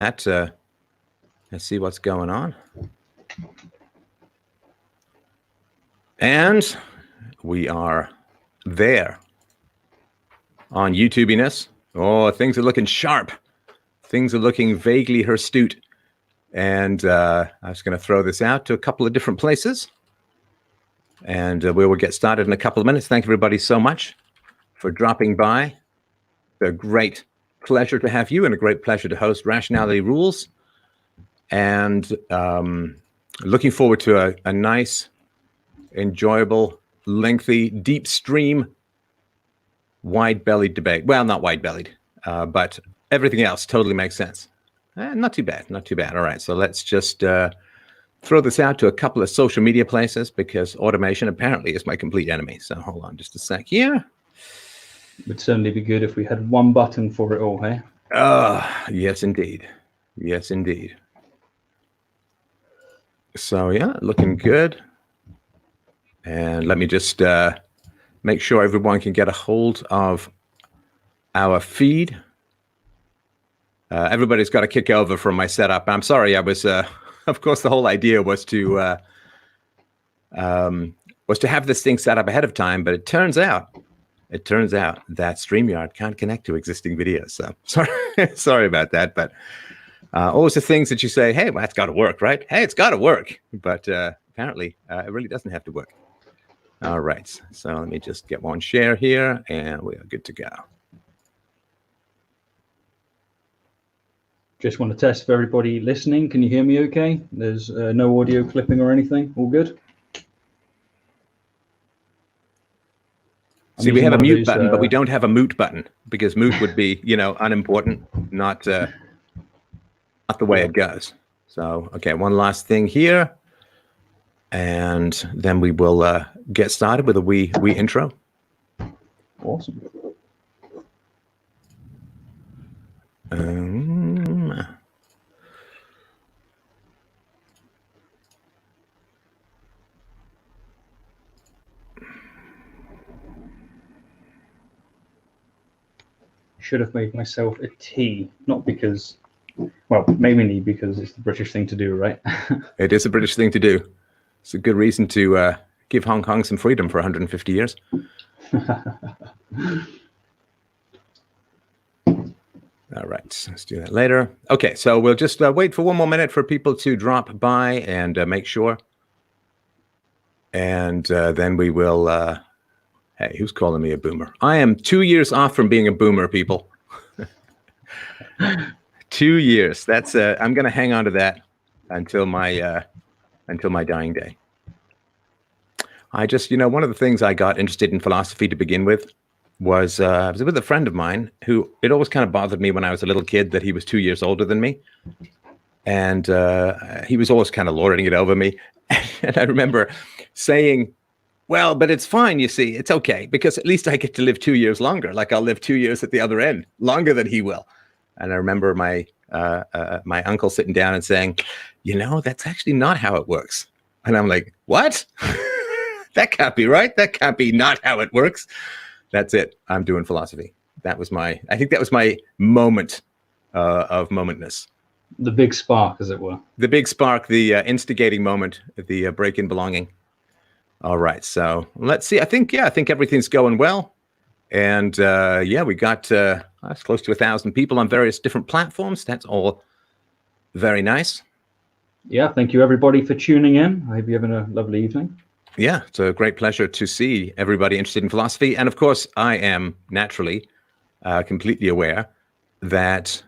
let's see what's going on. And we are there on YouTubiness. Oh, things are looking sharp. Things are looking vaguely hirsute. And I was going to throw this out to a couple of different places. And we will get started in a couple of minutes. Thank everybody so much for dropping by. It's a great pleasure to have you and a great pleasure to host Rationality Rules. And looking forward to a nice, enjoyable, lengthy, deep stream, wide-bellied debate. Well, not wide-bellied, but everything else totally makes sense. Not too bad, not too bad. All right, so let's just throw this out to a couple of social media places because automation apparently is my complete enemy. So hold on just a sec here. It would certainly be good if we had one button for it all, hey? Yes, indeed. Yes, indeed. So, yeah, looking good. And let me just make sure everyone can get a hold of our feed. Everybody's got to kick over from my setup. I'm sorry, I was, of course, the whole idea was to have this thing set up ahead of time, but it turns out that StreamYard can't connect to existing videos. So sorry about that, but always the things that you say, hey, well, that's got to work, right? Hey, it's got to work. But apparently, it really doesn't have to work. All right, so let me just get one share here, and we are good to go. Just want to test for everybody listening. Can you hear me okay? There's no audio clipping or anything? All good? See, we have a mute button, but we don't have a moot button because moot would be, unimportant, not the way it goes. So, okay, one last thing here, and then we will get started with a wee intro. Awesome. Should have made myself a tea, not because, well, mainly because it's the British thing to do, right? It is a British thing to do. It's a good reason to give Hong Kong some freedom for 150 years. All right, let's do that later. Okay, so we'll just wait for one more minute for people to drop by and make sure. And then we will... Hey, who's calling me a boomer? I am 2 years off from being a boomer, people. 2 years. That's I'm going to hang on to that until my dying day. I just, one of the things I got interested in philosophy to begin with was I was with a friend of mine who it always kind of bothered me when I was a little kid that he was 2 years older than me, and he was always kind of lording it over me. And I remember saying, well, but it's fine, you see, it's okay, because at least I get to live 2 years longer. Like I'll live 2 years at the other end, longer than he will. And I remember my uncle sitting down and saying, that's actually not how it works. And I'm like, what? That can't be right. That can't be not how it works. That's it. I'm doing philosophy. I think that was my moment of momentness. The big spark, as it were. The big spark, the instigating moment, the break in belonging. All right, so let's see. I think everything's going well, and we got close to 1,000 people on various different platforms. That's all very nice. Yeah, thank you everybody for tuning in. I hope you're having a lovely evening. Yeah, it's a great pleasure to see everybody interested in philosophy, and of course, I am naturally completely aware that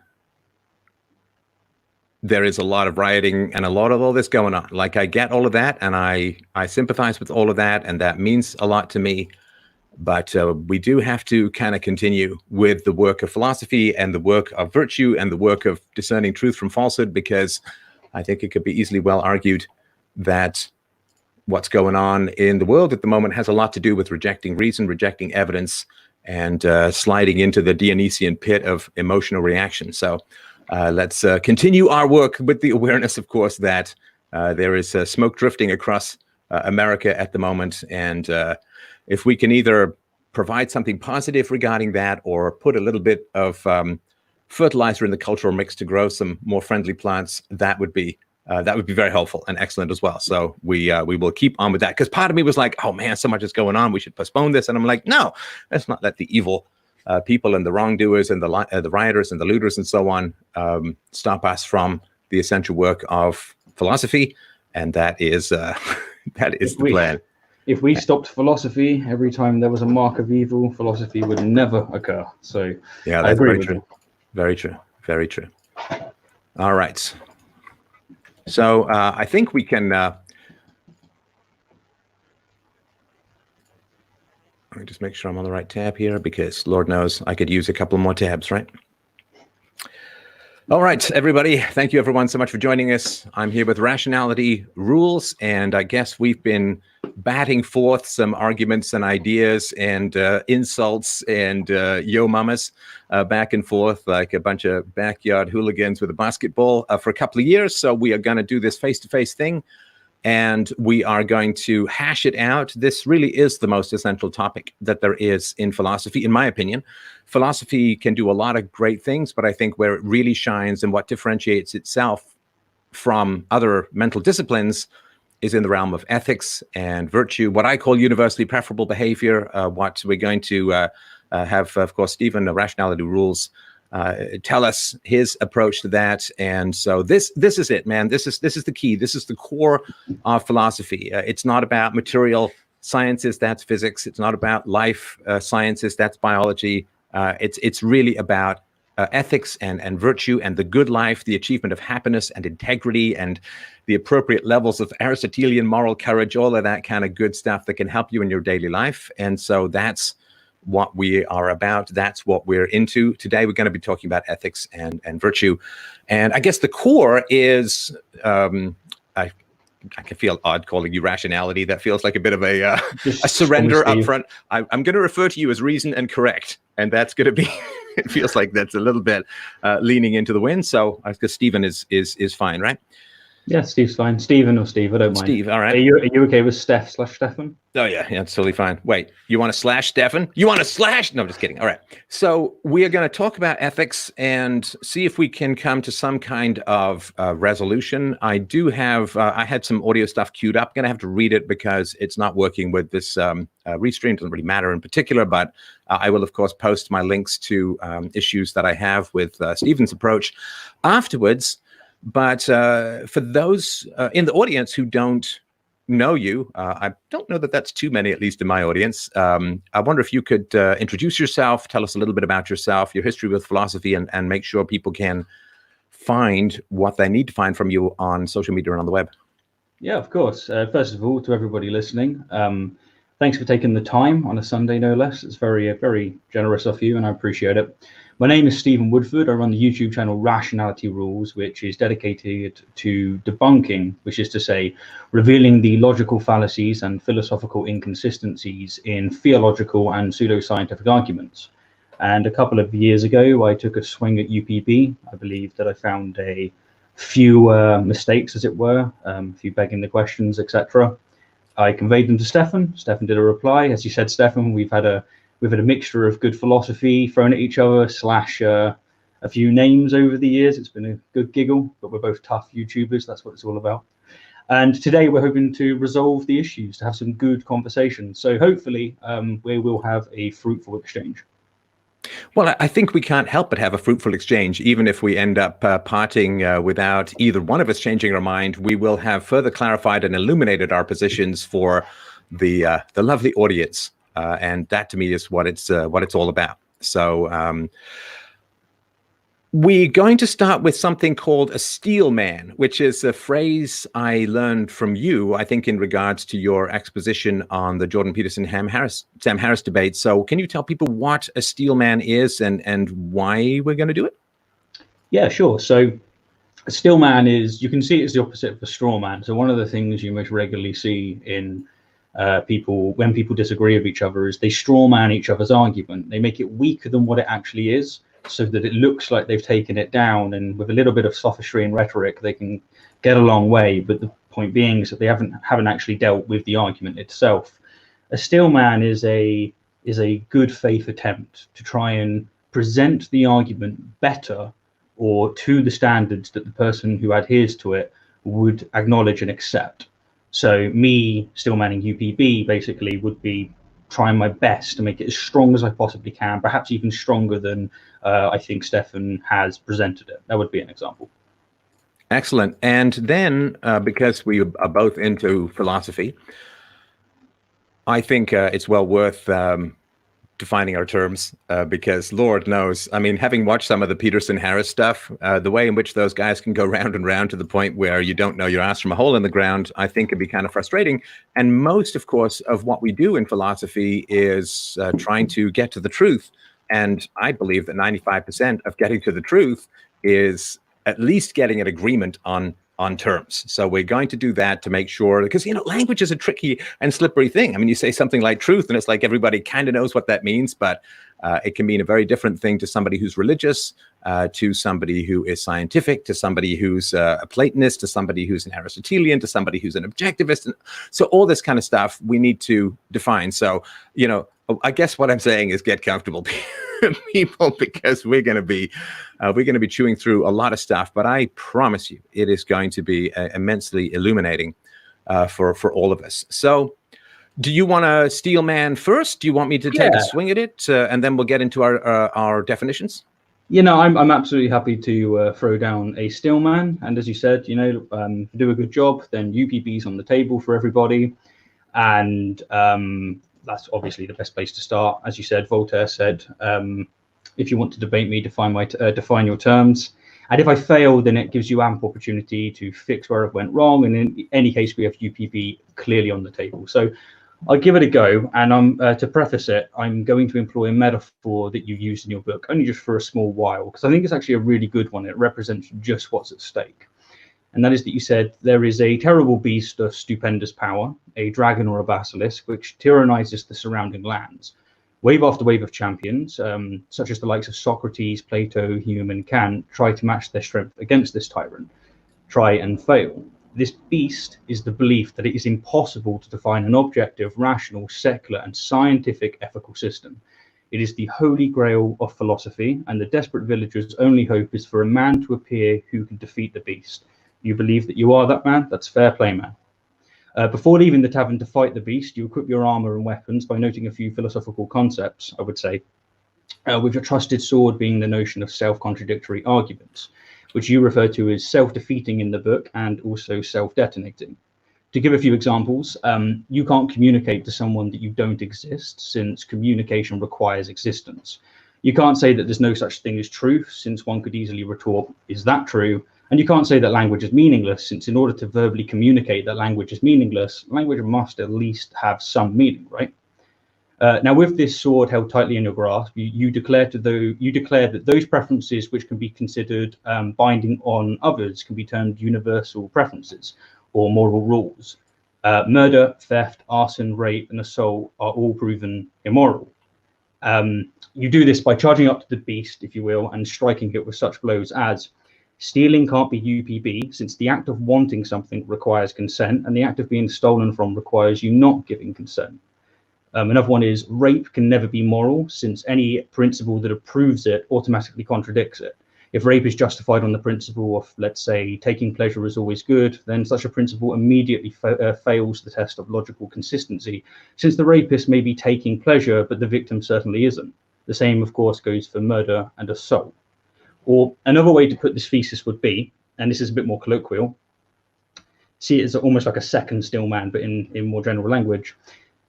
there is a lot of rioting and a lot of all this going on. Like, I get all of that, and I sympathize with all of that, and that means a lot to me. But we do have to kind of continue with the work of philosophy and the work of virtue and the work of discerning truth from falsehood, because I think it could be easily well argued that what's going on in the world at the moment has a lot to do with rejecting reason, rejecting evidence, and sliding into the Dionysian pit of emotional reaction. So let's continue our work with the awareness, of course, that there is smoke drifting across America at the moment. And if we can either provide something positive regarding that or put a little bit of fertilizer in the cultural mix to grow some more friendly plants, that would be very helpful and excellent as well. So we will keep on with that, because part of me was like, oh man, so much is going on, we should postpone this. And I'm like, no, let's not let the evil people and the wrongdoers and the rioters and the looters and so on stop us from the essential work of philosophy. And that is the plan. If we stopped philosophy every time there was a mark of evil, philosophy would never occur. So yeah, that's very true. Very true. Very true. All right. So I think we can. Let me just make sure I'm on the right tab here, because Lord knows I could use a couple more tabs, right? All right, everybody. Thank you, everyone, so much for joining us. I'm here with Rationality Rules, and I guess we've been batting forth some arguments and ideas and insults and yo mamas back and forth like a bunch of backyard hooligans with a basketball for a couple of years. So we are going to do this face-to-face thing, and we are going to hash it out. This really is the most essential topic that there is in philosophy, in my opinion. Philosophy can do a lot of great things, but I think where it really shines and what differentiates itself from other mental disciplines is in the realm of ethics and virtue, what I call universally preferable behavior. What we're going to have, of course, Stephen, Rationality Rules, tell us his approach to that. And so this is it, man. This is the key. This is the core of philosophy. It's not about material sciences, that's physics. It's not about life sciences, that's biology. It's really about ethics and virtue and the good life, the achievement of happiness and integrity and the appropriate levels of Aristotelian moral courage, all of that kind of good stuff that can help you in your daily life. And so that's what we are about. That's what we're into. Today, we're going to be talking about ethics and virtue. And I guess the core is, I can feel odd calling you rationality. That feels like a bit of a surrender up front. I'm going to refer to you as reason and correct. And that's going to be, it feels like that's a little bit leaning into the wind. So I guess Stephen is fine, right? Yeah, Steve's fine. Stephen or Steve, I don't mind. Steve, all right. Are you okay with Steph/Stefan? Oh, yeah, it's totally fine. Wait, you want to slash Stefan? You want to slash? No, I'm just kidding. All right. So we are going to talk about ethics and see if we can come to some kind of resolution. I do have, I had some audio stuff queued up. I'm going to have to read it because it's not working with this restream. Doesn't really matter in particular, but I will, of course, post my links to issues that I have with Stephen's approach afterwards. But for those in the audience who don't know you, I don't know that that's too many, at least in my audience. I wonder if you could introduce yourself, tell us a little bit about yourself, your history with philosophy, and make sure people can find what they need to find from you on social media and on the web. Yeah, of course. First of all, to everybody listening, thanks for taking the time on a Sunday, no less. It's very, very generous of you, and I appreciate it. My name is Stephen Woodford. I run the YouTube channel Rationality Rules, which is dedicated to debunking, which is to say, revealing the logical fallacies and philosophical inconsistencies in theological and pseudoscientific arguments. And a couple of years ago, I took a swing at UPB. I believe that I found a few mistakes, as it were, a few begging the questions, etc. I conveyed them to Stefan. Stefan did a reply. As you said, Stefan, we've had a mixture of good philosophy thrown at each other, / a few names over the years. It's been a good giggle, but we're both tough YouTubers. That's what it's all about. And today we're hoping to resolve the issues, to have some good conversations. So hopefully we will have a fruitful exchange. Well, I think we can't help but have a fruitful exchange. Even if we end up parting without either one of us changing our mind, we will have further clarified and illuminated our positions for the lovely audience. And that to me is what it's all about. So we're going to start with something called a steelman, which is a phrase I learned from you, I think, in regards to your exposition on the Jordan Peterson-Sam Harris debate. So can you tell people what a steelman is and why we're going to do it? Yeah, sure. So a steelman is, you can see it's the opposite of a straw man. So one of the things you most regularly see in people, when people disagree with each other, is they straw man each other's argument. They make it weaker than what it actually is, so that it looks like they've taken it down, and with a little bit of sophistry and rhetoric they can get a long way. But the point being is that they haven't actually dealt with the argument itself. A steelman is a good faith attempt to try and present the argument better or to the standards that the person who adheres to it would acknowledge and accept. So me still manning UPB basically would be trying my best to make it as strong as I possibly can, perhaps even stronger than I think Stefan has presented it. That would be an example. Excellent. And then, because we are both into philosophy, I think it's well worth defining our terms, because Lord knows, I mean, having watched some of the Peterson-Harris stuff, the way in which those guys can go round and round to the point where you don't know your ass from a hole in the ground, I think can be kind of frustrating. And most, of course, of what we do in philosophy is trying to get to the truth. And I believe that 95% of getting to the truth is at least getting an agreement on terms. So we're going to do that to make sure, because, you know, language is a tricky and slippery thing. I mean, you say something like truth and it's like everybody kind of knows what that means, but it can mean a very different thing to somebody who's religious, to somebody who is scientific, to somebody who's a Platonist, to somebody who's an Aristotelian, to somebody who's an objectivist. And so all this kind of stuff we need to define. So, you know, I guess what I'm saying is get comfortable, people, because we're going to be chewing through a lot of stuff. But I promise you, it is going to be immensely illuminating for all of us. So, do you want to Steelman first? Do you want me to take a swing at it, and then we'll get into our definitions? You know, I'm absolutely happy to throw down a Steelman. And as you said, you know, if you do a good job, then UPB's on the table for everybody, and that's obviously the best place to start. As you said, Voltaire said, if you want to debate me, define your terms. And if I fail, then it gives you ample opportunity to fix where it went wrong. And in any case, we have UPB clearly on the table. So I'll give it a go. And to preface it, I'm going to employ a metaphor that you used in your book, only just for a small while, because I think it's actually a really good one. It represents just what's at stake. And that is that you said there is a terrible beast of stupendous power, a dragon or a basilisk, which tyrannizes the surrounding lands. Wave after wave of champions, such as the likes of Socrates, Plato, Hume, and Kant, try to match their strength against this tyrant, try and fail. This beast is the belief that it is impossible to define an objective, rational, secular, and scientific ethical system. It is the holy grail of philosophy, and the desperate villager's only hope is for a man to appear who can defeat the beast. You believe that you are that man? That's fair play, man. Before leaving the tavern to fight the beast, you equip your armor and weapons by noting a few philosophical concepts, I would say, with your trusted sword being the notion of self-contradictory arguments, which you refer to as self-defeating in the book and also self-detonating. To give a few examples, you can't communicate to someone that you don't exist, since communication requires existence. You can't say that there's no such thing as truth, since one could easily retort, is that true? And you can't say that language is meaningless, since in order to verbally communicate that language is meaningless, language must at least have some meaning, right? Now, with this sword held tightly in your grasp, you declare that those preferences which can be considered binding on others can be termed universal preferences or moral rules. Murder, theft, arson, rape, and assault are all proven immoral. You do this by charging up to the beast, if you will, and striking it with such blows as: stealing can't be UPB, since the act of wanting something requires consent, and the act of being stolen from requires you not giving consent. Another one is: rape can never be moral, since any principle that approves it automatically contradicts it. If rape is justified on the principle of, let's say, taking pleasure is always good, then such a principle immediately fails the test of logical consistency, since the rapist may be taking pleasure, but the victim certainly isn't. The same, of course, goes for murder and assault. Or another way to put this thesis would be, and this is a bit more colloquial, see it as almost like a second Steelman, but in more general language.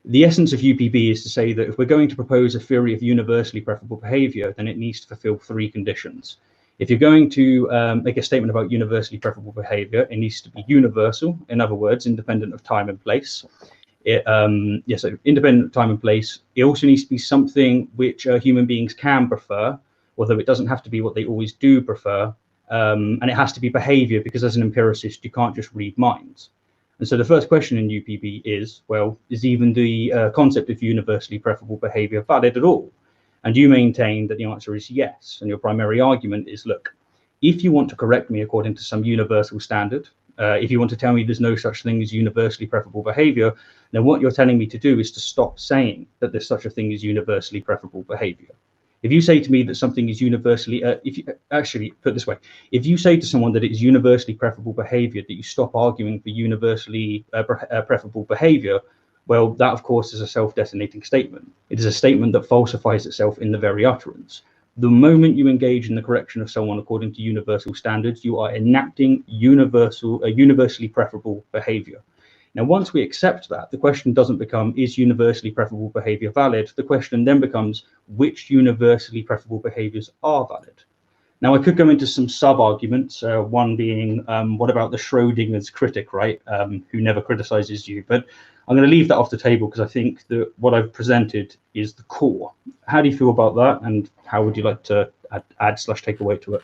The essence of UPB is to say that if we're going to propose a theory of universally preferable behavior, then it needs to fulfill three conditions. If you're going to make a statement about universally preferable behavior, it needs to be universal, in other words, independent of time and place. So independent of time and place. It also needs to be something which human beings can prefer, although it doesn't have to be what they always do prefer. And it has to be behavior, because as an empiricist, you can't just read minds. And so the first question in UPB is, well, is even the concept of universally preferable behavior valid at all? And you maintain that the answer is yes. And your primary argument is, look, if you want to correct me according to some universal standard, if you want to tell me there's no such thing as universally preferable behavior, then what you're telling me to do is to stop saying that there's such a thing as universally preferable behavior. If you say to me that something is universally, if you actually put it this way, if you say to someone that it is universally preferable behavior, that you stop arguing for universally preferable behavior, well, that of course is a self-detonating statement. It is a statement that falsifies itself in the very utterance. The moment you engage in the correction of someone according to universal standards, you are enacting universally preferable behavior. Now, once we accept that, the question doesn't become, is universally preferable behavior valid? The question then becomes, which universally preferable behaviors are valid? Now, I could go into some sub-arguments, one being, what about the Schrodinger's critic, right, who never criticizes you? But I'm going to leave that off the table because I think that what I've presented is the core. How do you feel about that, and how would you like to add/take away to it?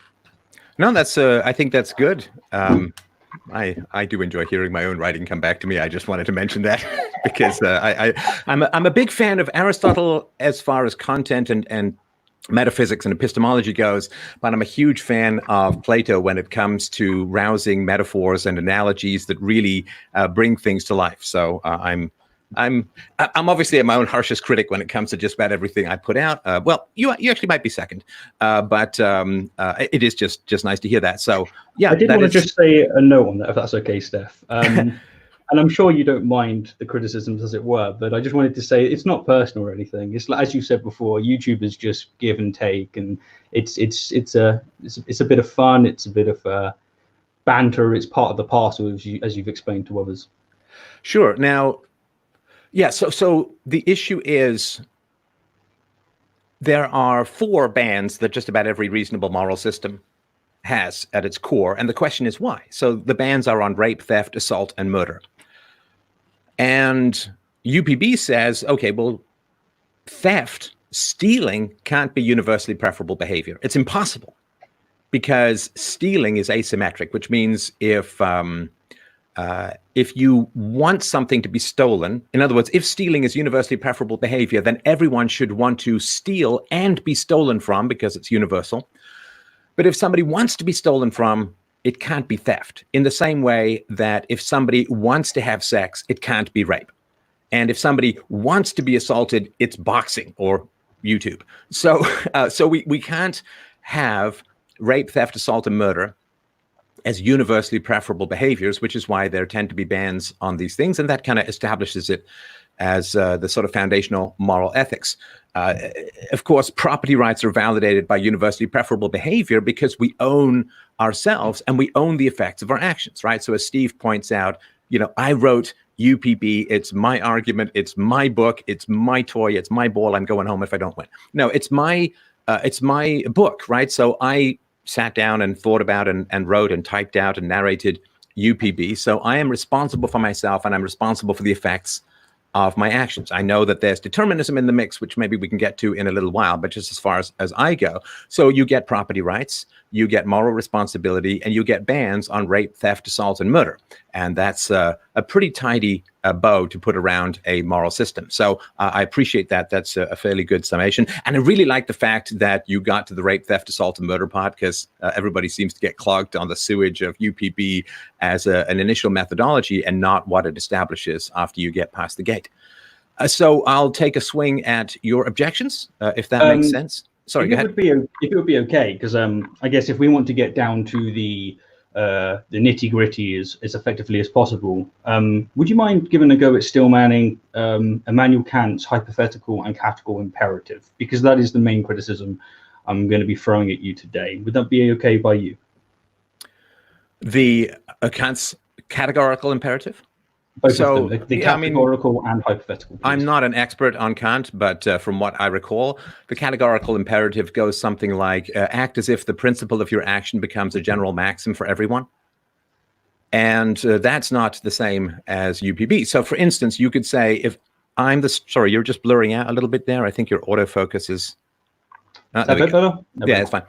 No, that's I think that's good. I do enjoy hearing my own writing come back to me. I just wanted to mention that because I'm a big fan of Aristotle as far as content and metaphysics and epistemology goes, but I'm a huge fan of Plato when it comes to rousing metaphors and analogies that really bring things to life. So I'm obviously my own harshest critic when it comes to just about everything I put out. Well, you actually might be second, but it is just nice to hear that. So yeah, I did want to just say a note on that, if that's okay, Steph. And I'm sure you don't mind the criticisms, as it were, but I just wanted to say it's not personal or anything. It's like, as you said before, YouTube is just give and take, and it's a bit of fun. It's a bit of banter. It's part of the parcel, as you've explained to others. Sure. Now, yeah. So the issue is there are 4 bands that just about every reasonable moral system has at its core, and the question is why. So the bans are on rape, theft, assault, and murder. And UPB says, okay, well, theft, stealing can't be universally preferable behavior. It's impossible because stealing is asymmetric, which means if you want something to be stolen, in other words, if stealing is universally preferable behavior, then everyone should want to steal and be stolen from because it's universal. But if somebody wants to be stolen from, it can't be theft. In the same way that if somebody wants to have sex, it can't be rape. And if somebody wants to be assaulted, it's boxing or YouTube. So we can't have rape, theft, assault, and murder as universally preferable behaviors, which is why there tend to be bans on these things. And that kind of establishes it as the sort of foundational moral ethics. Of course, property rights are validated by universally preferable behavior because we own ourselves and we own the effects of our actions, right? So as Steve points out, I wrote UPB, it's my argument, it's my book, it's my toy, it's my ball, I'm going home if I don't win. No, it's my book, right? So I sat down and thought about and wrote and typed out and narrated UPB. So I am responsible for myself and I'm responsible for the effects of my actions. I know that there's determinism in the mix, which maybe we can get to in a little while, but just as far as I go. So you get property rights, you get moral responsibility, and you get bans on rape, theft, assault, and murder. And that's a pretty tidy bow to put around a moral system. So I appreciate that. That's a fairly good summation. And I really like the fact that you got to the rape, theft, assault, and murder part, because everybody seems to get clogged on the sewage of UPB as an initial methodology and not what it establishes after you get past the gate. So I'll take a swing at your objections, if that makes sense. Sorry, go ahead. If it would be okay, because I guess if we want to get down to the nitty-gritty as effectively as possible, would you mind giving a go at stillmanning Immanuel Kant's hypothetical and categorical imperative? Because that is the main criticism I'm going to be throwing at you today. Would that be okay by you? The Kant's categorical imperative? Both of them, the categorical and hypothetical. Please. I'm not an expert on Kant, but from what I recall, the categorical imperative goes something like, act as if the principle of your action becomes a general maxim for everyone. And that's not the same as UPB. So for instance, you could say, if I'm the, sorry, you're just blurring out a little bit there. I think your autofocus is. Is that a bit better? Yeah, it's fine.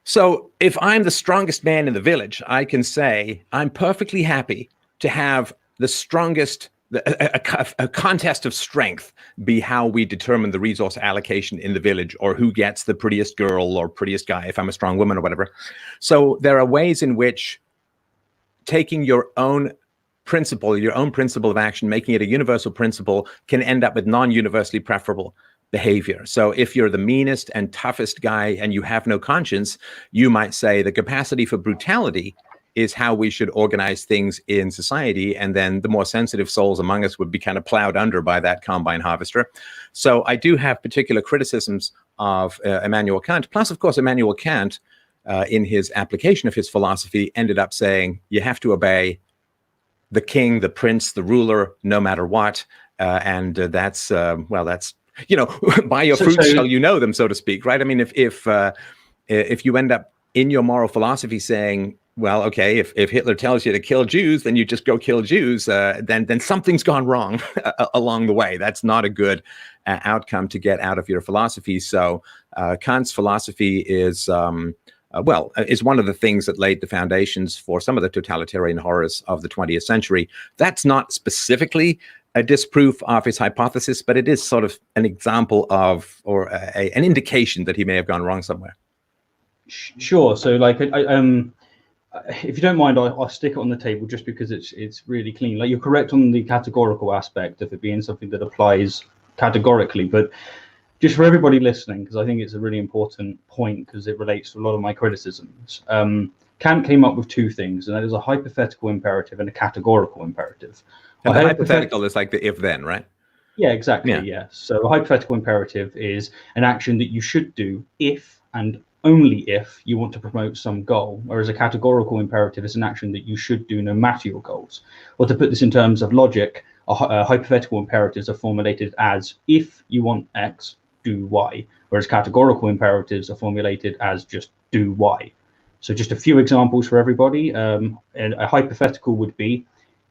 So if I'm the strongest man in the village, I can say, I'm perfectly happy to have the strongest, a contest of strength be how we determine the resource allocation in the village, or who gets the prettiest girl or prettiest guy if I'm a strong woman or whatever. So there are ways in which taking your own principle of action, making it a universal principle, can end up with non-universally preferable behavior. So if you're the meanest and toughest guy and you have no conscience, you might say the capacity for brutality is how we should organize things in society. And then the more sensitive souls among us would be kind of plowed under by that combine harvester. So I do have particular criticisms of Immanuel Kant. Plus, of course, Immanuel Kant, in his application of his philosophy, ended up saying you have to obey the king, the prince, the ruler, no matter what. And that's, you know, by your fruits shall you know them, so to speak, right? I mean, if you end up in your moral philosophy saying, well, okay, if Hitler tells you to kill Jews, then you just go kill Jews, then something's gone wrong along the way. That's not a good outcome to get out of your philosophy. So Kant's philosophy is, is one of the things that laid the foundations for some of the totalitarian horrors of the 20th century. That's not specifically a disproof of his hypothesis, but it is sort of an example of, or an indication that he may have gone wrong somewhere. Sure. So, like, if you don't mind, I'll stick it on the table just because it's really clean. Like, you're correct on the categorical aspect of it being something that applies categorically, but just for everybody listening, because I think it's a really important point because it relates to a lot of my criticisms. Kant came up with two things, and that is a hypothetical imperative and a categorical imperative. And the hypothetical is like the if-then, right? Yeah, exactly. Yeah. So a hypothetical imperative is an action that you should do if and only if you want to promote some goal, whereas a categorical imperative is an action that you should do no matter your goals. Or to put this in terms of logic, hypothetical imperatives are formulated as if you want X, do Y, whereas categorical imperatives are formulated as just do Y. So just a few examples for everybody. And a hypothetical would be,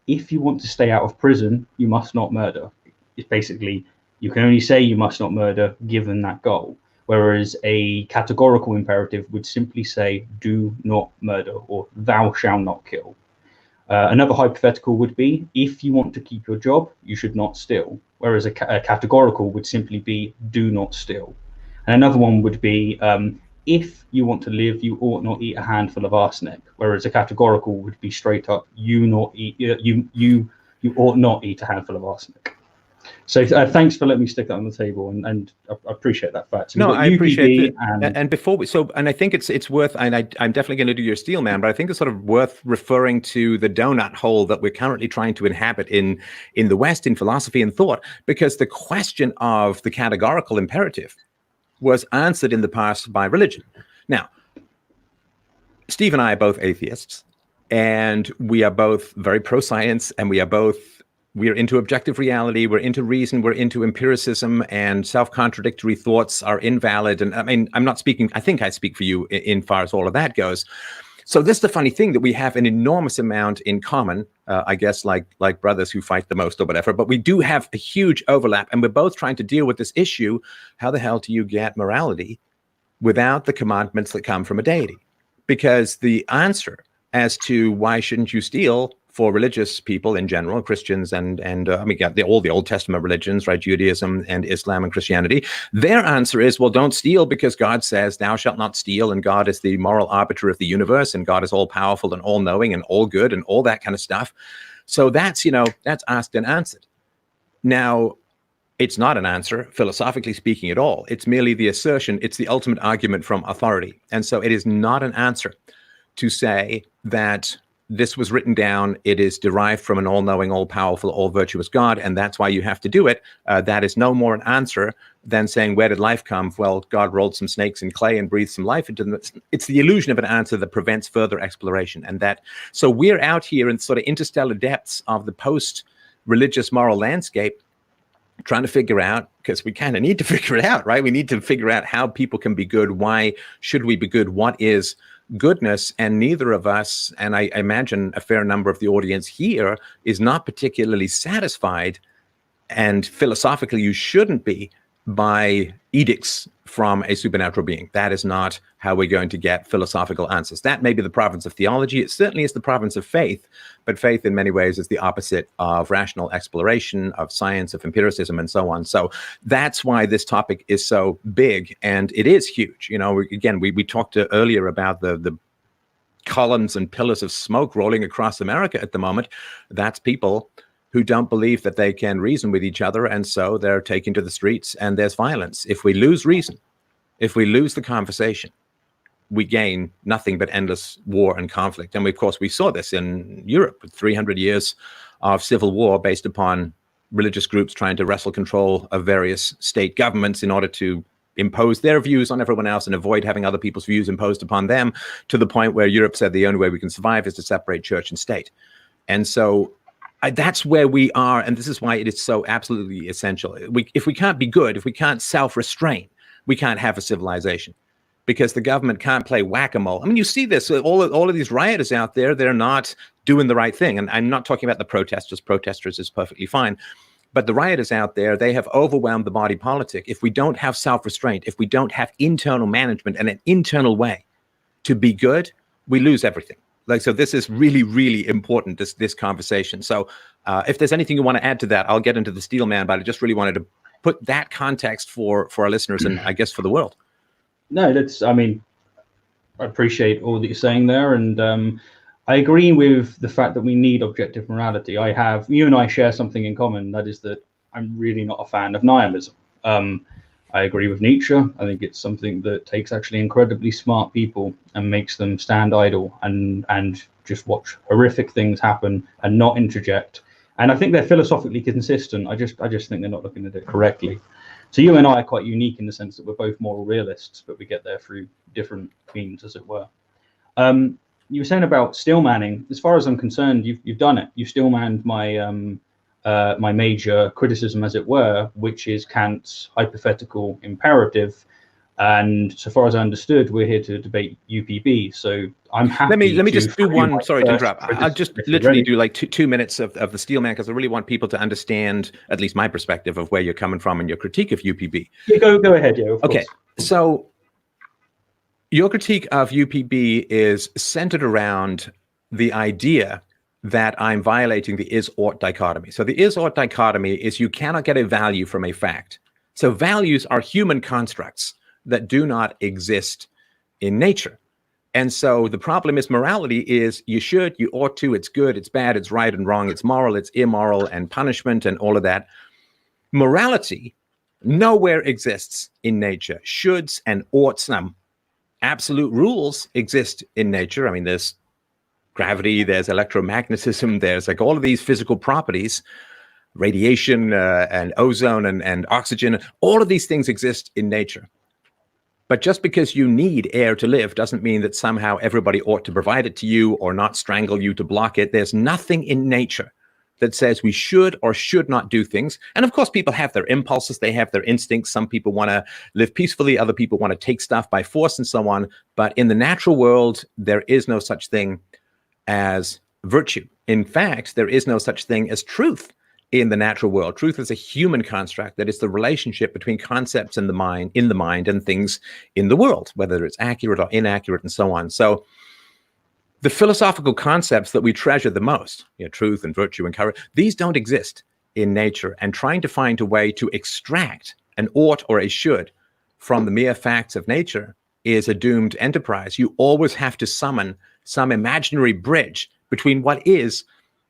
if you want to stay out of prison, you must not murder. It's basically, you can only say you must not murder given that goal. Whereas a categorical imperative would simply say, do not murder, or thou shalt not kill. Another hypothetical would be, if you want to keep your job, you should not steal. Whereas a categorical would simply be, do not steal. And another one would be, if you want to live, you ought not eat a handful of arsenic. Whereas a categorical would be straight up, you ought not eat a handful of arsenic. So thanks for letting me stick that on the table, and I appreciate that fact. So no, I appreciate it. And before and I think it's worth, and I'm definitely going to do your Steelman, but I think it's sort of worth referring to the donut hole that we're currently trying to inhabit in the West in philosophy and thought, because the question of the categorical imperative was answered in the past by religion. Now, Steve and I are both atheists, and we are both very pro-science, and we're into objective reality, we're into reason, we're into empiricism, and self-contradictory thoughts are invalid. And I mean, I'm not speaking, I think I speak for you in far as all of that goes. So this is the funny thing, that we have an enormous amount in common, I guess, like brothers who fight the most or whatever, but we do have a huge overlap, and we're both trying to deal with this issue. How the hell do you get morality without the commandments that come from a deity? Because the answer as to why shouldn't you steal for religious people in general, Christians and I mean, all the Old Testament religions, right, Judaism and Islam and Christianity, their answer is, well, don't steal because God says, thou shalt not steal, and God is the moral arbiter of the universe, and God is all powerful and all knowing and all good and all that kind of stuff. So that's, that's asked and answered. Now, it's not an answer, philosophically speaking, at all. It's merely the assertion. It's the ultimate argument from authority. And so it is not an answer to say that this was written down, it is derived from an all-knowing, all-powerful, all-virtuous God, and that's why you have to do it. That is no more an answer than saying, where did life come? Well, God rolled some snakes in clay and breathed some life into them. It's the illusion of an answer that prevents further exploration. And so we're out here in sort of interstellar depths of the post-religious moral landscape, trying to figure out, because we kind of need to figure it out, right? We need to figure out how people can be good. Why should we be good? What is goodness? And neither of us, and I imagine a fair number of the audience here, is not particularly satisfied, and philosophically you shouldn't be, by edicts from a supernatural being. That is not how we're going to get philosophical answers. That may be the province of theology. It certainly is the province of faith, but faith in many ways is the opposite of rational exploration, of science, of empiricism, and so on. So that's why this topic is so big, and it is huge. Again, we talked earlier about the columns and pillars of smoke rolling across America at the moment. That's people who don't believe that they can reason with each other, and so they're taken to the streets and there's violence. If we lose reason, if we lose the conversation, we gain nothing but endless war and conflict. And of course, we saw this in Europe with 300 years of civil war based upon religious groups trying to wrestle control of various state governments in order to impose their views on everyone else and avoid having other people's views imposed upon them, to the point where Europe said the only way we can survive is to separate church and state. And so that's where we are. And this is why it is so absolutely essential. If we can't be good, if we can't self-restrain, we can't have a civilization, because the government can't play whack-a-mole. I mean, you see this, all of these rioters out there, they're not doing the right thing. And I'm not talking about the protesters. Protesters is perfectly fine. But the rioters out there, they have overwhelmed the body politic. If we don't have self-restraint, if we don't have internal management and an internal way to be good, we lose everything. Like, so this is really, really important, this conversation. So if there's anything you want to add to that, I'll get into the Steelman, but I just really wanted to put that context for our listeners and I guess for the world. No, I mean, I appreciate all that you're saying there. And I agree with the fact that we need objective morality. You and I share something in common. That is that I'm really not a fan of nihilism. I agree with Nietzsche. I think it's something that takes actually incredibly smart people and makes them stand idle and just watch horrific things happen and not interject. And I think they're philosophically consistent. I just think they're not looking at it correctly. So you and I are quite unique in the sense that we're both moral realists, but we get there through different means, as it were. You were saying about stillmanning. As far as I'm concerned, you've done it. You've stillmanned my major criticism, as it were, which is Kant's hypothetical imperative. And so far as I understood, we're here to debate UPB. So I'm happy. Let me just do one. Sorry to interrupt. I'll just literally do like 2 minutes of the Steelman, because I really want people to understand at least my perspective of where you're coming from and your critique of UPB. Yeah, go ahead. Yeah. Okay. So your critique of UPB is centered around the idea that I'm violating the is-ought dichotomy. So the is-ought dichotomy is you cannot get a value from a fact. So values are human constructs that do not exist in nature. And so the problem is morality is you should, you ought to, it's good, it's bad, it's right and wrong, it's moral, it's immoral, and punishment and all of that. Morality nowhere exists in nature. Shoulds and oughts, absolute rules exist in nature. I mean, there's gravity, there's electromagnetism, there's like all of these physical properties, radiation and ozone and oxygen, all of these things exist in nature. But just because you need air to live doesn't mean that somehow everybody ought to provide it to you or not strangle you to block it. There's nothing in nature that says we should or should not do things. And of course, people have their impulses, they have their instincts. Some people want to live peacefully, other people want to take stuff by force and so on. But in the natural world, there is no such thing as virtue. In fact, there is no such thing as truth in the natural world. Truth is a human construct that is the relationship between concepts in the mind and things in the world, whether it's accurate or inaccurate and so on. So the philosophical concepts that we treasure the most, truth and virtue and courage, these don't exist in nature. And trying to find a way to extract an ought or a should from the mere facts of nature is a doomed enterprise. You always have to summon some imaginary bridge between what is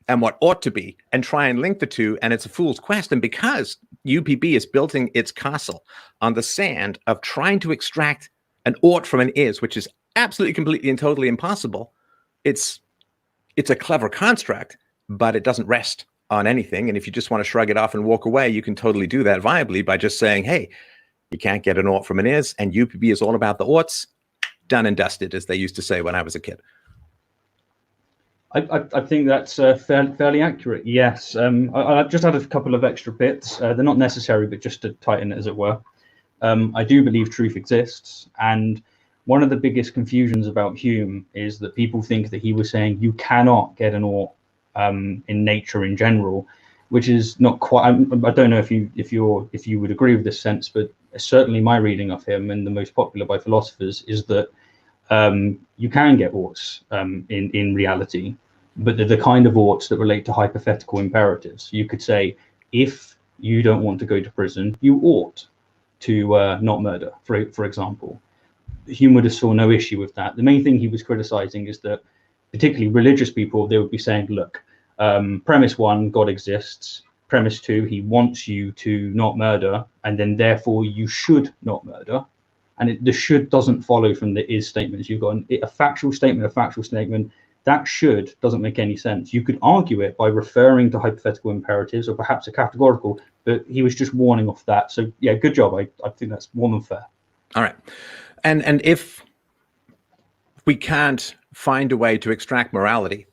and what ought to be, and try and link the two, and it's a fool's quest. And because UPB is building its castle on the sand of trying to extract an ought from an is, which is absolutely, completely, and totally impossible, it's a clever construct, but it doesn't rest on anything. And if you just want to shrug it off and walk away, you can totally do that viably by just saying, hey, you can't get an ought from an is, and UPB is all about the oughts, done and dusted, as they used to say when I was a kid. I think that's fairly accurate, yes. I just had a couple of extra bits. They're not necessary, but just to tighten it, as it were. I do believe truth exists. And one of the biggest confusions about Hume is that people think that he was saying you cannot get an ought in nature in general, which is not quite. I don't know if you would agree with this sense, but certainly my reading of him, and the most popular by philosophers, is that you can get oughts in reality, but they're the kind of oughts that relate to hypothetical imperatives. You could say, if you don't want to go to prison, you ought to not murder, for example. Hume would have saw no issue with that. The main thing he was criticizing is that, particularly religious people, they would be saying, look, Premise one, God exists. Premise two, he wants you to not murder, and then therefore you should not murder. And the should doesn't follow from the is statements. You've got a factual statement, a factual statement. That should doesn't make any sense. You could argue it by referring to hypothetical imperatives or perhaps a categorical, but he was just warning off that. So yeah, good job. I think that's more than fair. All right. And if we can't find a way to extract morality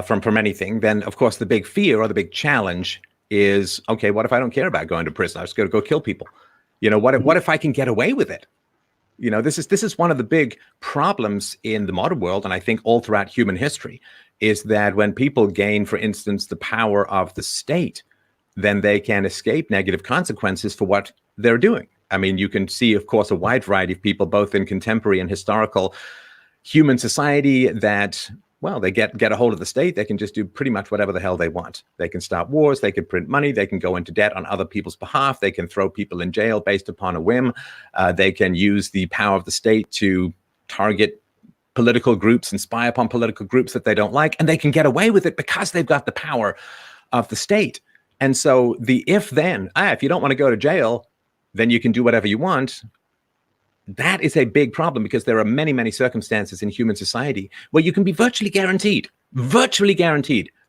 from anything, then of course the big fear or the big challenge is, okay, what if I don't care about going to prison? I just got to go kill people. You know, what if I can get away with it? You know, this is one of the big problems in the modern world, and I think all throughout human history, is that when people gain, for instance, the power of the state, then they can escape negative consequences for what they're doing. I mean, you can see, of course, a wide variety of people, both in contemporary and historical human society, that, well, they get a hold of the state. They can just do pretty much whatever the hell they want. They can start wars. They can print money. They can go into debt on other people's behalf. They can throw people in jail based upon a whim. They can use the power of the state to target political groups and spy upon political groups that they don't like. And they can get away with it because they've got the power of the state. And so the if-then, if you don't want to go to jail, then you can do whatever you want. That is a big problem, because there are many, many circumstances in human society where you can be virtually guaranteed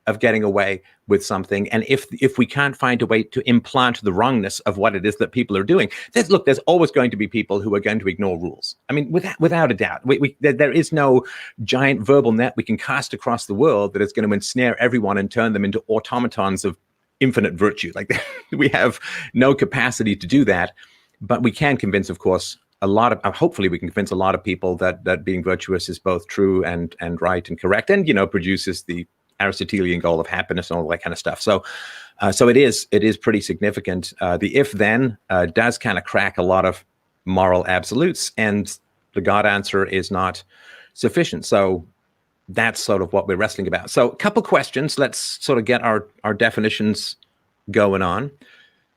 of getting away with something. And if we can't find a way to implant the wrongness of what it is that people are doing, there's always going to be people who are going to ignore rules. I mean, without a doubt, there is no giant verbal net we can cast across the world that is going to ensnare everyone and turn them into automatons of infinite virtue. Like, we have no capacity to do that, but we can convince, of course, hopefully we can convince a lot of people that being virtuous is both true and right and correct, and, you know, produces the Aristotelian goal of happiness and all that kind of stuff. So it is pretty significant. The if-then does kind of crack a lot of moral absolutes, and the God answer is not sufficient. So that's sort of what we're wrestling about. So a couple questions. Let's sort of get our definitions going on.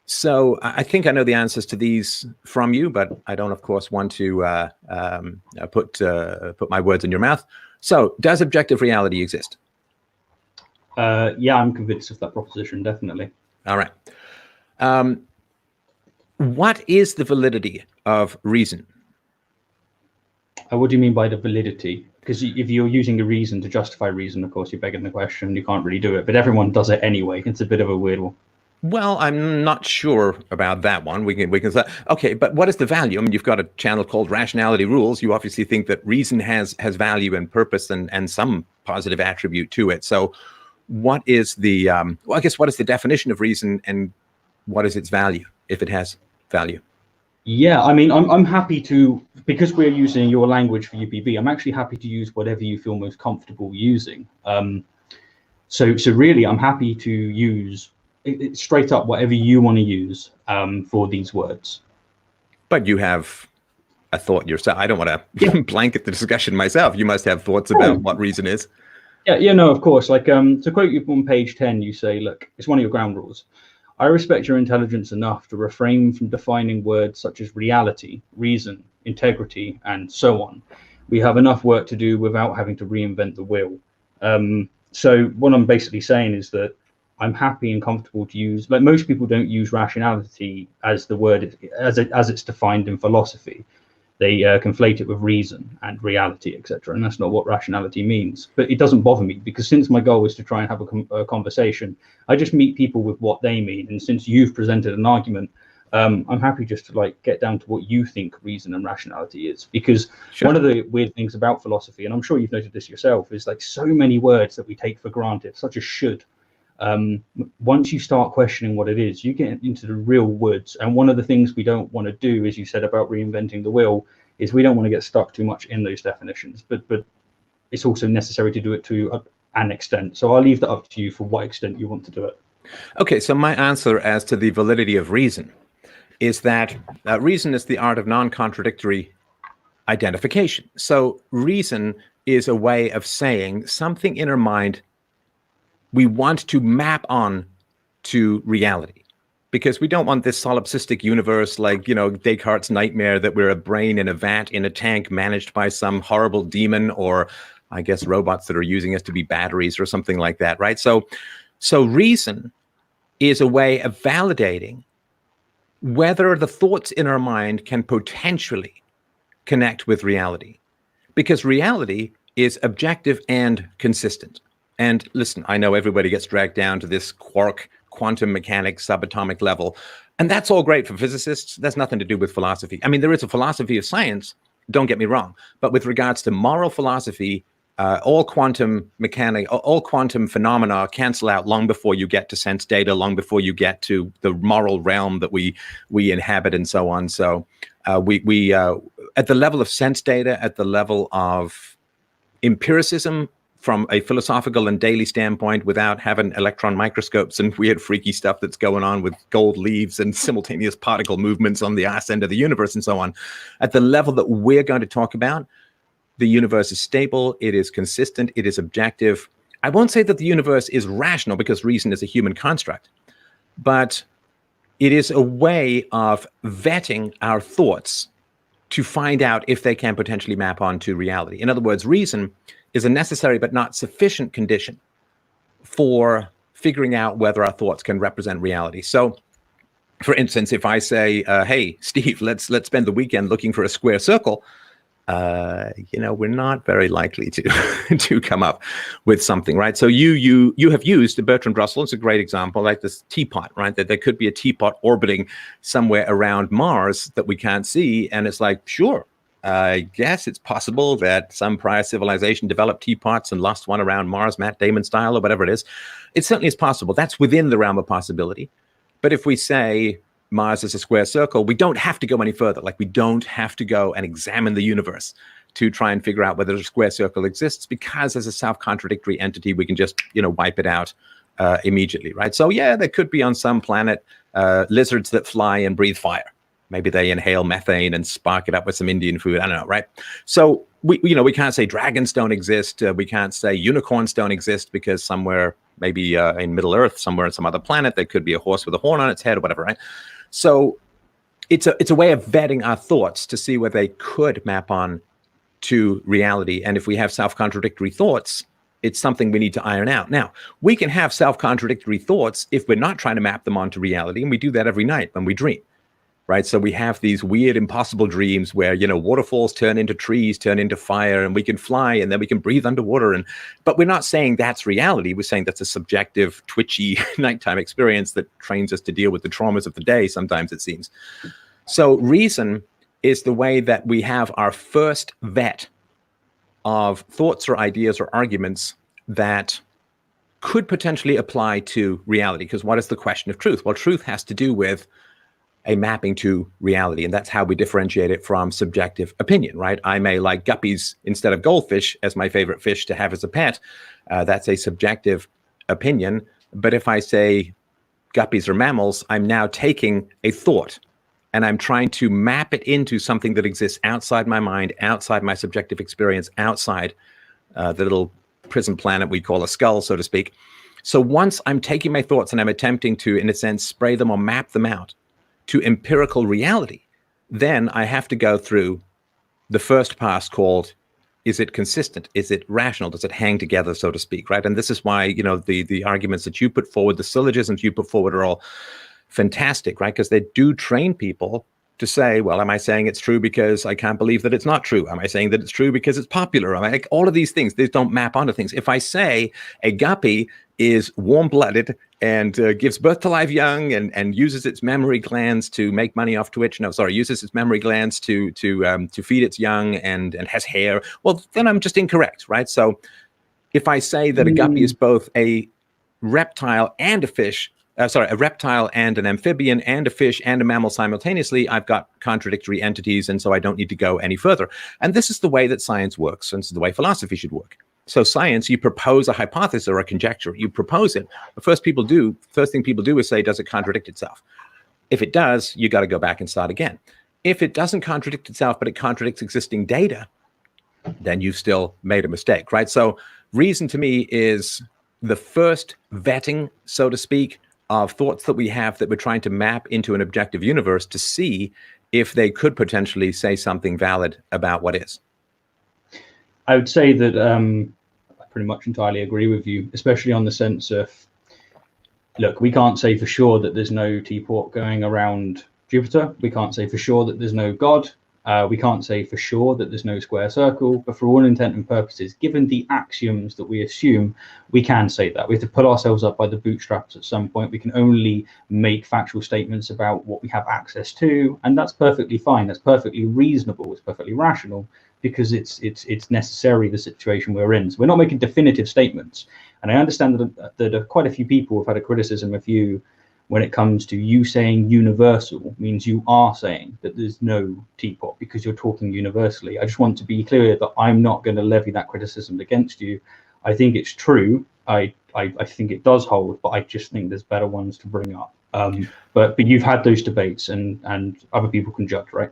So I think I know the answers to these from you, but I don't, of course, want to put my words in your mouth. So, does objective reality exist? Yeah, I'm convinced of that proposition, definitely. All right. What is the validity of reason? What do you mean by the validity? Because if you're using a reason to justify reason, of course, you're begging the question. You can't really do it, but everyone does it anyway. It's a bit of a weird one. Well, I'm not sure about that one. We can say, okay, but what is the value? I mean, you've got a channel called Rationality Rules. You obviously think that reason has value and purpose and some positive attribute to it. So what is the, well, I guess, what is the definition of reason, and what is its value, if it has value? Yeah, I mean, I'm happy to, because we're using your language for UPB, I'm actually happy to use whatever you feel most comfortable using. So really, I'm happy to use straight up whatever you want to use for these words. But you have a thought yourself. I don't want to blanket the discussion myself. You must have thoughts about what reason is. Yeah, no, of course. Like, to quote you on page 10, you say, look, it's one of your ground rules. I respect your intelligence enough to refrain from defining words such as reality, reason, integrity, and so on. We have enough work to do without having to reinvent the wheel. So what I'm basically saying is that I'm happy and comfortable to use, like, most people don't use rationality as the word, as it's defined in philosophy. They conflate it with reason and reality, etc. And that's not what rationality means. But it doesn't bother me, because since my goal is to try and have a conversation, I just meet people with what they mean. And since you've presented an argument, I'm happy just to, like, get down to what you think reason and rationality is. Because one of the weird things about philosophy, and I'm sure you've noted this yourself, is like so many words that we take for granted, such as should. Once you start questioning what it is, you get into the real woods. And one of the things we don't want to do, as you said about reinventing the wheel, is we don't want to get stuck too much in those definitions. But it's also necessary to do it to an extent. So I'll leave that up to you for what extent you want to do it. Okay, so my answer as to the validity of reason is that reason is the art of non-contradictory identification. So reason is a way of saying something in our mind we want to map on to reality, because we don't want this solipsistic universe, like, you know, Descartes' nightmare that we're a brain in a vat in a tank managed by some horrible demon, or I guess, robots that are using us to be batteries or something like that, right? So reason is a way of validating whether the thoughts in our mind can potentially connect with reality, because reality is objective and consistent. And listen, I know everybody gets dragged down to this quark, quantum mechanics, subatomic level, and that's all great for physicists. That's nothing to do with philosophy. I mean, there is a philosophy of science, don't get me wrong, but with regards to moral philosophy, all quantum phenomena cancel out long before you get to sense data, long before you get to the moral realm that we inhabit, and so on. So we at the level of sense data, at the level of empiricism, from a philosophical and daily standpoint, without having electron microscopes and weird freaky stuff that's going on with gold leaves and simultaneous particle movements on the arse end of the universe and so on, at the level that we're going to talk about, the universe is stable, it is consistent, it is objective. I won't say that the universe is rational, because reason is a human construct, but it is a way of vetting our thoughts to find out if they can potentially map onto reality. In other words, reason is a necessary but not sufficient condition for figuring out whether our thoughts can represent reality. So, for instance, if I say, hey, Steve, let's spend the weekend looking for a square circle, we're not very likely to to come up with something, right? So you have used Bertrand Russell. It's a great example, like this teapot, right? That there could be a teapot orbiting somewhere around Mars that we can't see, and it's like, sure, I guess it's possible that some prior civilization developed teapots and lost one around Mars, Matt Damon style, or whatever it is. It certainly is possible. That's within the realm of possibility. But if we say Mars is a square circle, we don't have to go any further. Like, we don't have to go and examine the universe to try and figure out whether a square circle exists, because as a self-contradictory entity, we can just, wipe it out immediately, right? So yeah, there could be on some planet lizards that fly and breathe fire. Maybe they inhale methane and spark it up with some Indian food. I don't know, right? So we can't say dragons don't exist. We can't say unicorns don't exist, because somewhere, maybe in Middle Earth, somewhere on some other planet, there could be a horse with a horn on its head or whatever, right? So it's a way of vetting our thoughts to see whether they could map on to reality. And if we have self-contradictory thoughts, it's something we need to iron out. Now, we can have self-contradictory thoughts if we're not trying to map them onto reality, and we do that every night when we dream. Right. So we have these weird, impossible dreams where, waterfalls turn into trees, turn into fire, and we can fly, and then we can breathe underwater. But we're not saying that's reality. We're saying that's a subjective, twitchy nighttime experience that trains us to deal with the traumas of the day, sometimes it seems. So reason is the way that we have our first vet of thoughts or ideas or arguments that could potentially apply to reality. Because what is the question of truth? Well, truth has to do with a mapping to reality. And that's how we differentiate it from subjective opinion, right? I may like guppies instead of goldfish as my favorite fish to have as a pet. That's a subjective opinion. But if I say guppies are mammals, I'm now taking a thought and I'm trying to map it into something that exists outside my mind, outside my subjective experience, outside the little prison planet we call a skull, so to speak. So once I'm taking my thoughts and I'm attempting to, in a sense, spray them or map them out to empirical reality, then I have to go through the first pass called, is it consistent? Is it rational? Does it hang together, so to speak, right? And this is why, the arguments that you put forward, the syllogisms you put forward are all fantastic, right? Because they do train people to say, well, am I saying it's true because I can't believe that it's not true? Am I saying that it's true because it's popular? Like, all of these things, they don't map onto things. If I say a guppy is warm-blooded and gives birth to live young and uses its mammary glands to make money off Twitch. Uses its mammary glands to feed its young and has hair. Well, then I'm just incorrect, right? So if I say that a guppy is both a reptile and a fish, a reptile and an amphibian and a fish and a mammal simultaneously, I've got contradictory entities, and so I don't need to go any further. And this is the way that science works, and this is the way philosophy should work. So science, you propose a hypothesis or a conjecture, you propose it. The first thing people do is say, does it contradict itself? If it does, you got to go back and start again. If it doesn't contradict itself, but it contradicts existing data, then you've still made a mistake, right? So reason to me is the first vetting, so to speak, of thoughts that we have that we're trying to map into an objective universe to see if they could potentially say something valid about what is. I would say that I pretty much entirely agree with you, especially on the sense of, look, we can't say for sure that there's no teapot going around Jupiter. We can't say for sure that there's no God. We can't say for sure that there's no square circle, but for all intent and purposes, given the axioms that we assume, we can say that. We have to put ourselves up by the bootstraps at some point. We can only make factual statements about what we have access to, and that's perfectly fine. That's perfectly reasonable. It's perfectly rational, because it's necessary, the situation we're in. So we're not making definitive statements. And I understand that quite a few people have had a criticism of you when it comes to you saying universal means you are saying that there's no teapot because you're talking universally. I just want to be clear that I'm not going to levy that criticism against you. I think it's true. I think it does hold, but I just think there's better ones to bring up. But you've had those debates, and other people can judge, right?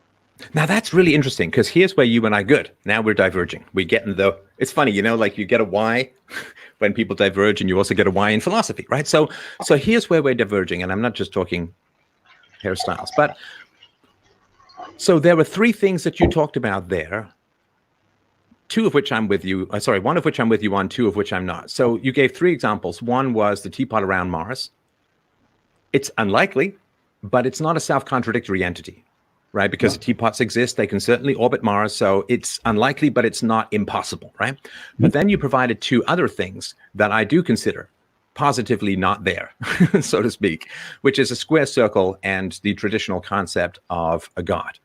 Now that's really interesting, because here's where you and I good. Now we're diverging. We get in the, it's funny, you know, like you get a Y when people diverge, and you also get a Y in philosophy, right? So here's where we're diverging, and I'm not just talking hairstyles, but so there were three things that you talked about there, two of which I'm with you, one of which I'm with you on, two of which I'm not. So you gave three examples. One was the teapot around Mars. It's unlikely, but it's not a self-contradictory entity, right? Because teapots exist, they can certainly orbit Mars, so it's unlikely, but it's not impossible, right? But then you provided two other things that I do consider positively not there, so to speak, which is a square circle and the traditional concept of a god.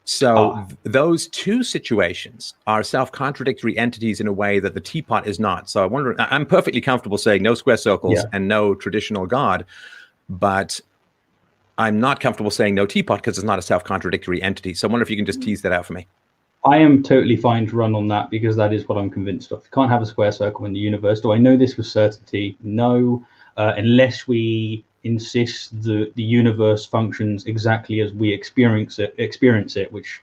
So those two situations are self-contradictory entities in a way that the teapot is not. So I wonder, I'm perfectly comfortable saying no square circles and no traditional god, but I'm not comfortable saying no teapot because it's not a self-contradictory entity. So I wonder if you can just tease that out for me. I am totally fine to run on that, because that is what I'm convinced of. You can't have a square circle in the universe. Do I know this with certainty? No, unless we insist that the universe functions exactly as we experience it, which,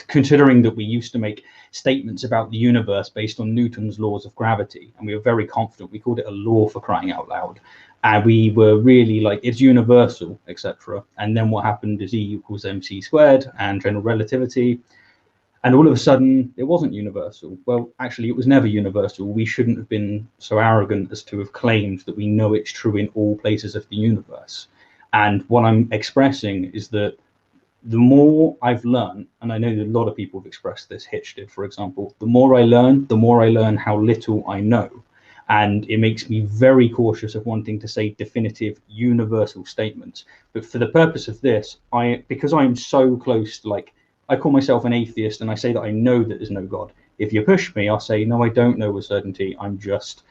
considering that we used to make statements about the universe based on Newton's laws of gravity, and we were very confident, we called it a law, for crying out loud. And we were really like, it's universal, etc. And then what happened is E equals mc squared and general relativity. And all of a sudden, it wasn't universal. Well, actually, it was never universal. We shouldn't have been so arrogant as to have claimed that we know it's true in all places of the universe. And what I'm expressing is that the more I've learned, and I know that a lot of people have expressed this, Hitch did, for example, the more I learn how little I know. And it makes me very cautious of wanting to say definitive universal statements. But for the purpose of this, because I'm so close to, like, I call myself an atheist, and I say that I know that there's no God. If you push me, I'll say, no, I don't know with certainty. I'm just,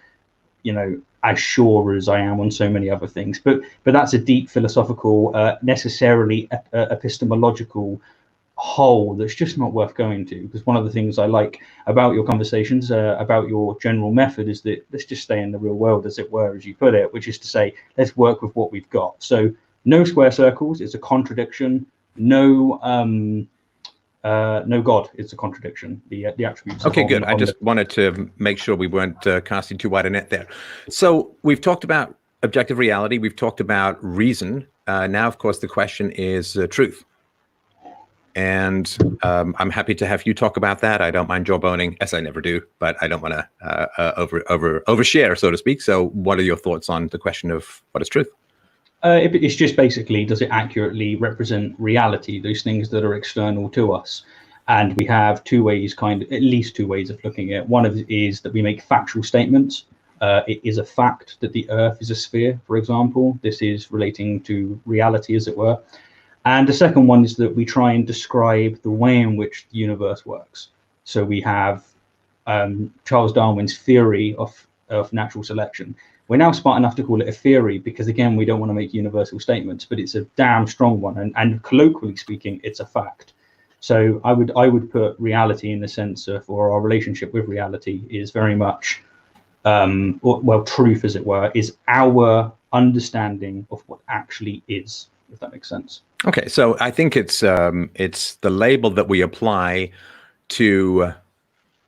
you know, as sure as I am on so many other things. But that's a deep philosophical, necessarily epistemological hole that's just not worth going to. Because one of the things I like about your conversations, about your general method, is that let's just stay in the real world, as it were, as you put it, which is to say, let's work with what we've got. So no square circles is a contradiction. No God is a contradiction. The attributes. Okay, good. I just wanted to make sure we weren't casting too wide a net there. So we've talked about objective reality. We've talked about reason. Now, of course, the question is truth. And I'm happy to have you talk about that. I don't mind jawboning, as I never do, but I don't want to overshare, so to speak. So what are your thoughts on the question of what is truth? It's just basically, does it accurately represent reality, those things that are external to us? And we have two ways, at least two ways of looking at it. One of it is that we make factual statements. It is a fact that the Earth is a sphere, for example. This is relating to reality, as it were. And the second one is that we try and describe the way in which the universe works. So we have Charles Darwin's theory of natural selection. We're now smart enough to call it a theory because, again, we don't want to make universal statements, but it's a damn strong one. And colloquially speaking, it's a fact. So I would put reality in the sense of, or our relationship with reality is very much, truth, as it were, is our understanding of what actually is, if that makes sense. Okay, so I think it's the label that we apply to,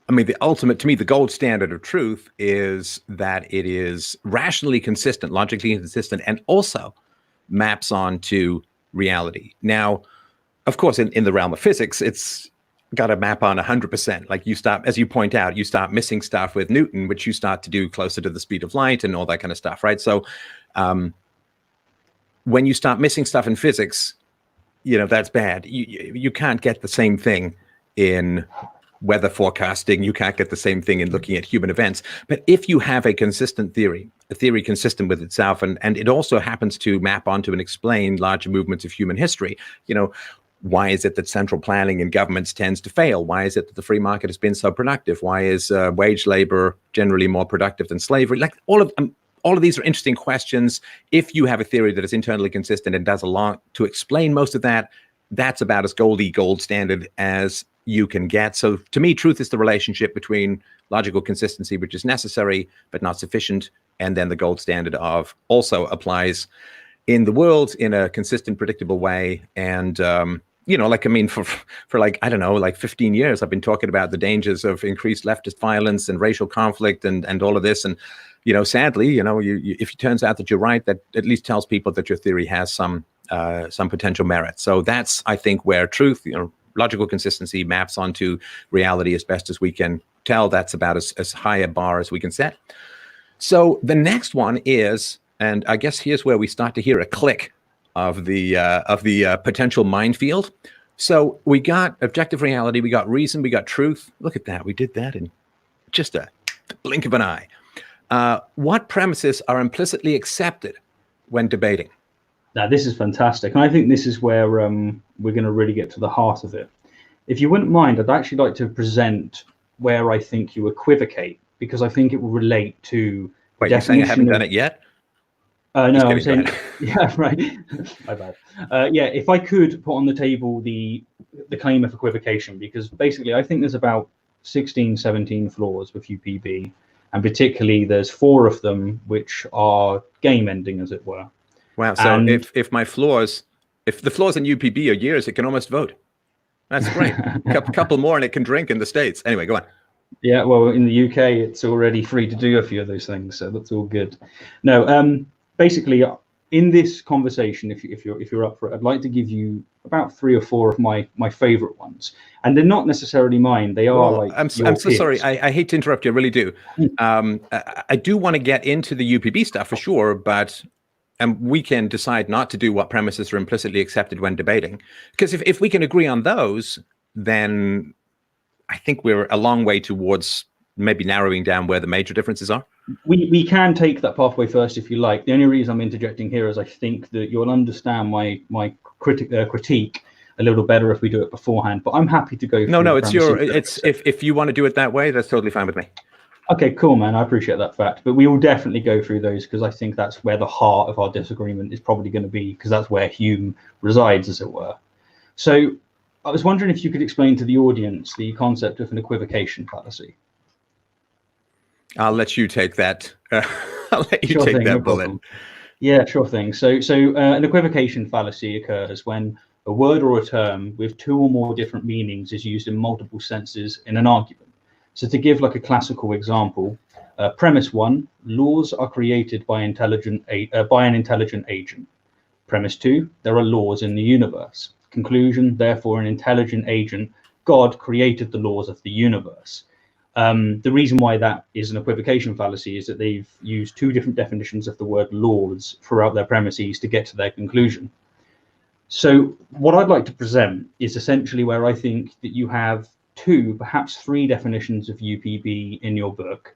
the ultimate, to me, the gold standard of truth is that it is rationally consistent, logically consistent, and also maps onto reality. Now, of course, in the realm of physics, it's got to map on 100%. Like you start, as you point out, you start missing stuff with Newton, which you start to do closer to the speed of light and all that kind of stuff, right? So when you start missing stuff in physics, that's bad. You can't get the same thing in weather forecasting. You can't get the same thing in looking at human events. But if you have a consistent theory, a theory consistent with itself, and it also happens to map onto and explain larger movements of human history, why is it that central planning in governments tends to fail? Why is it that the free market has been so productive? Why is wage labor generally more productive than slavery? Like all of these are interesting questions. If you have a theory that is internally consistent and does a lot to explain most of that, that's about as gold standard as you can get. So to me, truth is the relationship between logical consistency, which is necessary but not sufficient, and then the gold standard of also applies in the world in a consistent, predictable way. And for like, I don't know, like 15 years, I've been talking about the dangers of increased leftist violence and racial conflict and all of this. And, sadly, if it turns out that you're right, that at least tells people that your theory has some potential merit. So that's, I think, where truth, logical consistency maps onto reality as best as we can tell. That's about as high a bar as we can set. So the next one is, and I guess here's where we start to hear a click of the potential minefield. So we got objective reality, we got reason, we got truth. Look at that, we did that in just a blink of an eye. What premises are implicitly accepted when debating? Now, this is fantastic. And I think this is where we're going to really get to the heart of it. If you wouldn't mind, I'd actually like to present where I think you equivocate, because I think it will relate to Wait, you're saying I haven't done it yet? No, I'm saying, yeah, right. My bad. If I could put on the table the claim of equivocation, because basically I think there's about 16, 17 flaws with UPB, and particularly there's 4 of them which are game ending, as it were. Wow. So if the flaws in UPB are years, it can almost vote. That's great. A couple more and it can drink in the States. Anyway, go on. Yeah, well, in the UK, it's already free to do a few of those things, so that's all good. No, basically, in this conversation, if you're up for it, I'd like to give you about 3 or 4 of my favorite ones, and they're not necessarily mine. They are I'm so sorry. I hate to interrupt you. I really do. I do want to get into the UPB stuff for sure, but we can decide not to do what premises are implicitly accepted when debating, because if we can agree on those, then I think we're a long way towards maybe narrowing down where the major differences are. We can take that pathway first if you like. The only reason I'm interjecting here is I think that you'll understand my critique a little better if we do it beforehand. But I'm happy to go. No, if you want to do it that way, that's totally fine with me. Okay, cool, man. I appreciate that fact. But we will definitely go through those, because I think that's where the heart of our disagreement is probably going to be, because that's where Hume resides, as it were. So I was wondering if you could explain to the audience the concept of an equivocation fallacy. I'll let you take that. I'll let you take that bullet. Yeah, sure thing. So an equivocation fallacy occurs when a word or a term with 2 or more different meanings is used in multiple senses in an argument. So to give like a classical example, premise 1: laws are created by an intelligent agent. Premise 2: there are laws in the universe. Conclusion: therefore, an intelligent agent, God, created the laws of the universe. The reason why that is an equivocation fallacy is that they've used 2 different definitions of the word laws throughout their premises to get to their conclusion. So what I'd like to present is essentially where I think that you have 2, perhaps 3 definitions of UPB in your book.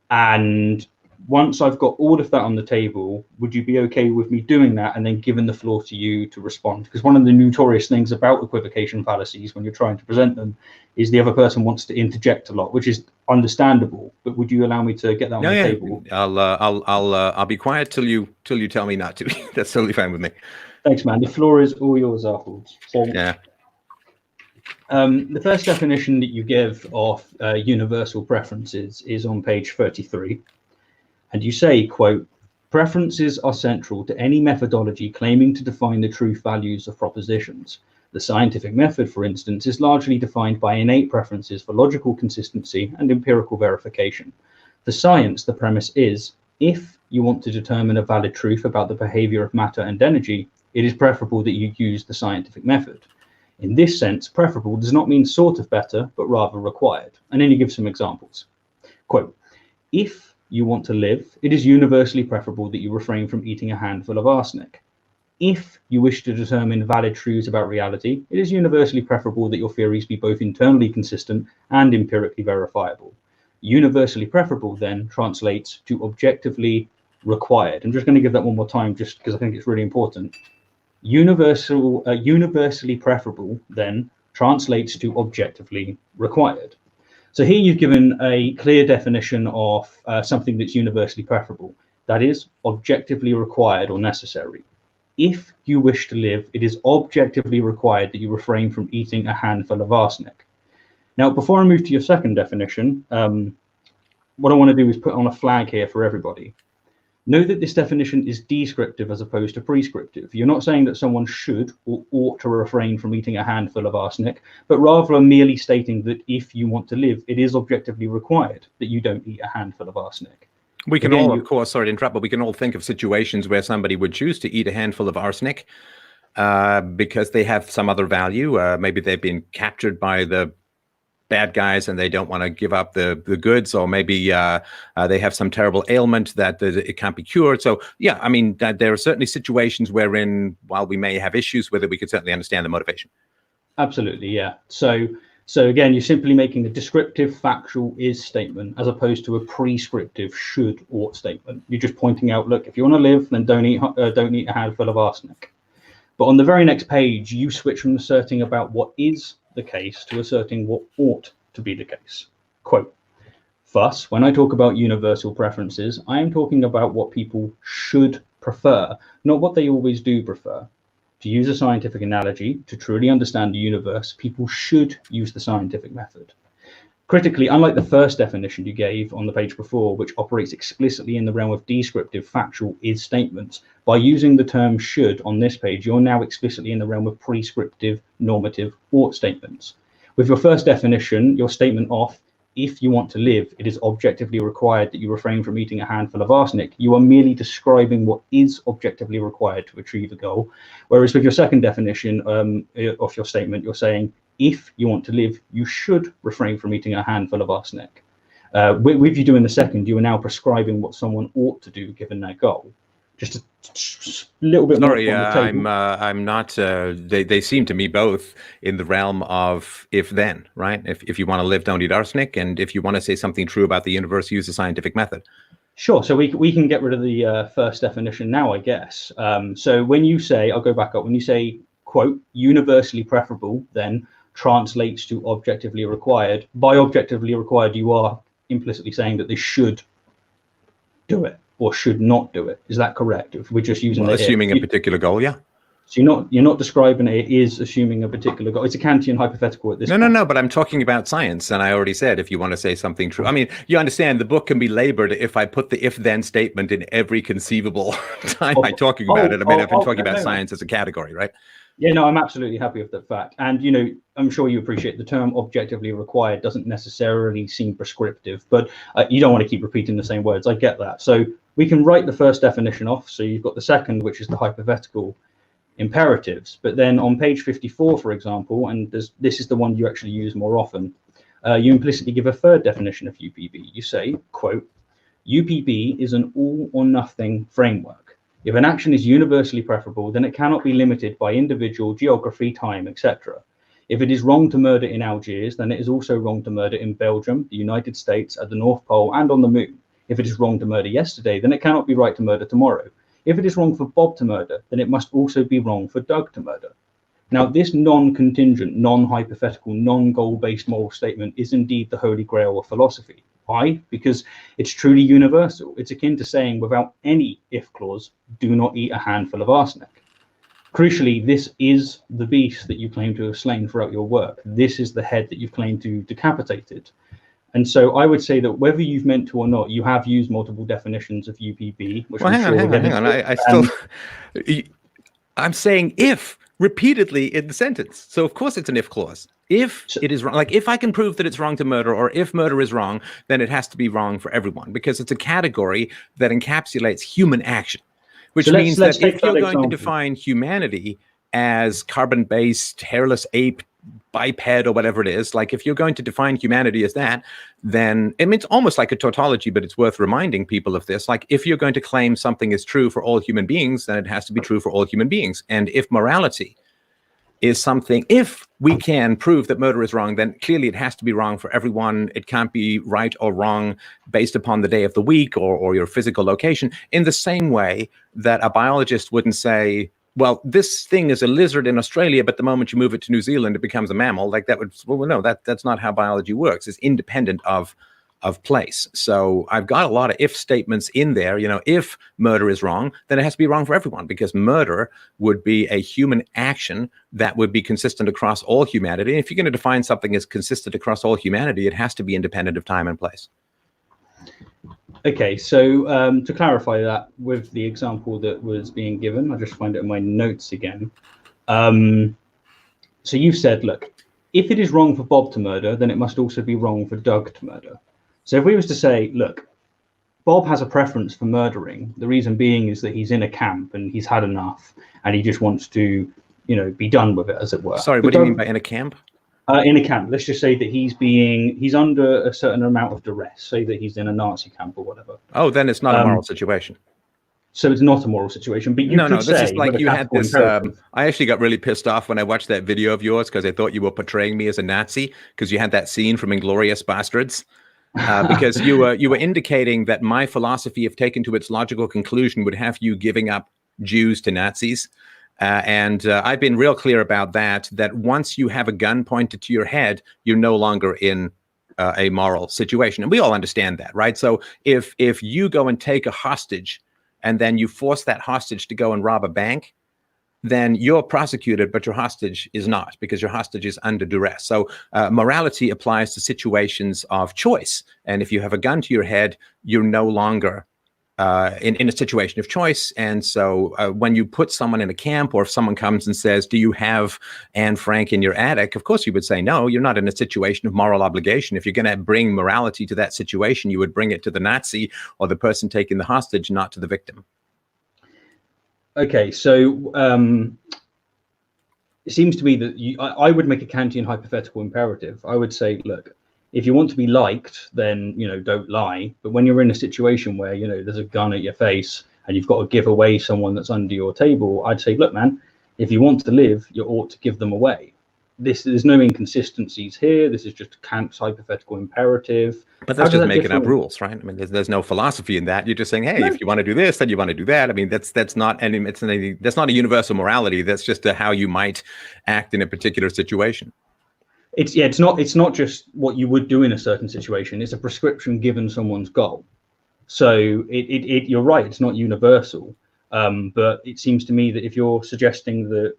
And once I've got all of that on the table, would you be okay with me doing that and then giving the floor to you to respond? Because one of the notorious things about equivocation fallacies when you're trying to present them is the other person wants to interject a lot, which is understandable. But would you allow me to get that on the table? I'll be quiet till you tell me not to. That's totally fine with me. Thanks, man. The floor is all yours afterwards. So, yeah. The first definition that you give of universal preferences is on page 33. And you say, quote, preferences are central to any methodology claiming to define the truth values of propositions. The scientific method, for instance, is largely defined by innate preferences for logical consistency and empirical verification. The science, the premise is, if you want to determine a valid truth about the behavior of matter and energy, it is preferable that you use the scientific method. In this sense, preferable does not mean sort of better, but rather required. And then he gives some examples. Quote, if you want to live, it is universally preferable that you refrain from eating a handful of arsenic. If you wish to determine valid truths about reality, it is universally preferable that your theories be both internally consistent and empirically verifiable. Universally preferable then translates to objectively required. I'm just going to give that one more time just because I think it's really important. Universally preferable then translates to objectively required. So here you've given a clear definition of something that's universally preferable. That is objectively required or necessary. If you wish to live, it is objectively required that you refrain from eating a handful of arsenic. Now, before I move to your second definition, what I want to do is put on a flag here for everybody. Know that this definition is descriptive as opposed to prescriptive. You're not saying that someone should or ought to refrain from eating a handful of arsenic, but rather merely stating that if you want to live, it is objectively required that you don't eat a handful of arsenic. We can all, of course, sorry to interrupt, but we can all think of situations where somebody would choose to eat a handful of arsenic because they have some other value. Maybe they've been captured by the bad guys and they don't want to give up the goods, or maybe they have some terrible ailment that it can't be cured. So yeah, I mean, there are certainly situations wherein, while we may have issues with it, we could certainly understand the motivation. Absolutely, yeah. So again, you're simply making a descriptive factual is statement as opposed to a prescriptive should ought statement. You're just pointing out, look, if you want to live, then don't eat a handful of arsenic. But on the very next page, you switch from asserting about what is the case to asserting what ought to be the case. Quote, thus, when I talk about universal preferences, I am talking about what people should prefer, not what they always do prefer. To use a scientific analogy, to truly understand the universe, people should use the scientific method. Critically, unlike the first definition you gave on the page before, which operates explicitly in the realm of descriptive factual is statements, by using the term should on this page, you're now explicitly in the realm of prescriptive normative ought statements. With your first definition, your statement of if you want to live, it is objectively required that you refrain from eating a handful of arsenic. You are merely describing what is objectively required to achieve a goal. Whereas with your second definition of your statement, you're saying, if you want to live, you should refrain from eating a handful of arsenic. With you doing the second, you are now prescribing what someone ought to do given their goal. Just a little bit Sorry, more on the table. I'm not. They seem to me both in the realm of if-then, right? If you want to live, don't eat arsenic, and if you want to say something true about the universe, use the scientific method. Sure. So we can get rid of the first definition now, I guess. So when you say, I'll go back up. When you say, quote, universally preferable, then translates to objectively required. By objectively required, you are implicitly saying that they should do it or should not do it. Is that correct? If we're just using assuming a particular goal, yeah. So you're not describing it is assuming a particular goal. It's a Kantian hypothetical at this point. No, but I'm talking about science, and I already said if you want to say something true. I mean, you understand the book can be labored if I put the if-then statement in every conceivable time I'm talking about it. I mean, I've been talking about science as a category, right? Yeah, no, I'm absolutely happy with that fact. And, you know, I'm sure you appreciate the term objectively required doesn't necessarily seem prescriptive, but you don't want to keep repeating the same words. I get that. So we can write the first definition off. So you've got the second, which is the hypothetical imperatives. But then on page 54, for example, and this is the one you actually use more often, you implicitly give a third definition of UPB. You say, quote, UPB is an all or nothing framework. If an action is universally preferable, then it cannot be limited by individual, geography, time, etc. If it is wrong to murder in Algiers, then it is also wrong to murder in Belgium, the United States, at the North Pole, and on the moon. If it is wrong to murder yesterday, then it cannot be right to murder tomorrow. If it is wrong for Bob to murder, then it must also be wrong for Doug to murder. Now, this non-contingent, non-hypothetical, non-goal-based moral statement is indeed the holy grail of philosophy. Why? Because it's truly universal. It's akin to saying, without any if clause, do not eat a handful of arsenic. Crucially, this is the beast that you claim to have slain throughout your work. This is the head that you've claimed to decapitated. And so I would say that whether you've meant to or not, you have used multiple definitions of UPB. Which hang on. I'm saying if repeatedly in the sentence. So of course it's an if clause. If it is wrong, like if I can prove that it's wrong to murder, or if murder is wrong, then it has to be wrong for everyone, because it's a category that encapsulates human action, which means that if you're going to define humanity as carbon-based, hairless ape, biped, or whatever it is. Like, if you're going to define humanity as that, then I mean, it's almost like a tautology, but it's worth reminding people of this. Like, if you're going to claim something is true for all human beings, then it has to be true for all human beings. And if morality is something, if we can prove that murder is wrong, then clearly it has to be wrong for everyone. It can't be right or wrong based upon the day of the week or your physical location, in the same way that a biologist wouldn't say, well, this thing is a lizard in Australia, but the moment you move it to New Zealand, it becomes a mammal. Like, that would, well, no, that's not how biology works. It's independent of place. So I've got a lot of if statements in there. You know, if murder is wrong, then it has to be wrong for everyone, because murder would be a human action that would be consistent across all humanity. And if you're going to define something as consistent across all humanity, it has to be independent of time and place. Okay, so to clarify that with the example that was being given, I'll just find it in my notes again. So you've said, look, if it is wrong for Bob to murder, then it must also be wrong for Doug to murder. So if we was to say, look, Bob has a preference for murdering, the reason being is that he's in a camp and he's had enough and he just wants to, you know, be done with it, as it were. Sorry, what do you mean by in a camp? In a camp, let's just say that he's under a certain amount of duress, say that he's in a Nazi camp or whatever. Oh, then it's not a moral situation. So it's not a moral situation, but you could this say, is like you had this. I actually got really pissed off when I watched that video of yours, because I thought you were portraying me as a Nazi, because you had that scene from Inglourious Bastards, because you were indicating that my philosophy, if taken to its logical conclusion, would have you giving up Jews to Nazis. And I've been real clear about that once you have a gun pointed to your head, you're no longer in a moral situation. And we all understand that, right? So if you go and take a hostage and then you force that hostage to go and rob a bank, then you're prosecuted, but your hostage is not, because your hostage is under duress. So morality applies to situations of choice. And if you have a gun to your head, you're no longer in a situation of choice. And so when you put someone in a camp, or if someone comes and says, do you have Anne Frank in your attic? Of course you would say, no, you're not in a situation of moral obligation. If you're going to bring morality to that situation, you would bring it to the Nazi or the person taking the hostage, not to the victim. Okay, so it seems to me that I would make a Kantian hypothetical imperative. I would say, look, if you want to be liked, then, you know, don't lie. But when you're in a situation where, you know, there's a gun at your face and you've got to give away someone that's under your table, I'd say, look, man, if you want to live, you ought to give them away. There's no inconsistencies here. This is just Kant's hypothetical imperative. But that's just making up rules, right? I mean, there's no philosophy in that. You're just saying, hey, if you want to do this, then you want to do that. I mean, that's not that's not a universal morality. That's just how you might act in a particular situation. It's not just what you would do in a certain situation. It's a prescription given someone's goal. So you're right. It's not universal. But it seems to me that if you're suggesting that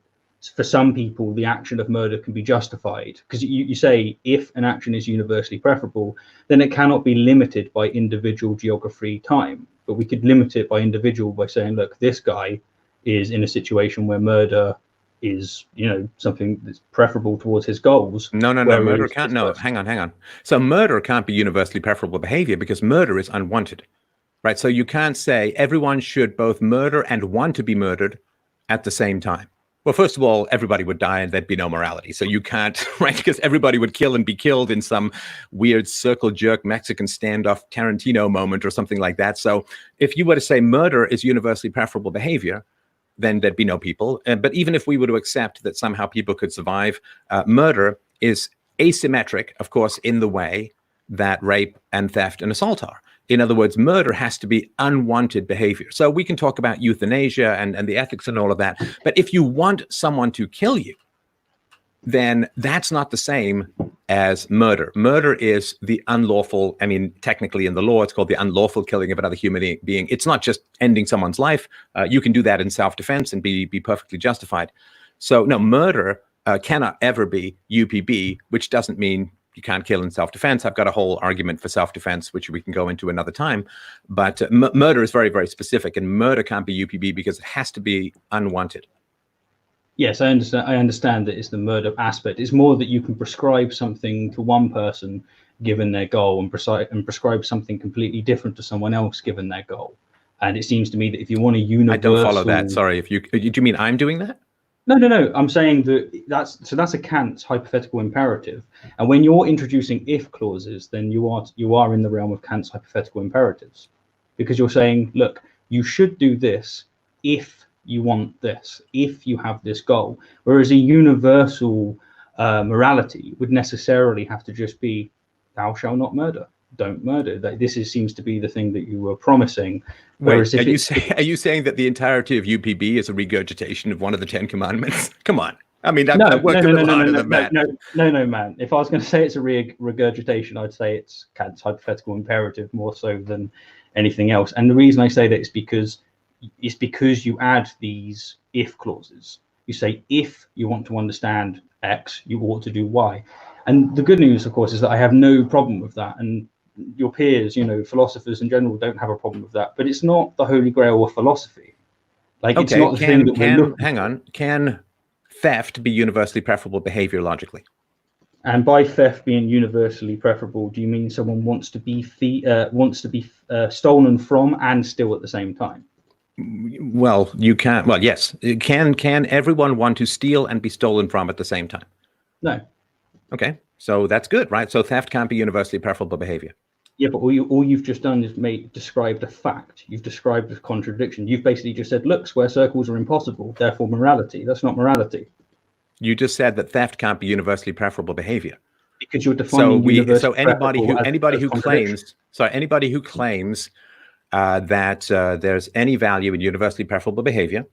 for some people the action of murder can be justified, because you say if an action is universally preferable, then it cannot be limited by individual geography time. But we could limit it by individual by saying, look, this guy is in a situation where murder is, you know, something that's preferable towards his goals. No, murder can't. No, hang on. So murder can't be universally preferable behavior, because murder is unwanted, right? So you can't say everyone should both murder and want to be murdered at the same time. Well, first of all, everybody would die and there'd be no morality. So you can't, right? Because everybody would kill and be killed in some weird circle jerk Mexican standoff Tarantino moment or something like that. So if you were to say murder is universally preferable behavior, then there'd be no people. But even if we were to accept that somehow people could survive, murder is asymmetric, of course, in the way that rape and theft and assault are. In other words, murder has to be unwanted behavior. So we can talk about euthanasia and the ethics and all of that. But if you want someone to kill you, then that's not the same as murder. Murder is the unlawful, I mean, technically in the law, it's called the unlawful killing of another human being. It's not just ending someone's life. You can do that in self-defense and be perfectly justified. So no, murder cannot ever be UPB, which doesn't mean you can't kill in self-defense. I've got a whole argument for self-defense, which we can go into another time. But murder is very, very specific, and murder can't be UPB because it has to be unwanted. Yes, I understand. I understand that it's the murder aspect. It's more that you can prescribe something to one person given their goal and prescribe something completely different to someone else given their goal. And it seems to me that if you want a universal... I don't follow that. Sorry. Do you mean I'm doing that? No. I'm saying that's a Kant's hypothetical imperative, and when you're introducing if clauses, then you are in the realm of Kant's hypothetical imperatives, because you're saying, look, you should do this if you want this, if you have this goal. Whereas a universal morality would necessarily have to just be, thou shalt not murder. Don't murder. Seems to be the thing that you were promising. Wait, are you saying that the entirety of UPB is a regurgitation of one of the 10 Commandments? Come on. I mean, I've worked a little harder than that. No, man. If I was going to say it's a regurgitation, I'd say it's Kant's hypothetical imperative more so than anything else. And the reason I say that is because you add these if clauses. You say, if you want to understand X, you ought to do Y. And the good news, of course, is that I have no problem with that. And your peers, philosophers in general, don't have a problem with that. But it's not the holy grail of philosophy. It's not the thing that we're looking for. Can theft be universally preferable behavior logically? And by theft being universally preferable, do you mean someone wants to be stolen from and steal at the same time? Well, you can. Well, yes. Can everyone want to steal and be stolen from at the same time? No. Okay, so that's good, right? So theft can't be universally preferable behavior. Yeah, but all you've just done is described a fact. You've described a contradiction. You've basically just said, look, square circles are impossible, therefore morality. That's not morality. You just said that theft can't be universally preferable behavior. Because you're defining anybody who claims that there's any value in universally preferable behavior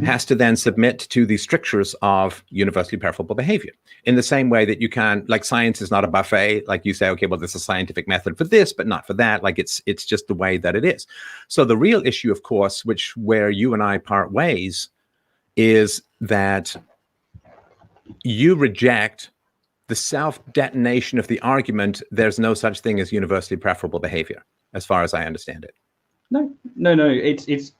has to then submit to the strictures of universally preferable behavior. In the same way that you can, like, science is not a buffet. Like, you say, okay, well, there's a scientific method for this, but not for that. Like, it's just the way that it is. So the real issue, of course, where you and I part ways, is that you reject the self-detonation of the argument, there's no such thing as universally preferable behavior, as far as I understand it. No. It's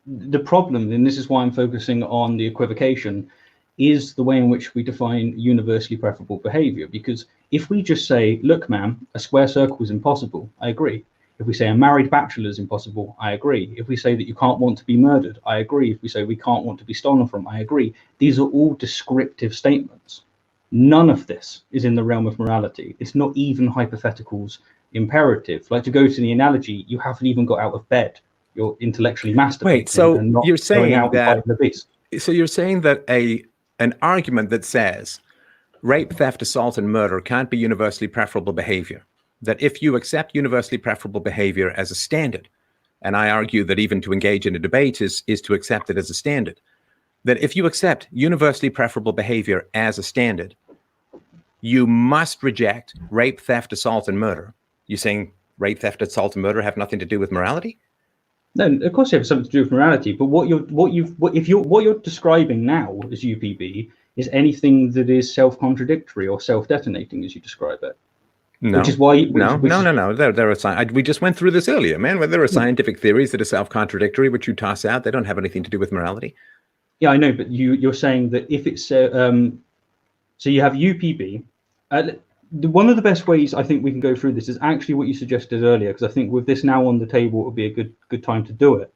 the problem, and this is why I'm focusing on the equivocation, is the way in which we define universally preferable behavior. Because if we just say, look, man, a square circle is impossible, I agree. If we say a married bachelor is impossible, I agree. If we say that you can't want to be murdered, I agree. If we say we can't want to be stolen from, I agree. These are all descriptive statements. None of this is in the realm of morality. It's not even hypotheticals imperative. Like, to go to the analogy, you haven't even got out of bed. You're intellectually masturbating. Wait, so and not you're saying going out that? And the beast. So you're saying that an argument that says rape, theft, assault, and murder can't be universally preferable behavior. That if you accept universally preferable behavior as a standard, and I argue that even to engage in a debate is to accept it as a standard, that if you accept universally preferable behavior as a standard, you must reject rape, theft, assault, and murder. You're saying rape, theft, assault, and murder have nothing to do with morality? No, of course, you have something to do with morality. But what you're describing now as UPB is anything that is self-contradictory or self-detonating, as you describe it. No, which is why. No. We just went through this earlier, man. Where there are scientific theories that are self-contradictory, which you toss out, they don't have anything to do with morality. Yeah, I know, but you're saying that if it's so you have UPB. One of the best ways I think we can go through this is actually what you suggested earlier, because I think with this now on the table, it would be a good time to do it.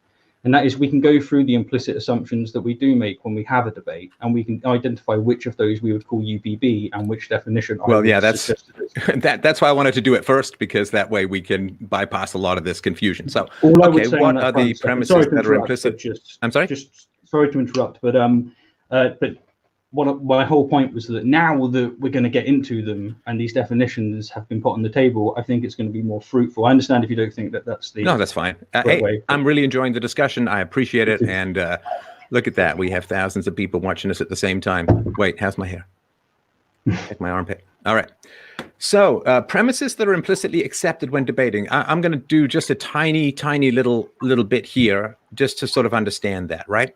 And that is, we can go through the implicit assumptions that we do make when we have a debate, and we can identify which of those we would call UPB and which definition. That's why I wanted to do it first, because that way we can bypass a lot of this confusion. So, what are the premises that are implicit? I'm sorry. Just sorry to interrupt, but my whole point was that now that we're going to get into them and these definitions have been put on the table, I think it's going to be more fruitful. I understand if you don't think that that's the... No, that's fine. Hey, I'm really enjoying the discussion. I appreciate it. And look at that. We have thousands of people watching us at the same time. Wait, how's my hair? Check my armpit. All right. So premises that are implicitly accepted when debating. I'm going to do just a tiny little bit here just to sort of understand that, right?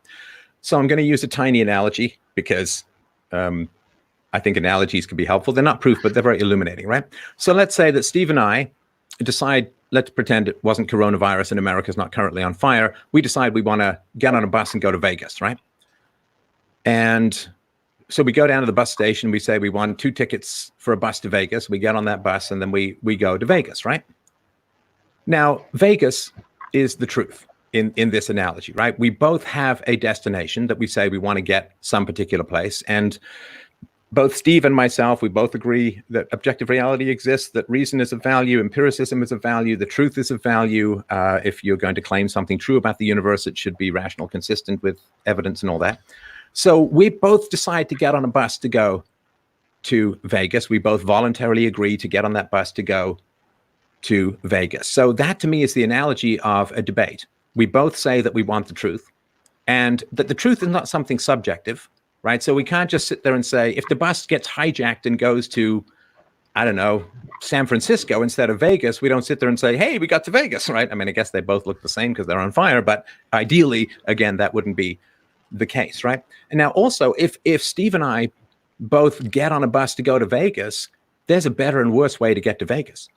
So I'm going to use a tiny analogy because I think analogies can be helpful. They're not proof, but they're very illuminating, right? So let's say that Steve and I decide, let's pretend it wasn't coronavirus and America's not currently on fire. We decide we want to get on a bus and go to Vegas, right? And so we go down to the bus station. We say we want 2 tickets for a bus to Vegas. We get on that bus and then we go to Vegas, right? Now, Vegas is the truth. in this analogy, right? We both have a destination that we say we want to get some particular place. And both Steve and myself, we both agree that objective reality exists, that reason is of value, empiricism is of value, the truth is of value. If you're going to claim something true about the universe, it should be rational, consistent with evidence and all that. So we both decide to get on a bus to go to Vegas. We both voluntarily agree to get on that bus to go to Vegas. So that to me is the analogy of a debate. We both say that we want the truth, and that the truth is not something subjective, right? So we can't just sit there and say, if the bus gets hijacked and goes to, I don't know, San Francisco instead of Vegas, we don't sit there and say, hey, we got to Vegas, right? I mean, I guess they both look the same because they're on fire, but ideally, again, that wouldn't be the case, right? And now also, if Steve and I both get on a bus to go to Vegas, there's a better and worse way to get to Vegas.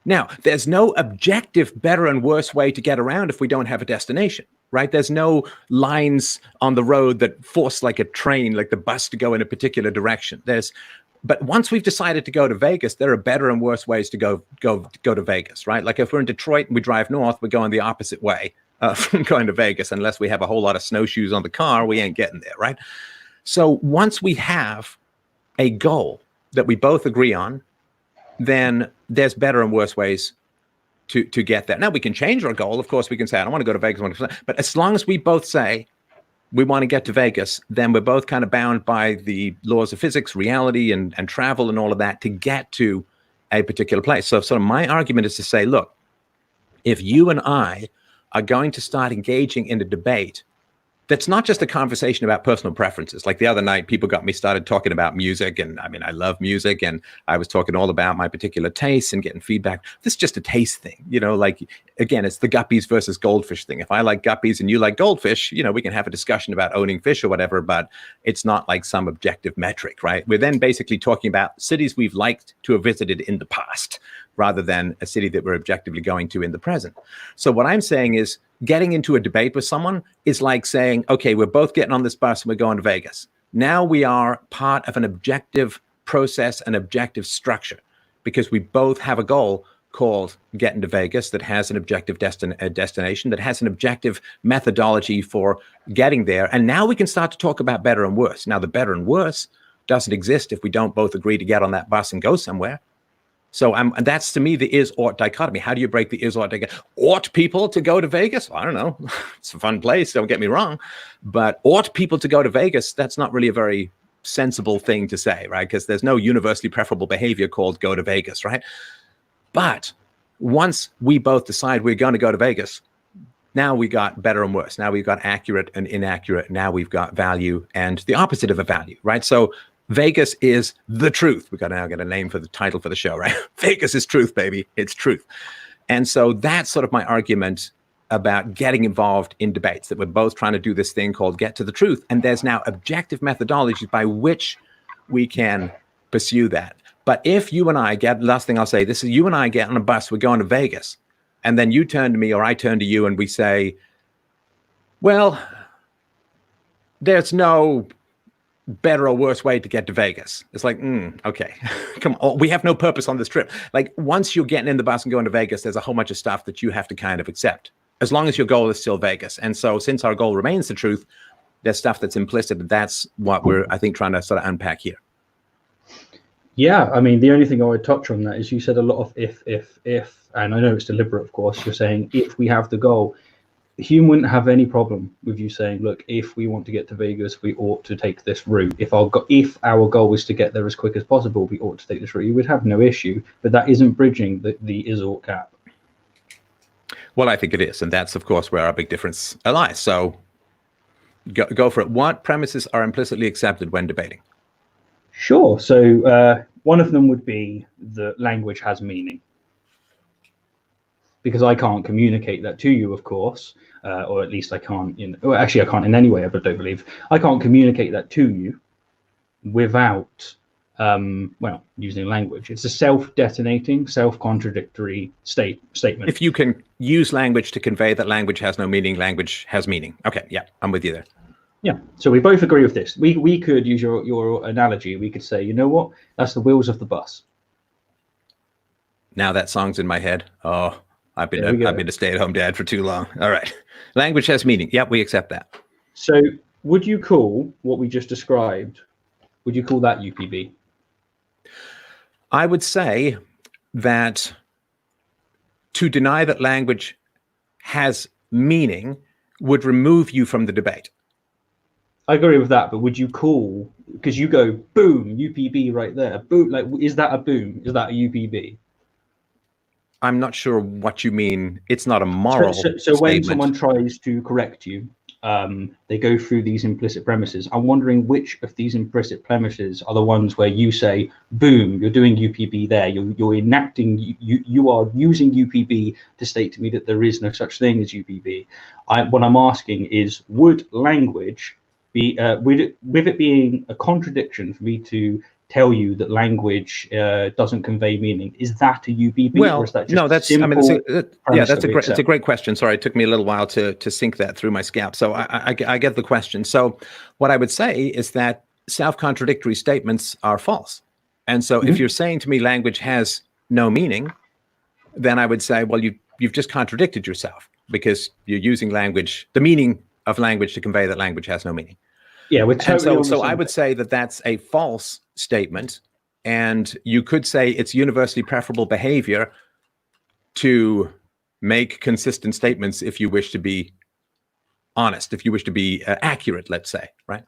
Now, there's no objective better and worse way to get around if we don't have a destination, right? There's no lines on the road that force like a train, like the bus to go in a particular direction. But once we've decided to go to Vegas, there are better and worse ways to go to Vegas, right? Like if we're in Detroit and we drive north, we're going the opposite way from going to Vegas. Unless we have a whole lot of snowshoes on the car, we ain't getting there, right? So once we have a goal that we both agree on, then there's better and worse ways to get there. Now we can change our goal. Of course, we can say, I don't want to go to Vegas. But as long as we both say we want to get to Vegas, then we're both kind of bound by the laws of physics, reality, and travel and all of that to get to a particular place. So my argument is to say, look, if you and I are going to start engaging in a debate that's not just a conversation about personal preferences. Like the other night, people got me started talking about music. And I mean, I love music. And I was talking all about my particular tastes and getting feedback. This is just a taste thing. You know, like, again, it's the guppies versus goldfish thing. If I like guppies and you like goldfish, you know, we can have a discussion about owning fish or whatever, but it's not like some objective metric, right? We're then basically talking about cities we've liked to have visited in the past, rather than a city that we're objectively going to in the present. So what I'm saying is getting into a debate with someone is like saying, okay, we're both getting on this bus and we're going to Vegas. Now we are part of an objective process, an objective structure, because we both have a goal called getting to Vegas that has an objective destination, that has an objective methodology for getting there. And now we can start to talk about better and worse. Now the better and worse doesn't exist if we don't both agree to get on that bus and go somewhere. So that's, to me, the is-ought dichotomy. How do you break the is-ought dichotomy? Ought people to go to Vegas? Well, I don't know. It's a fun place, don't get me wrong. But ought people to go to Vegas? That's not really a very sensible thing to say, right? Because there's no universally preferable behavior called go to Vegas, right? But once we both decide we're going to go to Vegas, now we got better and worse. Now we've got accurate and inaccurate. Now we've got value and the opposite of a value, right? So Vegas is the truth. We got to now get a name for the title for the show, right? Vegas is truth, baby. It's truth. And so that's sort of my argument about getting involved in debates, that we're both trying to do this thing called get to the truth. And there's now objective methodologies by which we can pursue that. But if you and I get, last thing I'll say, this is you and I get on a bus, we're going to Vegas, and then you turn to me or I turn to you and we say, well, there's no better or worse way to get to Vegas. It's like, okay, come on. We have no purpose on this trip. Like once you're getting in the bus and going to Vegas, there's a whole bunch of stuff that you have to kind of accept, as long as your goal is still Vegas. And so since our goal remains the truth, there's stuff that's implicit. That's what we're, I think, trying to sort of unpack here. Yeah, I mean, the only thing I would touch on that is you said a lot of if, and I know it's deliberate, of course. You're saying if we have the goal. Hume wouldn't have any problem with you saying, look, if we want to get to Vegas, we ought to take this route. If our goal is to get there as quick as possible, we ought to take this route. You would have no issue, but that isn't bridging the is-ought gap. Well, I think it is, and that's, of course, where our big difference lies. So go for it. What premises are implicitly accepted when debating? Sure. So one of them would be that language has meaning. Because I can't communicate that to you, of course, or at least I can't, well, actually I can't in any way, I don't believe. I can't communicate that to you without, well, using language. It's a self-detonating, self-contradictory statement. If you can use language to convey that language has no meaning, language has meaning. Okay, yeah, I'm with you there. Yeah, so we both agree with this. We could use your analogy. We could say, you know what? That's the wheels of the bus. Now that song's in my head. Oh, I've There we go. been a stay-at-home dad for too long. All right. Language has meaning. Yep, we accept that. So would you call what we just described, would you call that UPB? I would say that to deny that language has meaning would remove you from the debate. I agree with that, but would you call, because you go, boom, UPB right there, boom, like, is that a boom? Is that a UPB? I'm not sure what you mean. It's not a moral So when statement. someone tries to correct you, they go through these implicit premises. I'm wondering which of these implicit premises are the ones where you say, boom, you're doing UPB there. You're enacting, you are using UPB to state to me that there is no such thing as UPB. What I'm asking is, would language be, with it being a contradiction for me to tell you that language doesn't convey meaning, is that a UPB? Well, or is that just no, that's, a simple it's a great question. Sorry, it took me a little while to sink that through my scalp. So I get the question. So what I would say is that self-contradictory statements are false. And so if you're saying to me language has no meaning, then I would say, well, you've just contradicted yourself because you're using language, the meaning of language to convey that language has no meaning. Yeah, we're totally so I would say that that's a false statement, and you could say it's universally preferable behavior to make consistent statements if you wish to be honest, if you wish to be accurate, let's say, right?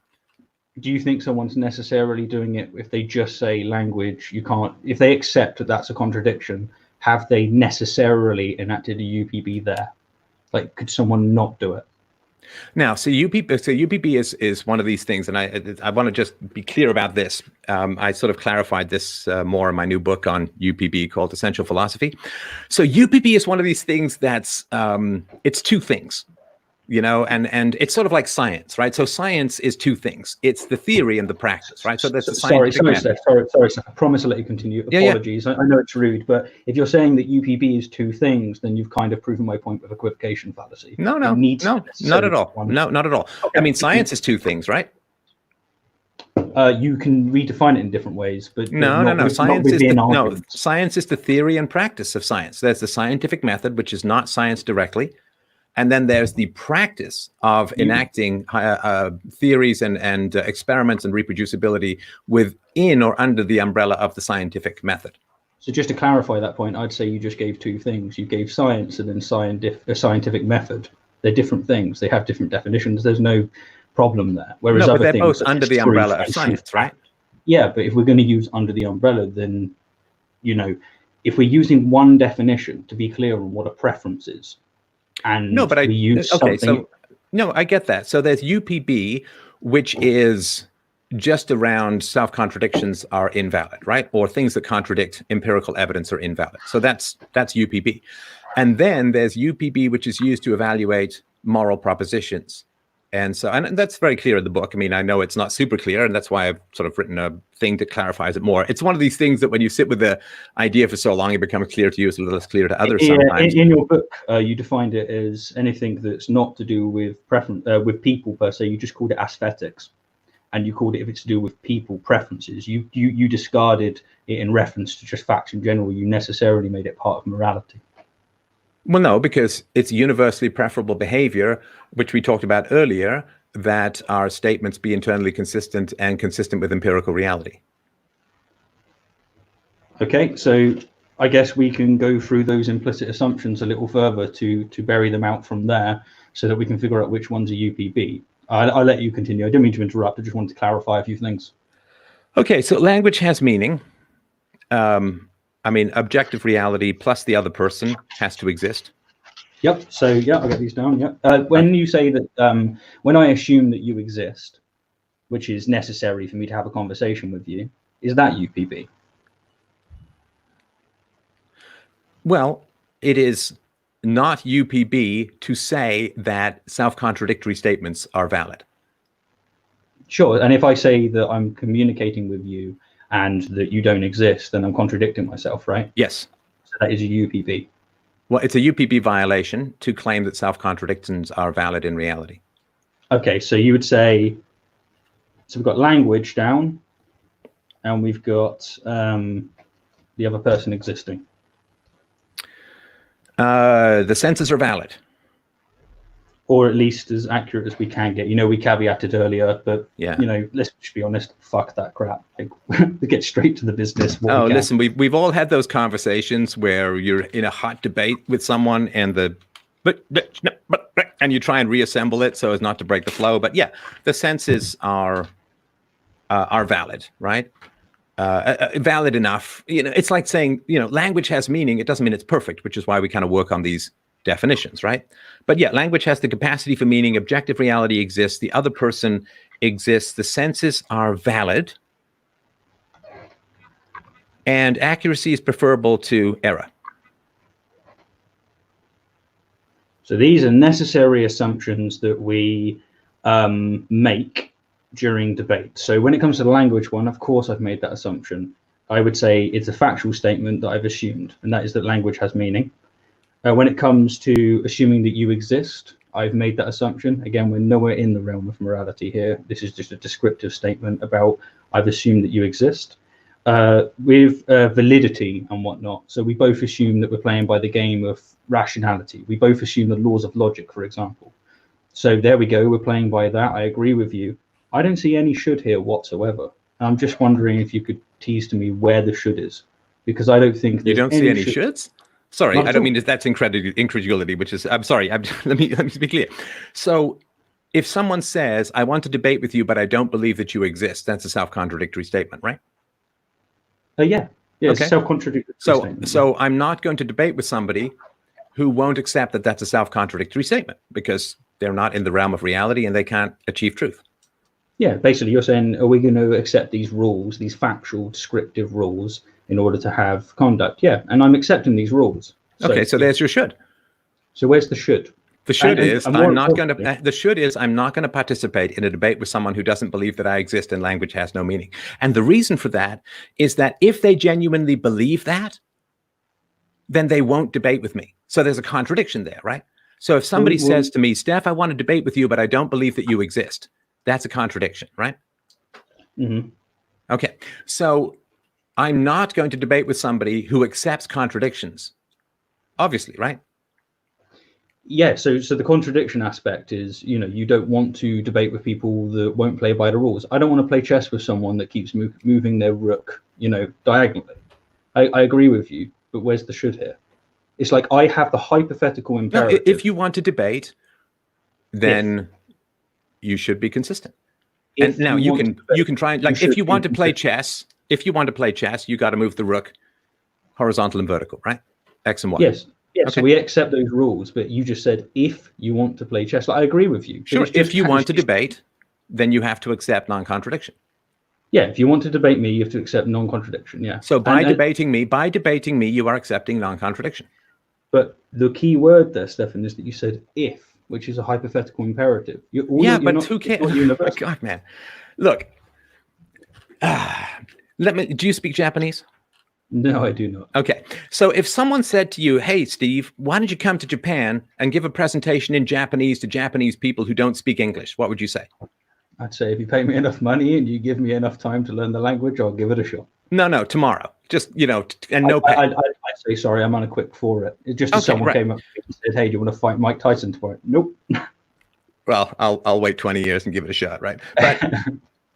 Do you think someone's necessarily doing it if they just say language, you can't, if they accept that that's a contradiction, have they necessarily enacted a UPB there? Like, could someone not do it? Now, so UPB is one of these things, and I want to just be clear about this. I sort of clarified this more in my new book on UPB called Essential Philosophy. So UPB is one of these things that's it's two things, you know, and it's sort of like science, right? So science is two things. It's the theory and the practice, right? So that's the scientific method. Sorry, I promise I'll let you continue. Apologies. Yeah. I know it's rude, but if you're saying that UPB is two things, then you've kind of proven my point with equivocation fallacy. No, not at all. No, not at all. Okay. I mean, science is two things, right? You can redefine it in different ways, but no. Science is the theory and practice of science. There's the scientific method, which is not science directly. And then there's the practice of enacting theories and experiments and reproducibility within or under the umbrella of the scientific method. So just to clarify that point, I'd say you just gave two things. You gave science and then a scientific method. They're different things. They have different definitions. There's no problem there. Whereas no, but they're both under the umbrella of science, right? Yeah, but if we're going to use under the umbrella, then, you know, if we're using one definition, to be clear on what a preference is, and no, but I get that. So there's UPB, which is just around self-contradictions are invalid, right? Or things that contradict empirical evidence are invalid. So that's UPB. And then there's UPB, which is used to evaluate moral propositions. And that's very clear in the book. I mean, I know it's not super clear, and that's why I've sort of written a thing that clarifies it more. It's one of these things that when you sit with the idea for so long, it becomes clear to you, it's a little less clear to others sometimes. In your book, you defined it as anything that's not to do with preference, with people per se. You just called it aesthetics, and you called it, if it's to do with people preferences. You discarded it in reference to just facts in general. You necessarily made it part of morality. Well, no, because it's universally preferable behavior, which we talked about earlier, that our statements be internally consistent and consistent with empirical reality. Okay, so I guess we can go through those implicit assumptions a little further to bury them out from there so that we can figure out which one's a UPB. I'll let you continue. I didn't mean to interrupt. I just wanted to clarify a few things. Okay, so language has meaning. I mean, objective reality plus the other person has to exist. Yep. So, yeah, I'll get these down. Yep. When you say that, when I assume that you exist, which is necessary for me to have a conversation with you, is that UPB? Well, it is not UPB to say that self-contradictory statements are valid. Sure. And if I say that I'm communicating with you and that you don't exist, then I'm contradicting myself, right? Yes. So that is a UPB. Well, it's a UPB violation to claim that self-contradictions are valid in reality. Okay, so you would say, so we've got language down, and we've got the other person existing. The senses are valid. Or at least as accurate as we can get. We caveated earlier, but Yeah. Let's just be honest. Fuck that crap. Like, we get straight to the business. Listen, we've all had those conversations where you're in a hot debate with someone, and and you try and reassemble it so as not to break the flow. But yeah, the senses are valid, right? Valid enough. It's like saying, language has meaning. It doesn't mean it's perfect, which is why we kind of work on these definitions, right? But yeah, language has the capacity for meaning. Objective reality exists. The other person exists. The senses are valid. And accuracy is preferable to error. So these are necessary assumptions that we make during debate. So when it comes to the language one, of course, I've made that assumption. I would say it's a factual statement that I've assumed, and that is that language has meaning. When it comes to assuming that you exist, I've made that assumption. Again, we're nowhere in the realm of morality here. This is just a descriptive statement about I've assumed that you exist. With validity and whatnot. So we both assume that we're playing by the game of rationality. We both assume the laws of logic, for example. So there we go. We're playing by that. I agree with you. I don't see any should here whatsoever. I'm just wondering if you could tease to me where the should is, because I don't think you don't see any shoulds. Sorry, I don't mean that's incredulity, which is, I'm sorry. Let me be clear. So if someone says, I want to debate with you, but I don't believe that you exist, that's a self-contradictory statement, right? Yeah, okay. It's self-contradictory statement. So I'm not going to debate with somebody who won't accept that that's a self-contradictory statement because they're not in the realm of reality and they can't achieve truth. Yeah, basically you're saying, are we going to accept these rules, these factual descriptive rules in order to have conduct? Yeah, and I'm accepting these rules. Okay, so there's your should. So where's the should? The should is I'm not going to participate in a debate with someone who doesn't believe that I exist and language has no meaning. And the reason for that is that if they genuinely believe that, then they won't debate with me. So there's a contradiction there, right? So if somebody says to me, Steph, I want to debate with you, but I don't believe that you exist, that's a contradiction, right? Mm-hmm. Okay, so I'm not going to debate with somebody who accepts contradictions, obviously, right? Yeah, so the contradiction aspect is, you don't want to debate with people that won't play by the rules. I don't want to play chess with someone that keeps moving their rook, diagonally. I agree with you, but where's the should here? It's like I have the hypothetical imperative. No, if you want to debate, then you should be consistent. And now you can try and, like, if you want to play chess, you got to move the rook horizontal and vertical, right? X and Y. Yes. Yeah, okay. So we accept those rules, but you just said if you want to play chess. Like, I agree with you. Sure. If you want to debate, then you have to accept non-contradiction. Yeah, if you want to debate me, you have to accept non-contradiction. Yeah. So by debating me, you are accepting non-contradiction. But the key word there, Stefan, is that you said if, which is a hypothetical imperative. But who cares? Oh, God, man. Look, do you speak Japanese? No, I do not. Okay. So if someone said to you, hey, Steve, why don't you come to Japan and give a presentation in Japanese to Japanese people who don't speak English? What would you say? I'd say if you pay me enough money and you give me enough time to learn the language, I'll give it a shot. No, tomorrow. Just, and no pay. I'd say, sorry, I'm unequipped for it. It's just as someone came up and said, hey, do you want to fight Mike Tyson tomorrow? Nope. Well, I'll wait 20 years and give it a shot, right? But,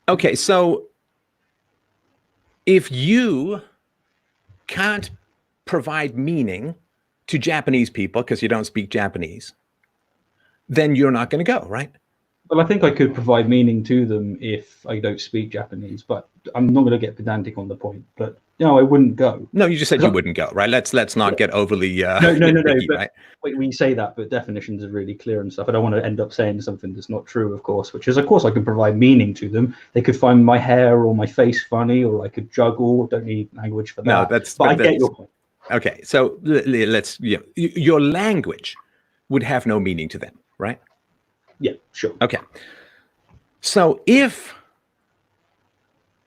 okay, so if you can't provide meaning to Japanese people because you don't speak Japanese, then you're not going to go, right? Well, I think I could provide meaning to them if I don't speak Japanese, but I'm not going to get pedantic on the point. But I wouldn't go. No, you just said you wouldn't go, right? Let's not get overly no. Tricky, but right? We say that, but definitions are really clear and stuff. I don't want to end up saying something that's not true, of course. Which is, of course, I can provide meaning to them. They could find my hair or my face funny, or I could juggle. Don't need language for that. No, I get your point. Okay, so let's. Your language would have no meaning to them, right? Yeah, sure. Okay. So if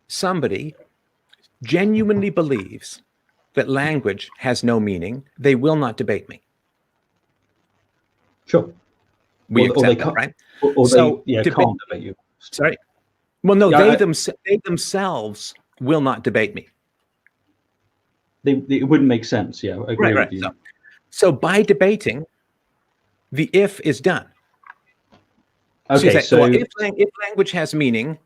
somebody genuinely believes that language has no meaning, they will not debate me. Sure. We accept that, right? Or they can't debate you. Sorry. Well, no, they themselves will not debate me. It wouldn't make sense. Yeah, I agree with you. So by debating, the if is done. Okay, so well, if language has meaning,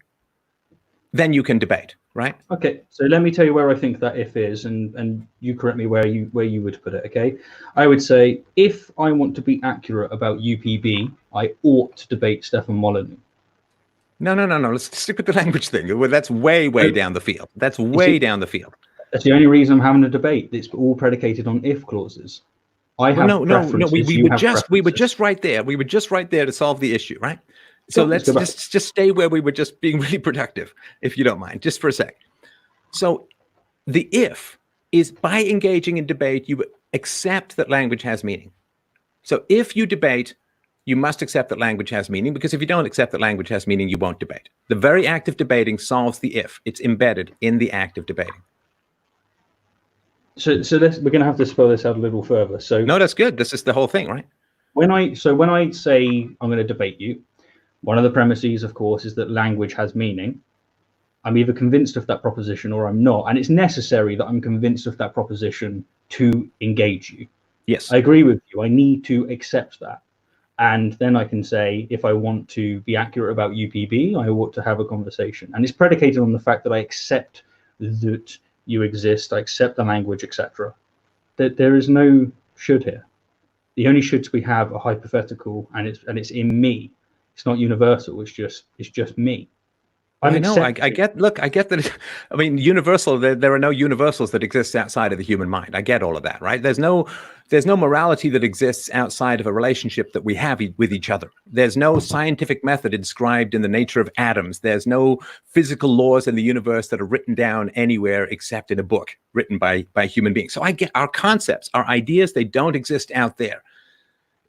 then you can debate, right? Okay, so let me tell you where I think that if is, and you correct me where you would put it. Okay, I would say if I want to be accurate about UPB, I ought to debate Stefan Molyneux. No. Let's stick with the language thing. Well, that's way down the field. That's way down the field. That's the only reason I'm having a debate. It's all predicated on if clauses. I have preferences. We were just right there. We were just right there to solve the issue, right? So let's just stay where we were just being really productive, if you don't mind, just for a sec. So the if is by engaging in debate, you accept that language has meaning. So if you debate, you must accept that language has meaning, because if you don't accept that language has meaning, you won't debate. The very act of debating solves the if. It's embedded in the act of debating. So we're going to have to spell this out a little further. So no, that's good. This is the whole thing, right? When I say I'm going to debate you, one of the premises, of course, is that language has meaning. I'm either convinced of that proposition or I'm not. And it's necessary that I'm convinced of that proposition to engage you. Yes. I agree with you. I need to accept that. And then I can say, if I want to be accurate about UPB, I ought to have a conversation. And it's predicated on the fact that I accept that you exist, I accept the language, etc. That there is no should here. The only shoulds we have are hypothetical, and it's in me. It's not universal. It's just me. I know. I get. Look, I get that. I mean, universal. There are no universals that exist outside of the human mind. I get all of that, right? There's no morality that exists outside of a relationship that we have with each other. There's no scientific method inscribed in the nature of atoms. There's no physical laws in the universe that are written down anywhere except in a book written by human beings. So I get our concepts, our ideas. They don't exist out there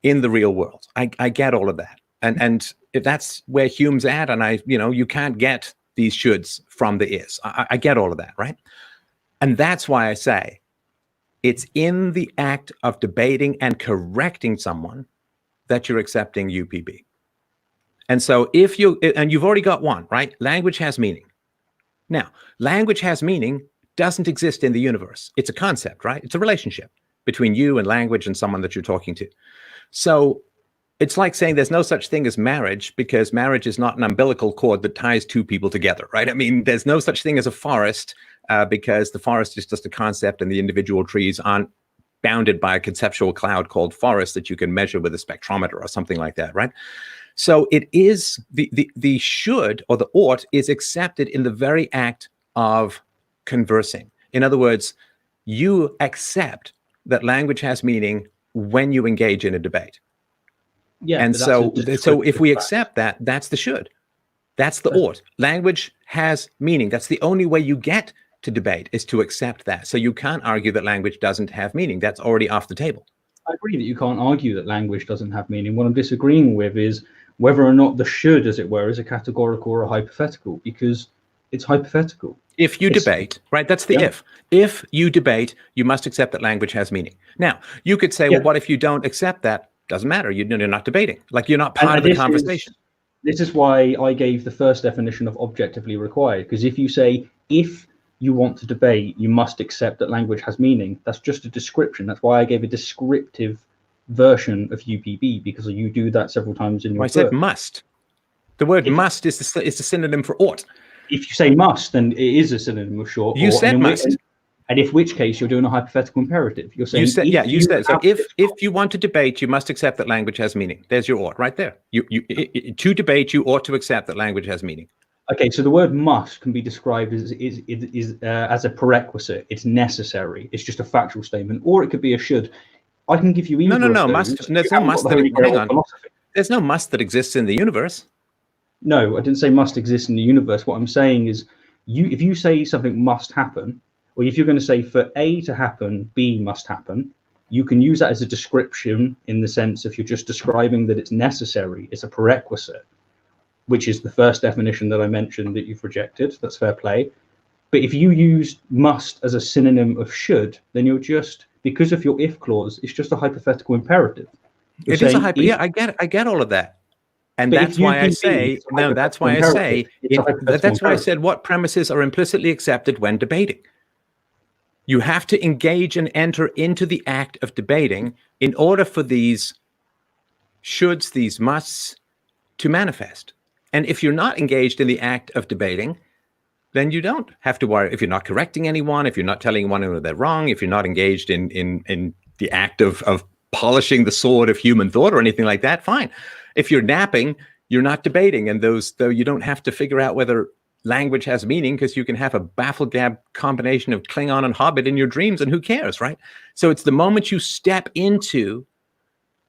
in the real world. I get all of that. And if that's where Hume's at, and you can't get these shoulds from the is. I get all of that, right? And that's why I say it's in the act of debating and correcting someone that you're accepting UPB. And so you've already got one, right? Language has meaning. Now, language has meaning doesn't exist in the universe. It's a concept, right? It's a relationship between you and language and someone that you're talking to. So it's like saying there's no such thing as marriage, because marriage is not an umbilical cord that ties two people together, right? I mean, there's no such thing as a forest because the forest is just a concept and the individual trees aren't bounded by a conceptual cloud called forest that you can measure with a spectrometer or something like that, right? So it is the should or the ought is accepted in the very act of conversing. In other words, you accept that language has meaning when you engage in a debate. Yeah, and so if we accept that, that's the should. That's the ought. Language has meaning. That's the only way you get to debate, is to accept that. So you can't argue that language doesn't have meaning. That's already off the table. I agree that you can't argue that language doesn't have meaning. What I'm disagreeing with is whether or not the should, as it were, is a categorical or a hypothetical, because it's hypothetical. If you debate, right, that's the if. If you debate, you must accept that language has meaning. Now, you could say, well, what if you don't accept that? Doesn't matter. You're not debating. Like, you're not part of the conversation. This is why I gave the first definition of objectively required, because if you say, if you want to debate, you must accept that language has meaning, that's just a description. That's why I gave a descriptive version of UPB, because you do that several times in your book. I said must. The word must is a synonym for ought. If you say must, then it is a synonym of short. You said must. And in which case you're doing a hypothetical imperative. You're saying you said so. If you want to debate, you must accept that language has meaning. There's your ought right there. To debate, you ought to accept that language has meaning. Okay, so the word must can be described as a prerequisite. It's necessary. It's just a factual statement, or it could be a should. I can give you either. No. Must. There's no must. Hang on. There's no must that exists in the universe. No, I didn't say must exist in the universe. What I'm saying is, if you say something must happen, or if you're going to say for A to happen, B must happen, you can use that as a description in the sense if you're just describing that it's necessary, it's a prerequisite, which is the first definition that I mentioned that you've rejected. That's fair play. But if you use must as a synonym of should, then you're just, because of your if clause, it's just a hypothetical imperative. It is a hypothetical. Yeah, I get all of that. And that's why I say, that's why I said what premises are implicitly accepted when debating. You have to engage and enter into the act of debating in order for these shoulds, these musts, to manifest. And if you're not engaged in the act of debating, then you don't have to worry. If you're not correcting anyone, if you're not telling anyone they're wrong, if you're not engaged in the act of polishing the sword of human thought or anything like that, fine. If you're napping, you're not debating. And though you don't have to figure out whether language has meaning, because you can have a baffle-gab combination of Klingon and Hobbit in your dreams, and who cares, right? So it's the moment you step into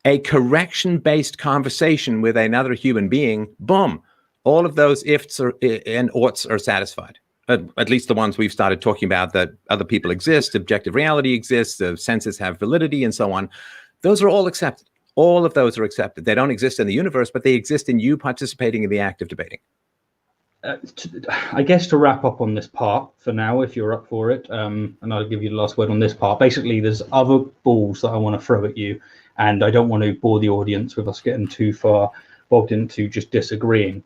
a correction-based conversation with another human being, boom, all of those ifs and oughts are satisfied. At least the ones we've started talking about, that other people exist, objective reality exists, the senses have validity, and so on. Those are all accepted. All of those are accepted. They don't exist in the universe, but they exist in you participating in the act of debating. I guess to wrap up on this part for now, if you're up for it, and I'll give you the last word on this part. Basically, there's other balls that I want to throw at you, and I don't want to bore the audience with us getting too far bogged into just disagreeing.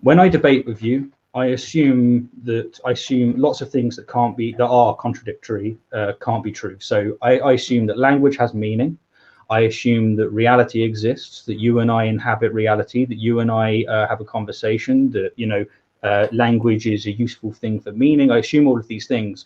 When I debate with you, I assume lots of things that are contradictory can't be true. So I assume that language has meaning. I assume that reality exists, that you and I inhabit reality, that you and I have a conversation, that, you know, language is a useful thing for meaning. I assume all of these things.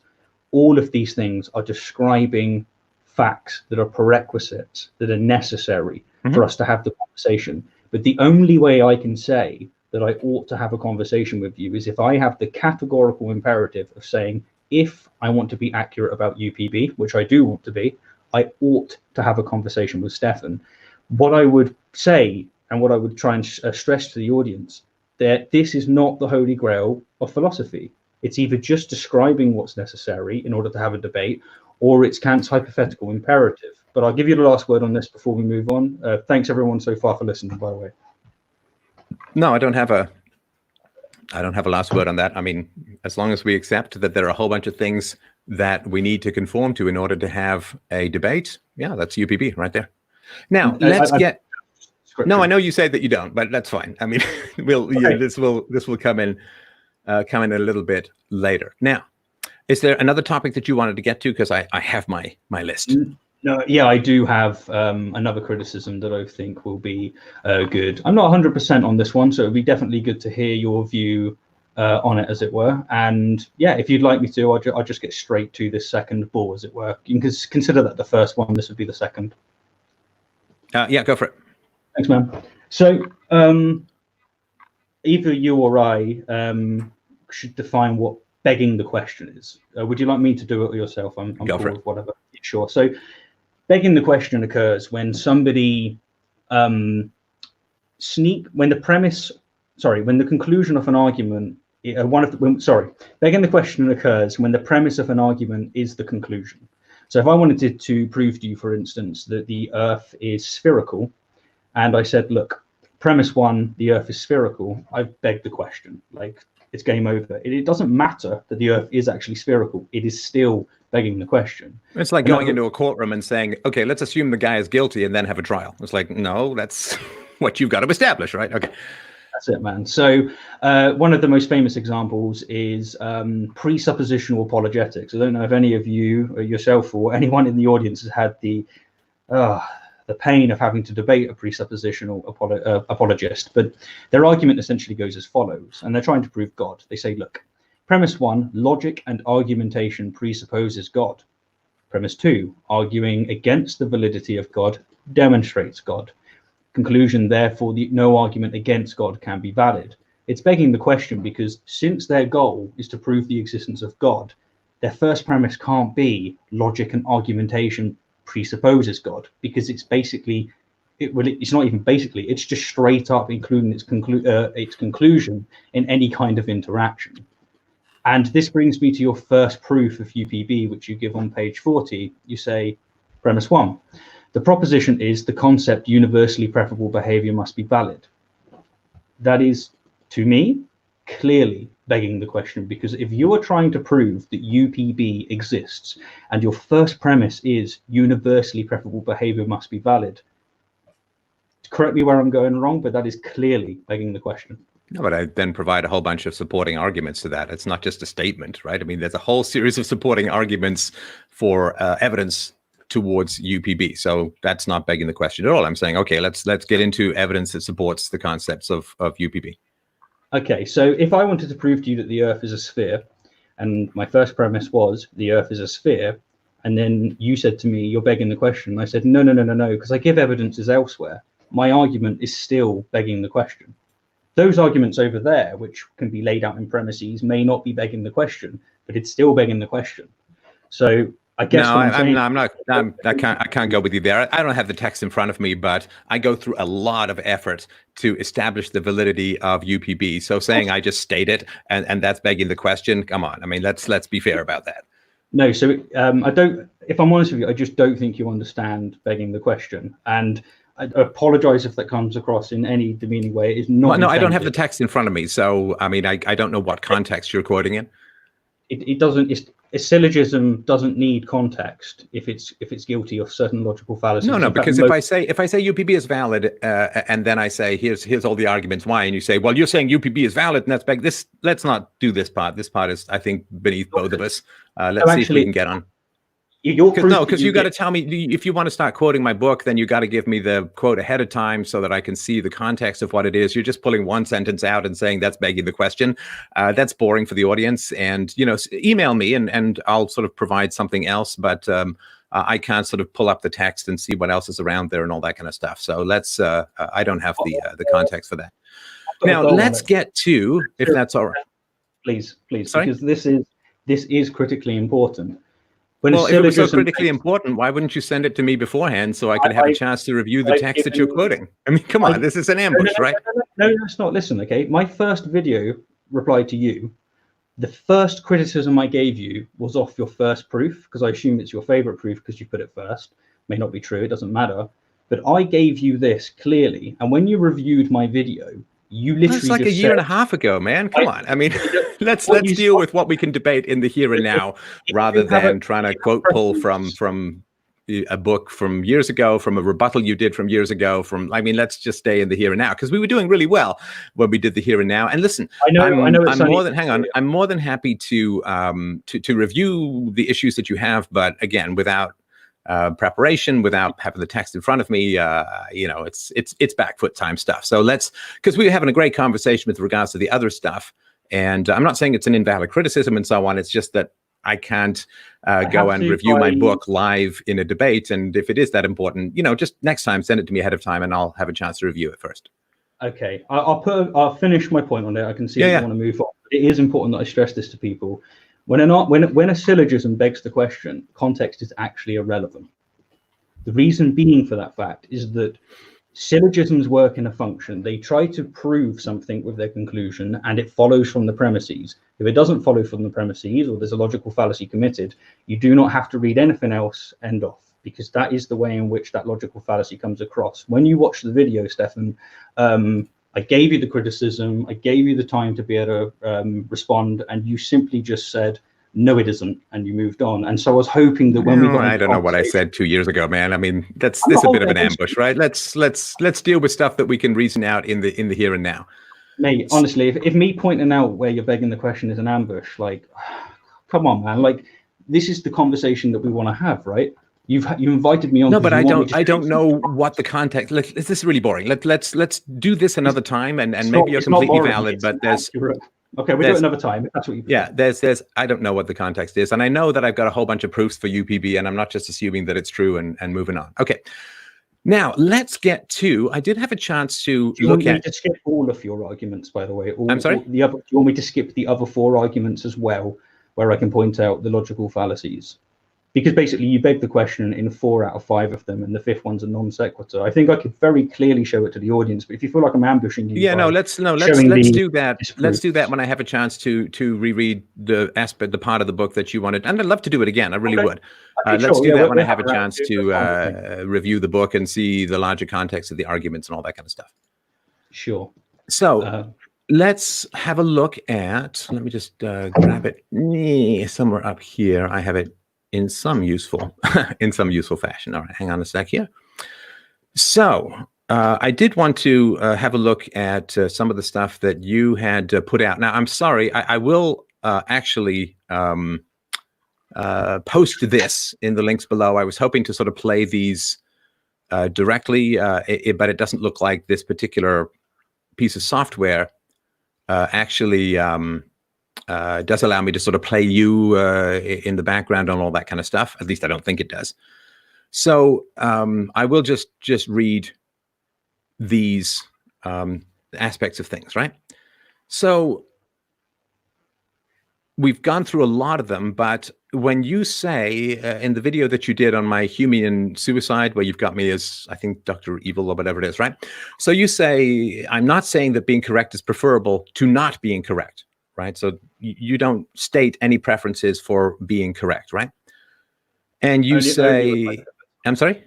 All of these things are describing facts that are prerequisites, that are necessary for us to have the conversation. But the only way I can say that I ought to have a conversation with you is if I have the categorical imperative of saying, if I want to be accurate about UPB, which I do want to be, I ought to have a conversation with Stefan. What I would say, and what I would try and stress to the audience, that this is not the holy grail of philosophy. It's either just describing what's necessary in order to have a debate, or it's Kant's hypothetical imperative. But I'll give you the last word on this before we move on. Thanks everyone so far for listening, by the way. No, I don't have a last word on that. I mean, as long as we accept that there are a whole bunch of things that we need to conform to in order to have a debate, yeah, that's UPB right there. Now, No, I know you say that you don't, but that's fine. I mean, this will come in a little bit later. Now, is there another topic that you wanted to get to? Because I have my list. No, yeah, I do have another criticism that I think will be good. I'm not 100% on this one, so it'd be definitely good to hear your view on it, as it were. And yeah, if you'd like me to, I'll just get straight to this second ball, as it were. You can consider that the first one. This would be the second. Yeah, go for it. Thanks, man. So either you or I should define what begging the question is. Would you like me to do it or yourself? I'm go for it. Whatever. Sure. So begging the question occurs when somebody when the conclusion of an argument, begging the question occurs when the premise of an argument is the conclusion. So if I wanted to prove to you, for instance, that the Earth is spherical, and I said, look, premise one, the Earth is spherical, I've begged the question. Like, it's game over. It doesn't matter that the Earth is actually spherical. It is still begging the question. It's like going into a courtroom and saying, okay, let's assume the guy is guilty and then have a trial. It's like, no, that's what you've got to establish, right? Okay. That's it, man. So one of the most famous examples is presuppositional apologetics. I don't know if any of you, or yourself, or anyone in the audience has had the pain of having to debate a presuppositional apologist, but their argument essentially goes as follows, and they're trying to prove God. They say, look, premise one, logic and argumentation presupposes God. Premise two, arguing against the validity of God demonstrates God. Conclusion, therefore, no argument against God can be valid. It's begging the question because since their goal is to prove the existence of God, their first premise can't be logic and argumentation presupposes God, because it's basically, it's not even basically, it's just straight up including its conclusion in any kind of interaction. And this brings me to your first proof of UPB, which you give on page 40. You say, premise one, the proposition is the concept universally preferable behavior must be valid. That is, to me, clearly begging the question, because if you are trying to prove that UPB exists and your first premise is universally preferable behavior must be valid, correct me where I'm going wrong, but that is clearly begging the question. No, but I then provide a whole bunch of supporting arguments to that. It's not just a statement, right? I mean, there's a whole series of supporting arguments for evidence towards UPB. So that's not begging the question at all. I'm saying, okay, let's get into evidence that supports the concepts of UPB. Okay, so if I wanted to prove to you that the Earth is a sphere, and my first premise was the Earth is a sphere, and then you said to me, you're begging the question. I said, no, because I give evidences elsewhere. My argument is still begging the question. Those arguments over there, which can be laid out in premises, may not be begging the question, but it's still begging the question. So I guess no, I can't go with you there. I don't have the text in front of me, but I go through a lot of effort to establish the validity of UPB. So saying I just state it and that's begging the question, come on. I mean, let's be fair about that. No, so I don't. If I'm honest with you, I just don't think you understand begging the question. And I apologize if that comes across in any demeaning way. It is not. Well, no, I don't have the text in front of me, so I mean, I don't know what context you're quoting in. It doesn't. A syllogism doesn't need context if it's guilty of certain logical fallacies. No, because if I say UPB is valid, and then I say here's all the arguments why, and you say, well, you're saying UPB is valid, and that's beg this. Let's not do this part. This part is, I think, beneath both of us. Let's see if we can get on. Because you got to tell me, if you want to start quoting my book, then you got to give me the quote ahead of time so that I can see the context of what it is. You're just pulling one sentence out and saying that's begging the question. That's boring for the audience. And, email me and I'll sort of provide something else. But I can't sort of pull up the text and see what else is around there and all that kind of stuff. So let's, I don't have the context for that. Now, let's get to, if that's all right. Please, sorry? Because this is critically important. Well, if it was so critically important, why wouldn't you send it to me beforehand so I could have a chance to review the text that you're quoting? I mean, come on, this is an ambush, right? No, it's not. Listen, okay? My first video reply to you, the first criticism I gave you was off your first proof, because I assume it's your favorite proof because you put it first. May not be true, it doesn't matter. But I gave you this clearly, and when you reviewed my video, you literally That's like a year and a half ago, man. Come on. I mean, let's deal with what we can debate in the here and now, rather than trying to quote pull from a book from years ago, from a rebuttal you did from years ago. Let's just stay in the here and now, because we were doing really well when we did the here and now. And listen, I'm more than happy to review the issues that you have, but again, without preparation, without having the text in front of me, it's back foot time stuff. So because we were having a great conversation with regards to the other stuff, and I'm not saying it's an invalid criticism and so on. It's just that I can't go and review my book live in a debate. And if it is that important, just next time send it to me ahead of time, and I'll have a chance to review it first. Okay, I'll finish my point on it. I can see you want to move on. It is important that I stress this to people. When a syllogism begs the question, context is actually irrelevant. The reason being for that fact is that syllogisms work in a function. They try to prove something with their conclusion, and it follows from the premises. If it doesn't follow from the premises, or there's a logical fallacy committed, you do not have to read anything else, end off, because that is the way in which that logical fallacy comes across. When you watch the video, Stefan, I gave you the criticism, I gave you the time to be able to respond, and you simply just said, no, it isn't, and you moved on. And so I was hoping that when we got, I don't know what I said 2 years ago, man. I mean, this a bit of an ambush, right? Let's deal with stuff that we can reason out in the here and now. Mate, honestly, if me pointing out where you're begging the question is an ambush, come on, man. This is the conversation that we want to have, right? You invited me on. No, but I don't know what the context. This is really boring. Let's do this another time, and maybe you're completely valid, but there's. Okay, we'll do it another time. If that's what you. Yeah, there's. I don't know what the context is, and I know that I've got a whole bunch of proofs for UPB, and I'm not just assuming that it's true and moving on. Okay, now let's get to. I did have a chance to look at. Do you want me to skip all of your arguments, by the way? I'm sorry. Do you want me to skip the other 4 arguments as well, where I can point out the logical fallacies? Because basically you beg the question in 4 out of 5 of them, and the 5th one's a non sequitur. I think I could very clearly show it to the audience, but if you feel like I'm ambushing you, let's do that. Let's do that when I have a chance to reread the part of the book that you wanted, and I'd love to do it again. I really would. Let's do that when I have a chance to review the book and see the larger context of the arguments and all that kind of stuff. Sure. So let's have a look at. Let me just grab it somewhere up here. I have it in some useful fashion. All right, hang on a sec here. So I did want to have a look at some of the stuff that you had put out. Now, I'm sorry, I will actually post this in the links below. I was hoping to sort of play these directly, but it doesn't look like this particular piece of software actually does allow me to sort of play you in the background and all that kind of stuff. At least I don't think it does. So I will just read these aspects of things, right? So we've gone through a lot of them, but when you say in the video that you did on my Humean suicide, where you've got me as, I think, Dr. Evil or whatever it is, right? So you say, I'm not saying that being correct is preferable to not being correct, right? So you don't state any preferences for being correct, right? And you say, I'm sorry?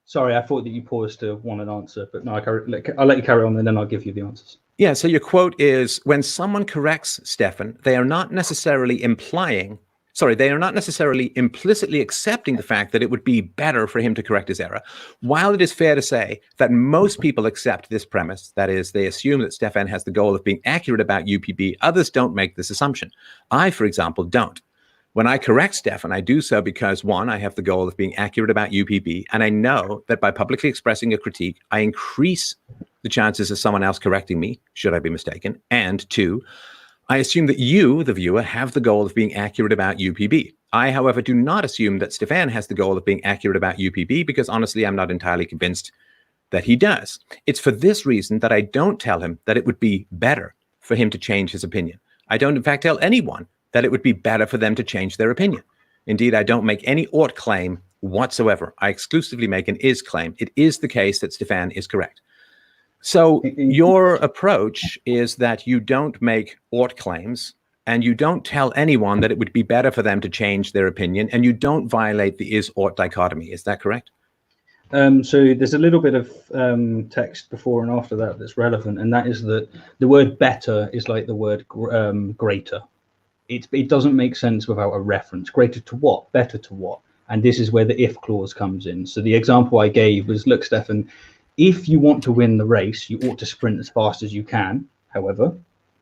Sorry, I thought that you paused to want an answer, but no, I'll let you carry on and then I'll give you the answers. Yeah, so your quote is, when someone corrects Stefan, they are not necessarily implicitly accepting the fact that it would be better for him to correct his error. While it is fair to say that most people accept this premise, that is, they assume that Stefan has the goal of being accurate about UPB, others don't make this assumption. I, for example, don't. When I correct Stefan, I do so because, one, I have the goal of being accurate about UPB, and I know that by publicly expressing a critique, I increase the chances of someone else correcting me, should I be mistaken. And two, I assume that you, the viewer, have the goal of being accurate about UPB. I, however, do not assume that Stefan has the goal of being accurate about UPB because, honestly, I'm not entirely convinced that he does. It's for this reason that I don't tell him that it would be better for him to change his opinion. I don't, in fact, tell anyone that it would be better for them to change their opinion. Indeed, I don't make any ought claim whatsoever. I exclusively make an is claim. It is the case that Stefan is correct. So your approach is that you don't make ought claims and you don't tell anyone that it would be better for them to change their opinion, and you don't violate the is-ought dichotomy. Is that correct? So there's a little bit of text before and after that that's relevant, and that is that the word better is like the word greater. It doesn't make sense without a reference. Greater to what? Better to what? And this is where the if clause comes in. So the example I gave was, look, Stefan, if you want to win the race, you ought to sprint as fast as you can. However,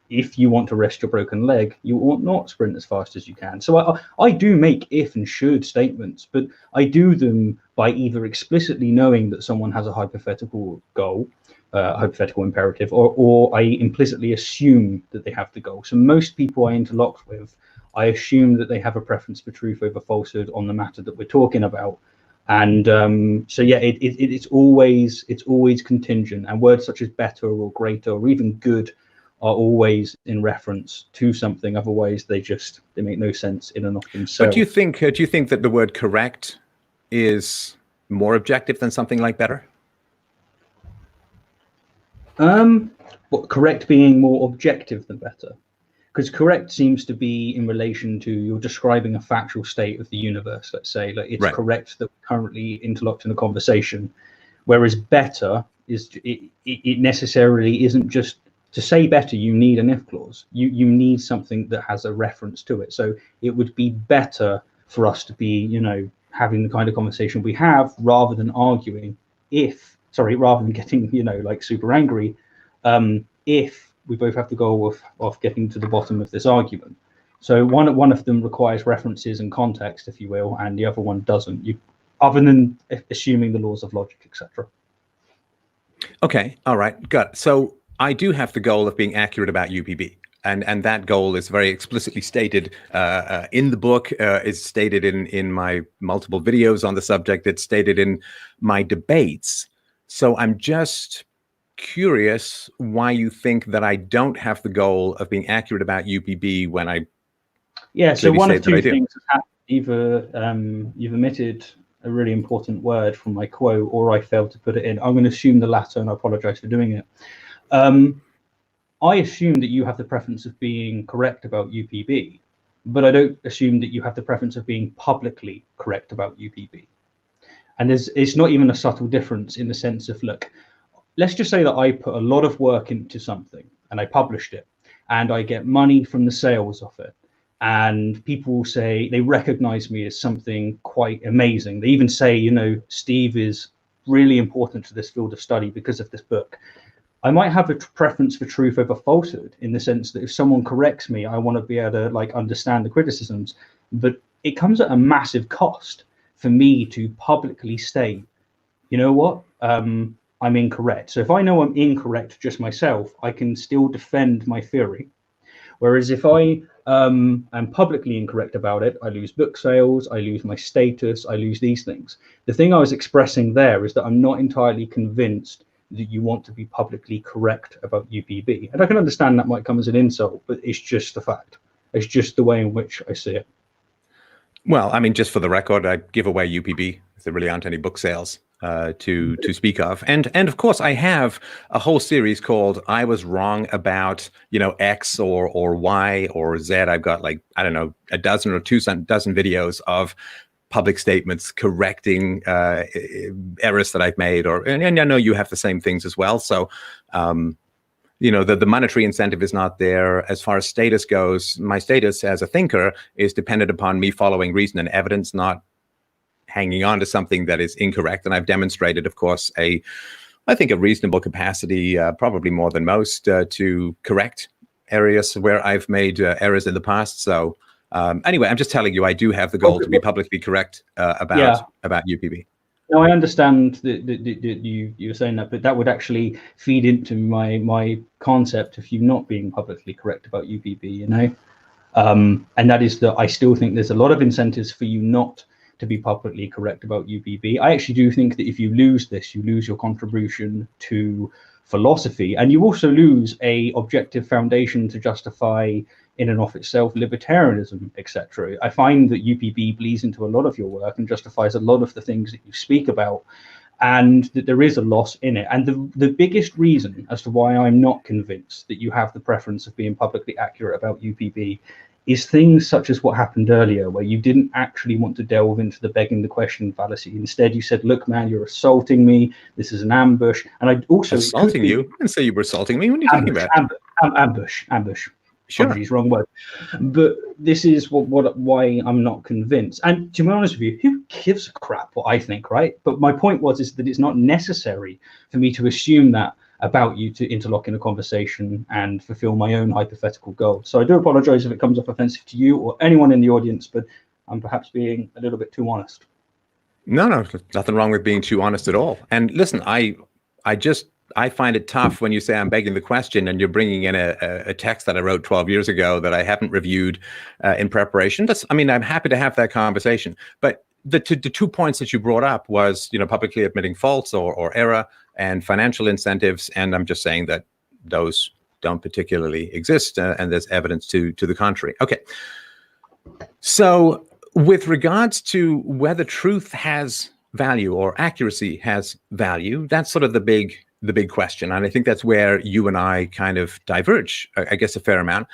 if you want to rest your broken leg, you ought not sprint as fast as you can. So I do make if and should statements, but I do them by either explicitly knowing that someone has a hypothetical goal, hypothetical imperative, or I implicitly assume that they have the goal. So most people I interlock with, I assume that they have a preference for truth over falsehood on the matter that we're talking about. And so yeah, it's always contingent, and words such as better or greater or even good are always in reference to something. Otherwise they make no sense in and of themselves. But do you think that the word correct is more objective than something like better? But correct being more objective than better? Because correct seems to be in relation to you're describing a factual state of the universe. Let's say, like, it's right. Correct that we're currently interlocked in a conversation, whereas better is it necessarily isn't just to say better. You need an if clause. You need something that has a reference to it. So it would be better for us to be, having the kind of conversation we have rather than arguing. Rather than getting, like super angry, if we both have the goal of getting to the bottom of this argument. So one of them requires references and context, if you will, and the other one doesn't. Other than assuming the laws of logic, etc. Okay, all right, got it. So I do have the goal of being accurate about UPB. And that goal is very explicitly stated in the book. It's stated in my multiple videos on the subject. It's stated in my debates. So I'm just curious why you think that I don't have the goal of being accurate about UPB when I so one of two things has happened. Either you've omitted a really important word from my quote, or I failed to put it in. I'm going to assume the latter, and I apologize for doing it. I assume that you have the preference of being correct about UPB, but I don't assume that you have the preference of being publicly correct about UPB. And it's not even a subtle difference in the sense of, look, let's just say that I put a lot of work into something and I published it and I get money from the sales of it. And people will say they recognize me as something quite amazing. They even say, Steve is really important to this field of study because of this book. I might have a preference for truth over falsehood, in the sense that if someone corrects me, I want to be able to like understand the criticisms, but it comes at a massive cost for me to publicly state, you know what, I'm incorrect. So if I know I'm incorrect just myself, I can still defend my theory. Whereas if I am publicly incorrect about it, I lose book sales, I lose my status, I lose these things. The thing I was expressing there is that I'm not entirely convinced that you want to be publicly correct about UPB. And I can understand that might come as an insult, but it's just the fact. It's just the way in which I see it. Well, I mean, just for the record, I give away UPB. There really aren't any book sales to speak of, and of course, I have a whole series called "I Was Wrong About X or Y or Z." I've got like, I don't know, a dozen or two dozen videos of public statements correcting errors that I've made, and I know you have the same things as well. So. The monetary incentive is not there. As far as status goes, my status as a thinker is dependent upon me following reason and evidence, not hanging on to something that is incorrect. And I've demonstrated, of course, I think a reasonable capacity, probably more than most, to correct areas where I've made errors in the past. So anyway, I'm just telling you, I do have the goal to be publicly correct about UPB. No, I understand that you were saying that, but that would actually feed into my concept of you not being publicly correct about UPB, and that is that I still think there's a lot of incentives for you not to be publicly correct about UPB. I actually do think that if you lose this, you lose your contribution to philosophy, and you also lose a objective foundation to justify in and of itself libertarianism, etc. I find that UPB bleeds into a lot of your work and justifies a lot of the things that you speak about, and that there is a loss in it. And the biggest reason as to why I'm not convinced that you have the preference of being publicly accurate about UPB is things such as what happened earlier, where you didn't actually want to delve into the begging the question fallacy. Instead, you said, look, man, you're assaulting me. This is an ambush. And I also... Assaulting you? I didn't say you were assaulting me. What are you talking about? Ambush. Sure. Apologies, wrong word. But this is why I'm not convinced. And to be honest with you, who gives a crap what I think, right? But my point is that it's not necessary for me to assume that about you to interlock in a conversation and fulfill my own hypothetical goals. So I do apologize if it comes off offensive to you or anyone in the audience, but I'm perhaps being a little bit too honest. No, nothing wrong with being too honest at all. And listen, I find it tough when you say I'm begging the question and you're bringing in a text that I wrote 12 years ago that I haven't reviewed in preparation. I'm happy to have that conversation. But the two points that you brought up was, publicly admitting faults or error and financial incentives. And I'm just saying that those don't particularly exist. And there's evidence to the contrary. Okay. So with regards to whether truth has value or accuracy has value, that's sort of the big question. And I think that's where you and I kind of diverge, I guess, a fair amount.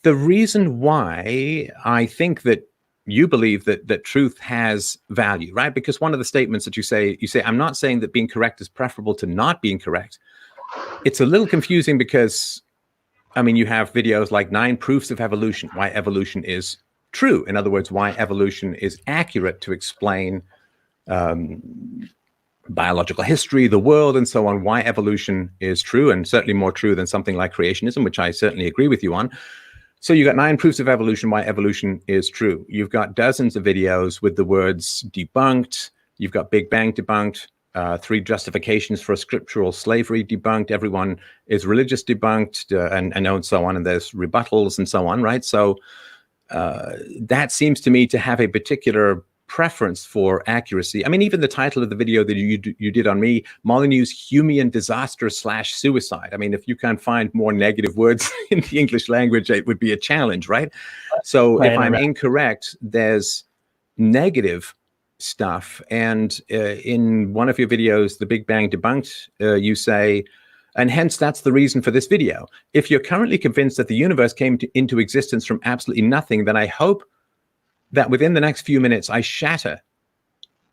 The reason why I think that you believe that truth has value, right? Because one of the statements that you say, I'm not saying that being correct is preferable to not being correct. It's a little confusing because, you have videos like 9 proofs of evolution, why evolution is true. In other words, why evolution is accurate to explain biological history, the world, and so on, why evolution is true, and certainly more true than something like creationism, which I certainly agree with you on. So you got 9 proofs of evolution, why evolution is true. You've got dozens of videos with the words debunked. You've got Big Bang debunked, 3 justifications for scriptural slavery debunked. Everyone is religious debunked, and so on. And there's rebuttals and so on, right? So that seems to me to have a particular preference for accuracy. Even the title of the video that you did on me, Molyneux's Humean disaster / suicide. If you can't find more negative words in the English language, it would be a challenge, right? So if I'm incorrect, there's negative stuff. And in one of your videos, The Big Bang Debunked, you say, and hence that's the reason for this video. If you're currently convinced that the universe came into existence from absolutely nothing, then I hope that within the next few minutes, I shatter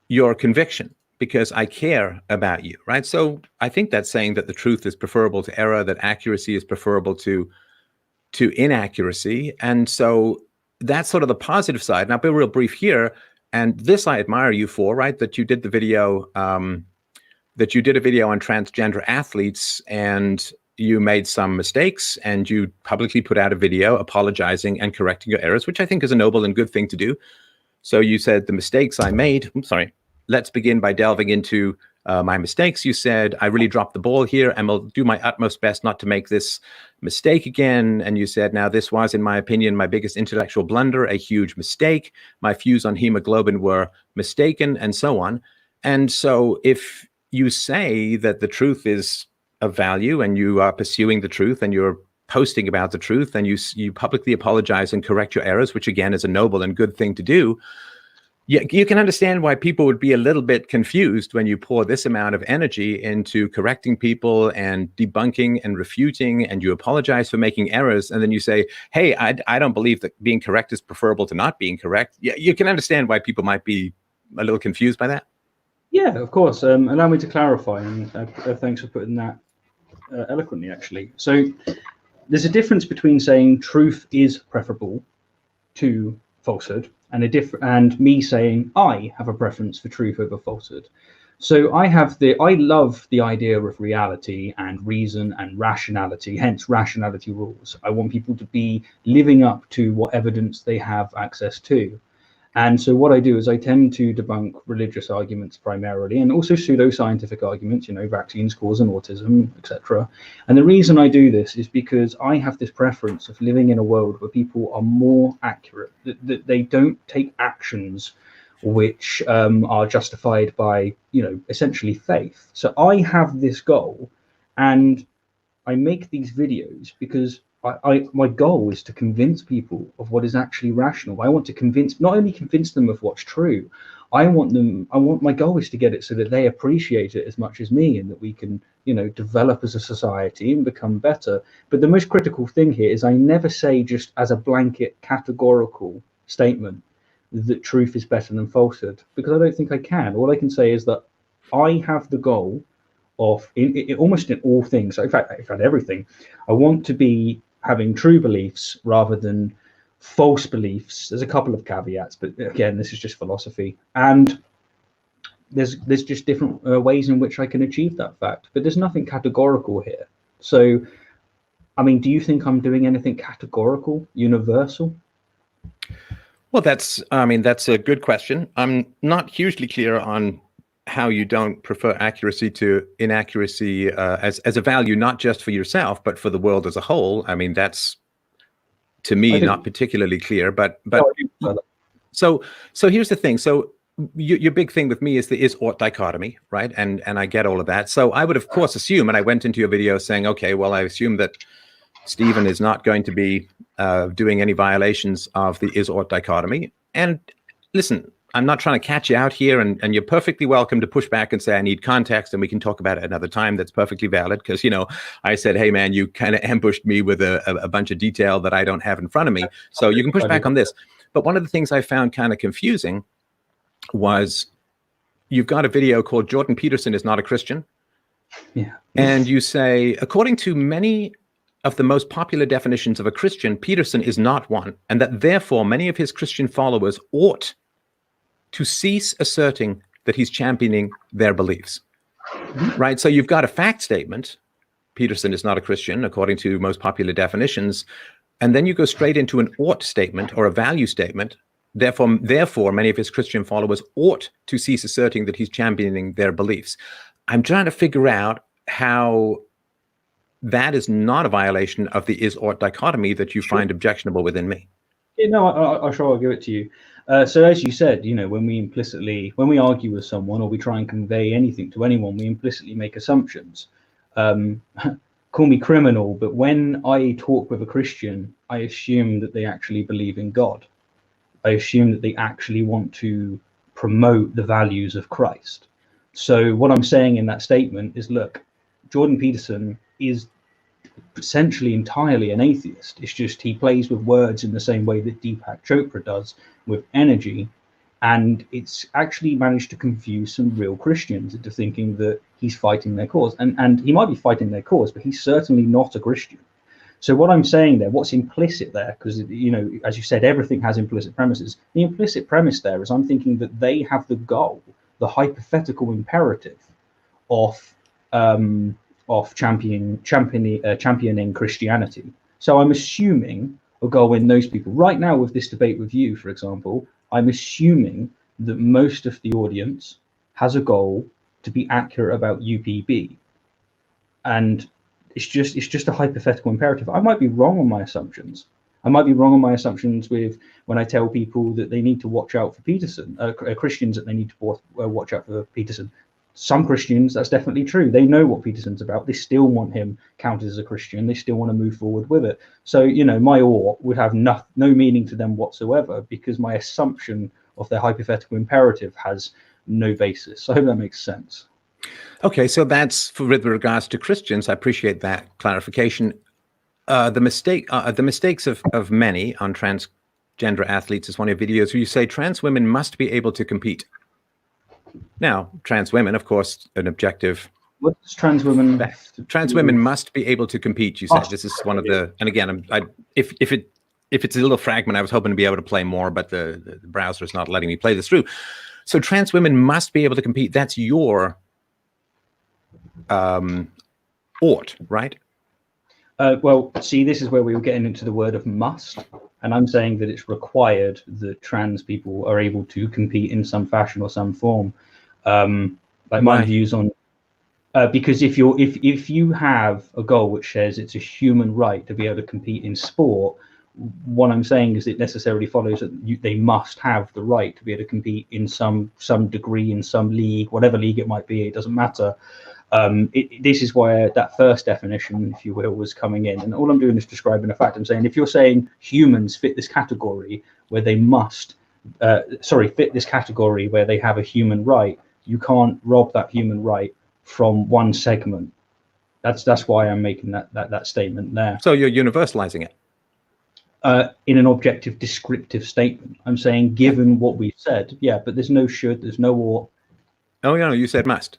your conviction because I care about you, right? So I think that's saying that the truth is preferable to error, that accuracy is preferable to inaccuracy. And so that's sort of the positive side. And I'll be real brief here. And this I admire you for, right? That you did the video that you did a video on transgender athletes and you made some mistakes, and you publicly put out a video apologizing and correcting your errors, which I think is a noble and good thing to do. So you said, the mistakes I made, let's begin by delving into my mistakes. You said, I really dropped the ball here and will do my utmost best not to make this mistake again. And you said, now this was, in my opinion, my biggest intellectual blunder, a huge mistake. My views on hemoglobin were mistaken, and so on. And so if you say that the truth is of value and you are pursuing the truth and you're posting about the truth and you publicly apologize and correct your errors, which again is a noble and good thing to do, you can understand why people would be a little bit confused when you pour this amount of energy into correcting people and debunking and refuting, and you apologize for making errors, and then you say, hey, I don't believe that being correct is preferable to not being correct. Yeah, you can understand why people might be a little confused by that. Yeah, of course. Allow me to clarify, and thanks for putting that eloquently, actually. So there's a difference between saying truth is preferable to falsehood, and me saying I have a preference for truth over falsehood. So I love the idea of reality and reason and rationality, hence rationality rules. I want people to be living up to what evidence they have access to. And so what I do is I tend to debunk religious arguments primarily, and also pseudoscientific arguments, vaccines causing autism, etc. And the reason I do this is because I have this preference of living in a world where people are more accurate, that they don't take actions which are justified by, essentially faith. So I have this goal, and I make these videos because my goal is to convince people of what is actually rational. I want to not only convince them of what's true, my goal is to get it so that they appreciate it as much as me, and that we can, develop as a society and become better. But the most critical thing here is I never say, just as a blanket categorical statement, that truth is better than falsehood, because I don't think I can. All I can say is that I have the goal of, almost in all things, in fact everything, I want to be having true beliefs rather than false beliefs. There's a couple of caveats, but again, this is just philosophy, and there's just different ways in which I can achieve that fact, but there's nothing categorical here. So I mean, do you think I'm doing anything categorical, universal? Well, that's a good question. I'm not hugely clear on how you don't prefer accuracy to inaccuracy as a value, not just for yourself, but for the world as a whole. I mean, that's, to me, not particularly clear. But so here's the thing. So your big thing with me is the is-ought dichotomy, right? And I get all of that. So I would, of course, assume, and I went into your video saying, okay, well, I assume that Stephen is not going to be doing any violations of the is-ought dichotomy. And listen, I'm not trying to catch you out here, and you're perfectly welcome to push back and say, I need context, and we can talk about it another time. That's perfectly valid, because, I said, hey, man, you kind of ambushed me with a bunch of detail that I don't have in front of me. So you can push back on this. But one of the things I found kind of confusing was you've got a video called Jordan Peterson is Not a Christian. Yeah. And you say, according to many of the most popular definitions of a Christian, Peterson is not one, and that therefore many of his Christian followers ought to cease asserting that he's championing their beliefs, right? So you've got a fact statement, Peterson is not a Christian, according to most popular definitions, and then you go straight into an ought statement or a value statement. Therefore, many of his Christian followers ought to cease asserting that he's championing their beliefs. I'm trying to figure out how that is not a violation of the is-ought dichotomy that you find objectionable within me. Yeah, no, I'll give it to you. So as you said, when we argue with someone or we try and convey anything to anyone, we implicitly make assumptions. Call me criminal, but when I talk with a Christian, I assume that they actually believe in God. I assume that they actually want to promote the values of Christ. So what I'm saying in that statement is, look, Jordan Peterson is essentially entirely an atheist. It's just he plays with words in the same way that Deepak Chopra does with energy, and it's actually managed to confuse some real Christians into thinking that he's fighting their cause, and he might be fighting their cause, but he's certainly not a Christian. So what I'm saying there, what's implicit there, because as you said, everything has implicit premises. The implicit premise there is I'm thinking that they have the goal, the hypothetical imperative of championing Christianity. So I'm assuming a goal in those people. Right now, with this debate with you, for example, I'm assuming that most of the audience has a goal to be accurate about UPB, and it's just a hypothetical imperative. I might be wrong on my assumptions. I might be wrong on my assumptions with when I tell people that they need to watch out for Peterson, Christians that they need to watch out for Peterson. Some Christians, that's definitely true. They know what Peterson's about. They still want him counted as a Christian. They still want to move forward with it. So, you know, my ought would have no meaning to them whatsoever, because my assumption of their hypothetical imperative has no basis. I hope that makes sense. Okay, so that's with regards to Christians. I appreciate that clarification. The mistakes of many on transgender athletes is one of your videos where you say trans women must be able to compete. Now, trans women, of course, an objective. What does trans women? Trans women must be able to compete. You said this is one of the. And again, if it's a little fragment, I was hoping to be able to play more, but the browser is not letting me play this through. So trans women must be able to compete. That's your ought, right? Well, see, this is where we were getting into the word of must, and I'm saying that it's required that trans people are able to compete in some fashion or some form. Like my views on, because if you have a goal which says it's a human right to be able to compete in sport, what I'm saying is it necessarily follows that they must have the right to be able to compete in some degree in some league, whatever league it might be. It doesn't matter. This is where that first definition, if you will, was coming in. And all I'm doing is describing a fact. I'm saying if you're saying humans fit this category where they must, fit this category where they have a human right, you can't rob that human right from one segment. That's why I'm making that statement there. So you're universalizing it. In an objective descriptive statement. I'm saying given what we've said, yeah, but there's no should, there's no ought. Oh, no, you said must.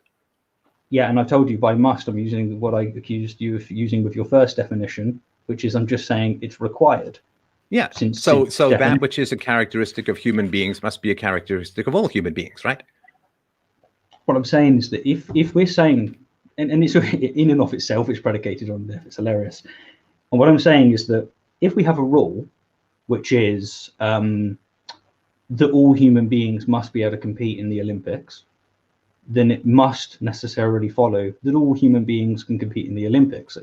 Yeah, and I told you by must, I'm using what I accused you of using with your first definition, which is I'm just saying it's required. Yeah, so that which is a characteristic of human beings must be a characteristic of all human beings, right? What I'm saying is that if we're saying, and it's in and of itself, it's predicated on this, it's hilarious. And what I'm saying is that if we have a rule, which is that all human beings must be able to compete in the Olympics, then it must necessarily follow that all human beings can compete in the Olympics.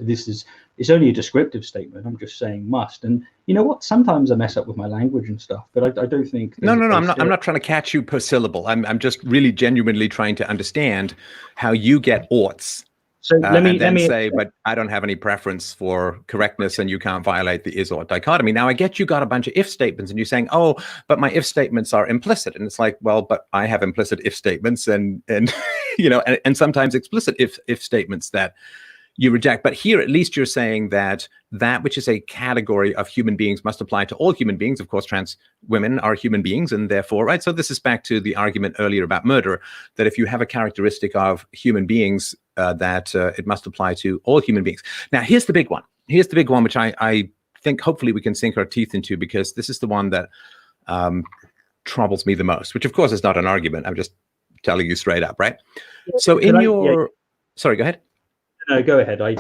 It's only a descriptive statement. I'm just saying must. And you know what? Sometimes I mess up with my language and stuff, but I don't think. No. I'm not trying to catch you per syllable. I'm just really genuinely trying to understand how you get oughts. So let me say, but I don't have any preference for correctness, and you can't violate the is or dichotomy. Now, I get you got a bunch of if statements, and you're saying, oh, but my if statements are implicit, and it's like, well, but I have implicit if statements, and you know, and sometimes explicit if statements that you reject. But here, at least, you're saying that which is a category of human beings must apply to all human beings. Of course, trans women are human beings, and therefore, right. So this is back to the argument earlier about murder, that if you have a characteristic of human beings, that it must apply to all human beings. Now, here's the big one. Here's the big one, which I think hopefully we can sink our teeth into, because this is the one that troubles me the most, which of course is not an argument. I'm just telling you straight up, right? So sorry, go ahead. No, go ahead. I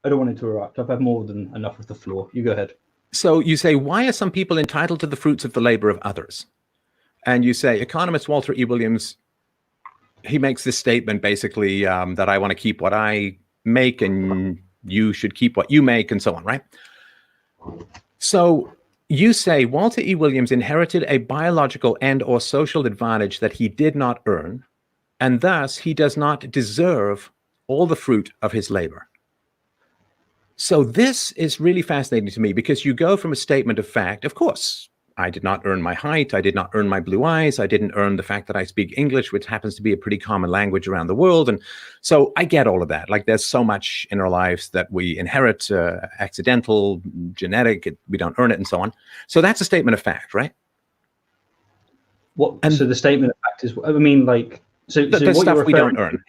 don't want to interrupt. I've had more than enough of the floor. You go ahead. So you say, why are some people entitled to the fruits of the labor of others? And you say, economist Walter E. Williams, he makes this statement basically that I want to keep what I make and you should keep what you make, and so on, right? So you say Walter E. Williams inherited a biological and or social advantage that he did not earn, and thus he does not deserve all the fruit of his labor. So this is really fascinating to me, because you go from a statement of fact, of course, I did not earn my height, I did not earn my blue eyes, I didn't earn the fact that I speak English, which happens to be a pretty common language around the world. And so I get all of that. Like, there's so much in our lives that we inherit, accidental, genetic, we don't earn it, and so on. So that's a statement of fact, right? So the statement of fact is, I mean, like, so the what stuff you're we don't earn.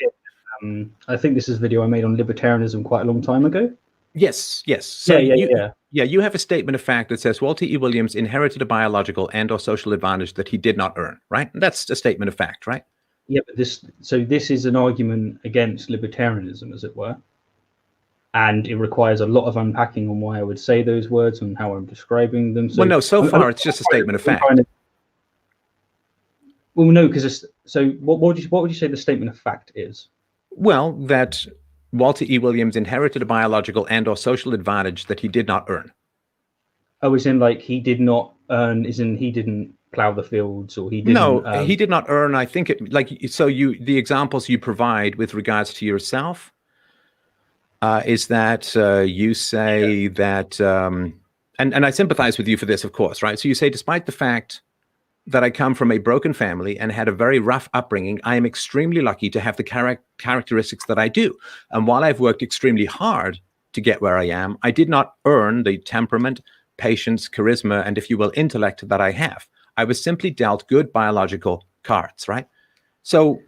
I think this is a video I made on libertarianism quite a long time ago. Yes. So yeah. You have a statement of fact that says Walter E. Williams inherited a biological and or social advantage that he did not earn, right? And that's a statement of fact, right? Yeah, but this is an argument against libertarianism, as it were, and it requires a lot of unpacking on why I would say those words and how I'm describing them. So, well, no, so far it's just a statement of fact. Well, no, because so what would you say the statement of fact is? Well, that Walter E. Williams inherited a biological and or social advantage that he did not earn. Oh, as in like he did not earn, as in he didn't plow the fields, or he didn't. No, he did not earn. I think it like so. The examples you provide with regards to yourself is that you say that, and I sympathize with you for this, of course, right? So you say, despite the fact that I come from a broken family and had a very rough upbringing, I am extremely lucky to have the characteristics that I do. And while I've worked extremely hard to get where I am, I did not earn the temperament, patience, charisma, and, if you will, intellect that I have. I was simply dealt good biological cards, right? So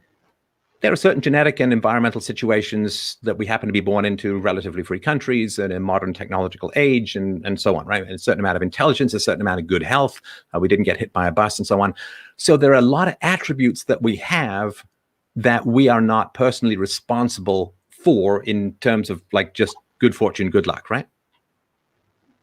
there are certain genetic and environmental situations that we happen to be born into relatively free countries and in modern technological age and so on, right? And a certain amount of intelligence, a certain amount of good health. We didn't get hit by a bus and so on. So there are a lot of attributes that we have that we are not personally responsible for in terms of like just good fortune, good luck, right?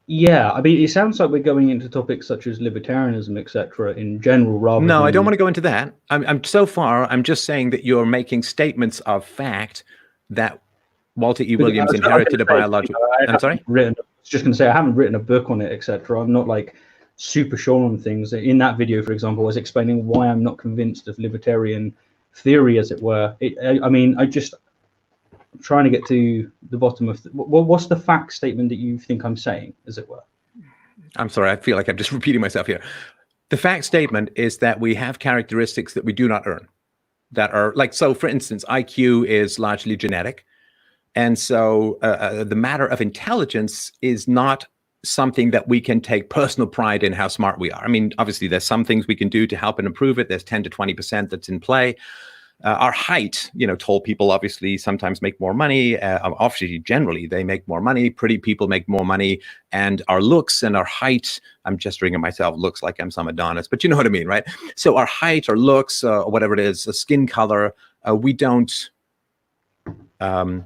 Yeah, I mean, it sounds like we're going into topics such as libertarianism, etc., in general, rather. No, than... I don't want to go into that. I'm so far. I'm just saying that you're making statements of fact that Walter E. Williams inherited a biological. I'm sorry. I was just going to say I haven't written a book on it, etc. I'm not like super sure on things. In that video, for example, I was explaining why I'm not convinced of libertarian theory, as it were. I mean, I'm trying to get to the bottom of what's the fact statement that you think I'm saying, as it were. I'm sorry, I feel like I'm just repeating myself here. The fact statement is that we have characteristics that we do not earn, that are like, so for instance, IQ is largely genetic. And so the matter of intelligence is not something that we can take personal pride in how smart we are. I mean, obviously there's some things we can do to help and improve it. There's 10 to 20% that's in play. Our height, tall people obviously sometimes make more money. Obviously, generally, they make more money. Pretty people make more money. And our looks and our height, I'm gesturing at myself, looks like I'm some Adonis, but you know what I mean, right? So our height, our looks, or whatever it is, skin color, we don't earn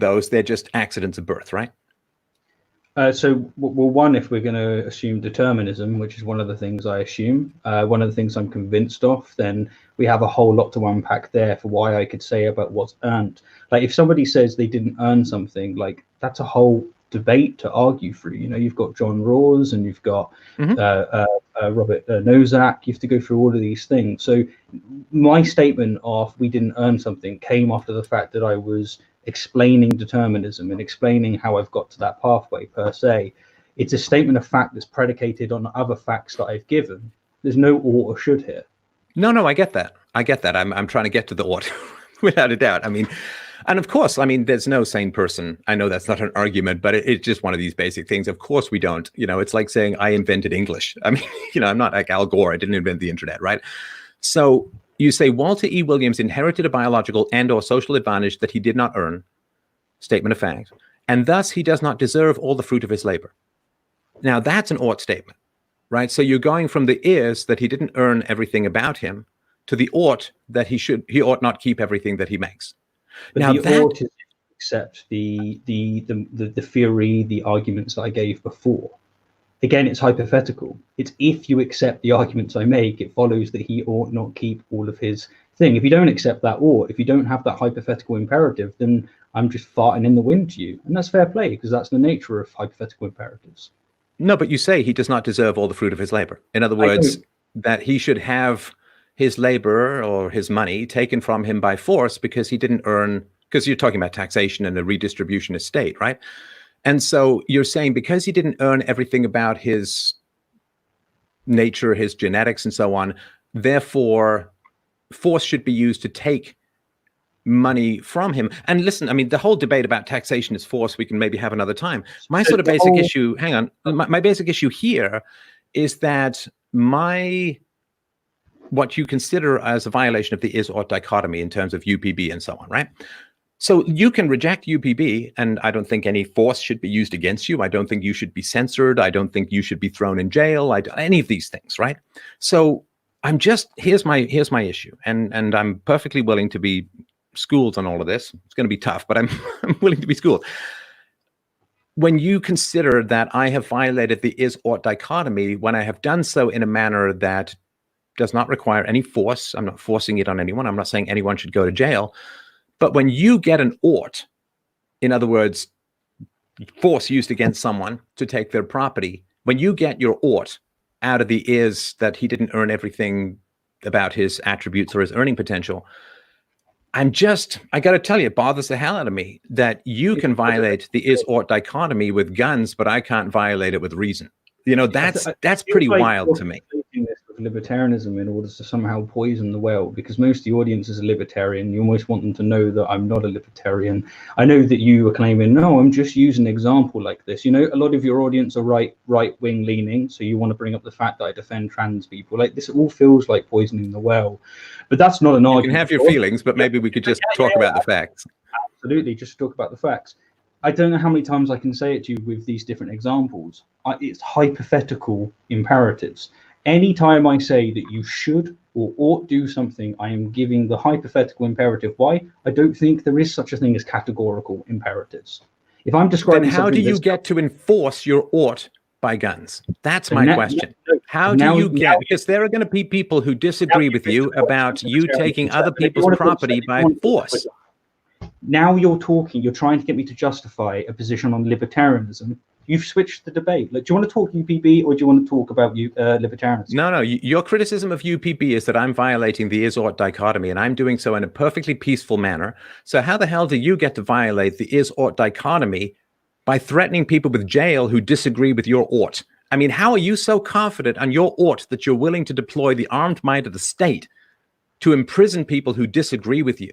those. They're just accidents of birth, right? So, well, one, if we're going to assume determinism, which is one of the things I assume, one of the things I'm convinced of, then we have a whole lot to unpack there for why I could say about what's earned. Like if somebody says they didn't earn something, like that's a whole debate to argue through. You've got John Rawls and you've got Robert Nozick. You have to go through all of these things. So my statement of we didn't earn something came after the fact that I was explaining determinism and explaining how I've got to that pathway per se. It's a statement of fact that's predicated on other facts that I've given. There's no ought or should here. No, I get that. I'm trying to get to the ought without a doubt. I mean, and of course, I mean, there's no sane person. I know that's not an argument, but it's just one of these basic things. Of course we don't. It's like saying I invented English. I mean, I'm not like Al Gore. I didn't invent the internet, right? So you say Walter E. Williams inherited a biological and or social advantage that he did not earn, statement of fact, and thus he does not deserve all the fruit of his labor. Now that's an ought statement, right? So you're going from the is that he didn't earn everything about him to the ought that he ought not keep everything that he makes. But now the ought is to accept the theory, the arguments that I gave before. Again, it's hypothetical. It's if you accept the arguments I make, it follows that he ought not keep all of his thing. If you don't accept that ought, if you don't have that hypothetical imperative, then I'm just farting in the wind to you. And that's fair play, because that's the nature of hypothetical imperatives. No, but you say he does not deserve all the fruit of his labor. In other words, that he should have his labor or his money taken from him by force because he didn't earn, because you're talking about taxation and a redistribution of state, right? And so you're saying because he didn't earn everything about his nature, his genetics, and so on, therefore force should be used to take money from him. And listen, I mean, the whole debate about taxation is force, we can maybe have another time. My sort of basic issue, hang on, my basic issue here is that what you consider as a violation of the is-ought dichotomy in terms of UPB and so on, right? So you can reject UPB, and I don't think any force should be used against you. I don't think you should be censored. I don't think you should be thrown in jail. Any of these things, right? So here's my issue, and I'm perfectly willing to be schooled on all of this. It's going to be tough, but I'm willing to be schooled. When you consider that I have violated the is-ought dichotomy when I have done so in a manner that does not require any force, I'm not forcing it on anyone. I'm not saying anyone should go to jail. But when you get an ought, in other words, force used against someone to take their property, when you get your ought out of the is that he didn't earn everything about his attributes or his earning potential, I got to tell you, it bothers the hell out of me that you can violate the is-ought dichotomy with guns, but I can't violate it with reason. You know, that's pretty wild to me. This with libertarianism in order to somehow poison the well, because most of the audience is a libertarian. You almost want them to know that I'm not a libertarian. I know that you are claiming, no, I'm just using an example like this. You know, a lot of your audience are right-wing leaning, so you want to bring up the fact that I defend trans people. Like, this all feels like poisoning the well. But that's not an argument. You can have your feelings, but maybe we could just talk about the facts. Absolutely, just talk about the facts. I don't know how many times I can say it to you with these different examples. It's hypothetical imperatives. Anytime I say that you should or ought do something, I am giving the hypothetical imperative. Why? I don't think there is such a thing as categorical imperatives. If I'm describing, then how do you get to enforce your ought by guns? That's my question. How do you get, because there are going to be people who disagree with you about you taking other people's property by force. Now you're trying to get me to justify a position on libertarianism. You've switched the debate. Like, do you want to talk UPB or do you want to talk about libertarianism? No. Your criticism of UPB is that I'm violating the is-ought dichotomy, and I'm doing so in a perfectly peaceful manner. So how the hell do you get to violate the is-ought dichotomy by threatening people with jail who disagree with your ought? I mean, how are you so confident on your ought that you're willing to deploy the armed might of the state to imprison people who disagree with you?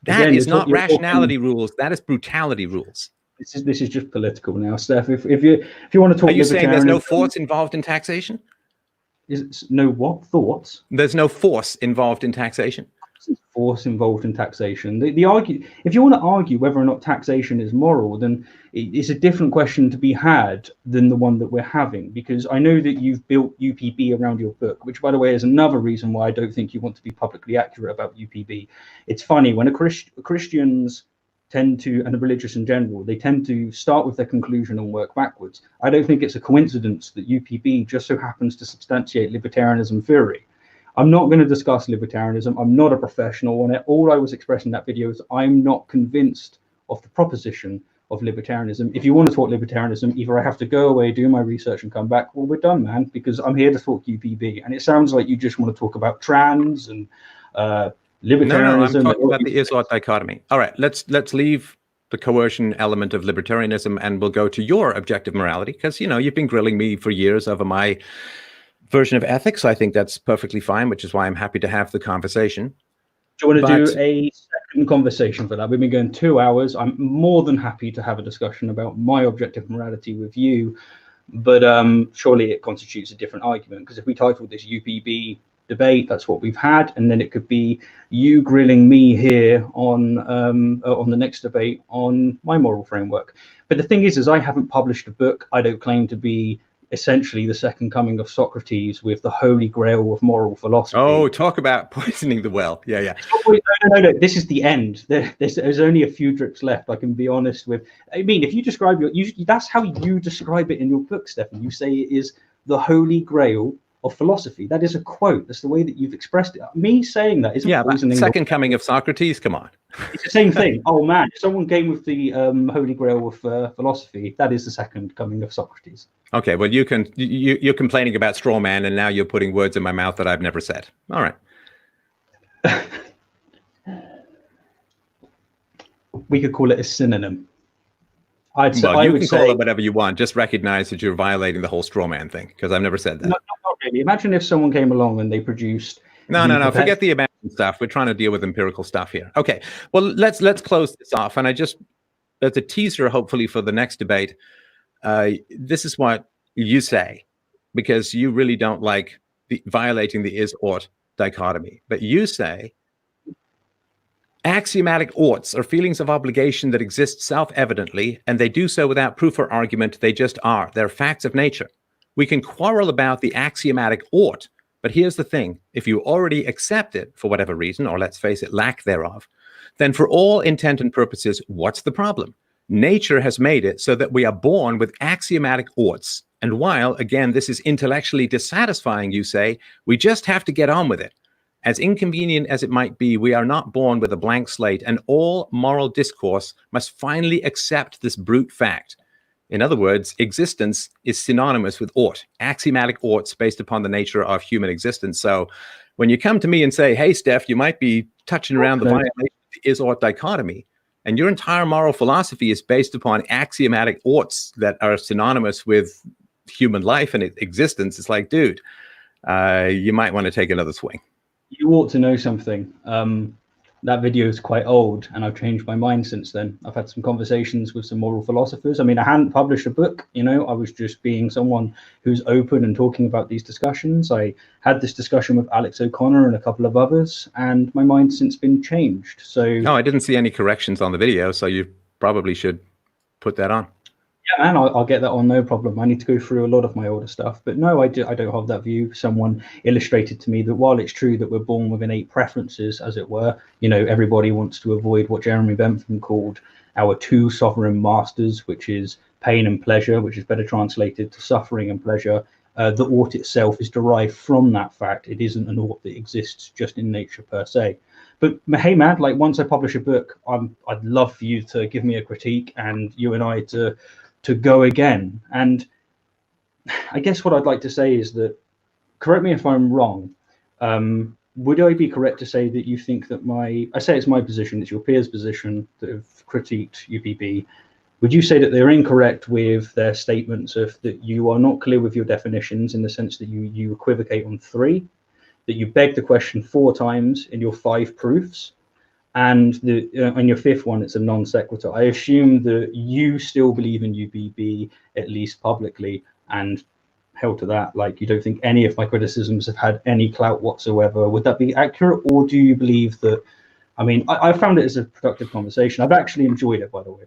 That is not rationality rules. That is brutality rules. This is just political now, Steph. If you want to talk, are you saying there's no force involved in taxation? Is no what thoughts? There's no force involved in taxation. Force involved in taxation. If you want to argue whether or not taxation is moral, then it's a different question to be had than the one that we're having. Because I know that you've built UPB around your book, which, by the way, is another reason why I don't think you want to be publicly accurate about UPB. It's funny when Christians tend to, and the religious in general, they tend to start with their conclusion and work backwards. I don't think it's a coincidence that UPB just so happens to substantiate libertarianism theory. I'm not going to discuss libertarianism. I'm not a professional on it. All I was expressing in that video is I'm not convinced of the proposition of libertarianism. If you want to talk libertarianism, either I have to go away, do my research and come back, well, we're done, man, because I'm here to talk UPB. And it sounds like you just want to talk about trans and libertarianism. No, I'm talking about the is-ought dichotomy. All right, let's leave the coercion element of libertarianism and we'll go to your objective morality, because, you know, you've been grilling me for years over my version of ethics. I think that's perfectly fine, which is why I'm happy to have the conversation. Do you want to do a second conversation for that? We've been going 2 hours. I'm more than happy to have a discussion about my objective morality with you, but surely it constitutes a different argument, because if we titled this UPB debate, that's what we've had, and then it could be you grilling me here on the next debate on my moral framework. But the thing is I haven't published a book. I don't claim to be essentially the second coming of Socrates with the holy grail of moral philosophy. Oh, talk about poisoning the well. Yeah. No. This is the end. There's only a few drips left. I can be honest with. I mean, if you describe that's how you describe it in your book, Stefan. You say it is the holy grail of philosophy. That is a quote. That's the way that you've expressed it. Me saying that isn't poisoning. Second coming of Socrates. Come on. It's the same thing. Oh man, if someone came with the holy grail of philosophy, that is the second coming of Socrates. Okay, well, you're complaining about straw man, and now you're putting words in my mouth that I've never said. All right. We could call it a synonym. You can call it whatever you want. Just recognize that you're violating the whole straw man thing, because I've never said that. Not really. Imagine if someone came along and they produced. No. Forget the imagined stuff. We're trying to deal with empirical stuff here. Okay. Well, let's close this off. And as a teaser, hopefully, for the next debate, this is what you say, because you really don't like violating the is-ought dichotomy. But you say axiomatic oughts are feelings of obligation that exist self-evidently, and they do so without proof or argument. They just are. They're facts of nature. We can quarrel about the axiomatic ought, But here's the thing. If you already accept it for whatever reason, or let's face it, lack thereof, then for all intent and purposes, what's the problem? Nature has made it so that we are born with axiomatic oughts. And while, again, this is intellectually dissatisfying, you say, we just have to get on with it. As inconvenient as it might be, we are not born with a blank slate, and all moral discourse must finally accept this brute fact. In other words, existence is synonymous with ought, axiomatic oughts based upon the nature of human existence. So when you come to me and say, hey, Steph, you might be touching around the violation of the is-ought dichotomy, and your entire moral philosophy is based upon axiomatic oughts that are synonymous with human life and existence, it's like, dude, you might want to take another swing. You ought to know something. That video is quite old, and I've changed my mind since then. I've had some conversations with some moral philosophers. I mean, I hadn't published a book, you know, I was just being someone who's open and talking about these discussions. I had this discussion with Alex O'Connor and a couple of others, and my mind's since been changed. So no, I didn't see any corrections on the video, so you probably should put that on. Yeah, man, I'll get that on, no problem. I need to go through a lot of my older stuff, but no, I don't hold that view. Someone illustrated to me that while it's true that we're born with innate preferences, as it were, you know, everybody wants to avoid what Jeremy Bentham called our two sovereign masters, which is pain and pleasure, which is better translated to suffering and pleasure. The ought itself is derived from that fact. It isn't an ought that exists just in nature per se. But hey, man, like once I publish a book, I'd love for you to give me a critique and you and I to go again. And I guess what I'd like to say is that, correct me if I'm wrong, would I be correct to say that you think that I say it's my position, it's your peers' position that have critiqued UPB, would you say that they're incorrect with their statements of that you are not clear with your definitions in the sense that you equivocate on 3, that you beg the question 4 times in your 5 proofs, and on your 5th one, it's a non sequitur? I assume that you still believe in UPB, at least publicly, and held to that. Like, you don't think any of my criticisms have had any clout whatsoever. Would that be accurate? Or do you believe that, I mean, I found it as a productive conversation. I've actually enjoyed it, by the way.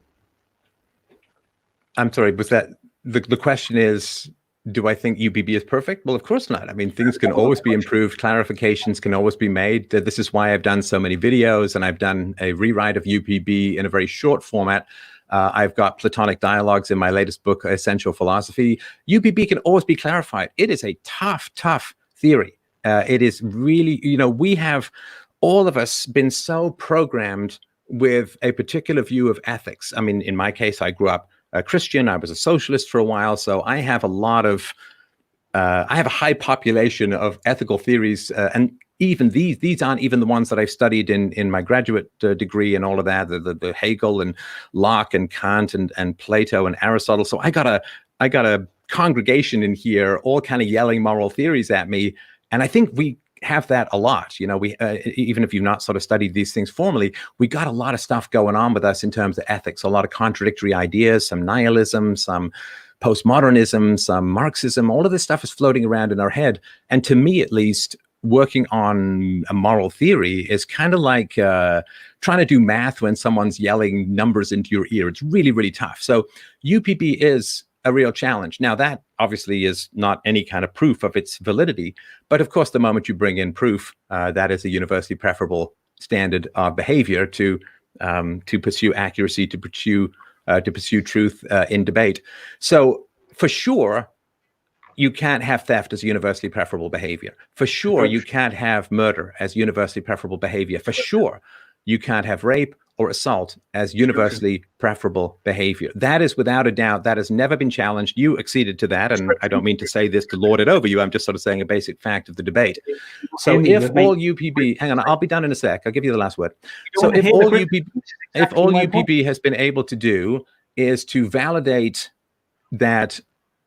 I'm sorry, was that, the question is, do I think UPB is perfect? Well, of course not. I mean, things can always be improved. Clarifications can always be made. This is why I've done so many videos, and I've done a rewrite of UPB in a very short format. I've got Platonic dialogues in my latest book, Essential Philosophy. UPB can always be clarified. It is a tough, tough theory. It is really, you know, we have, all of us, been so programmed with a particular view of ethics. I mean, in my case, I grew up a Christian. I was a socialist for a while, so I have a lot of, I have a high population of ethical theories, and even these aren't even the ones that I've studied in my graduate degree and all of that, the Hegel and Locke and Kant and Plato and Aristotle. So I got a congregation in here, all kind of yelling moral theories at me, and I think we have that a lot. You know, we even if you've not sort of studied these things formally, we got a lot of stuff going on with us in terms of ethics, a lot of contradictory ideas, some nihilism, some postmodernism, some Marxism. All of this stuff is floating around in our head. And to me, at least, working on a moral theory is kind of like trying to do math when someone's yelling numbers into your ear. It's really, really tough. So UPB is a real challenge. Now, that obviously is not any kind of proof of its validity, but of course, the moment you bring in proof, that is a universally preferable standard of behavior to pursue accuracy, to pursue truth in debate. So, for sure, you can't have theft as universally preferable behavior. For sure, you can't have murder as universally preferable behavior. For sure, you can't have rape or assault as universally preferable behavior. That is without a doubt, that has never been challenged. You acceded to that, and I don't mean to say this to lord it over you. I'm just sort of saying a basic fact of the debate. So if all UPB, hang on, I'll be done in a sec. I'll give you the last word. So if all UPB has been able to do is to validate that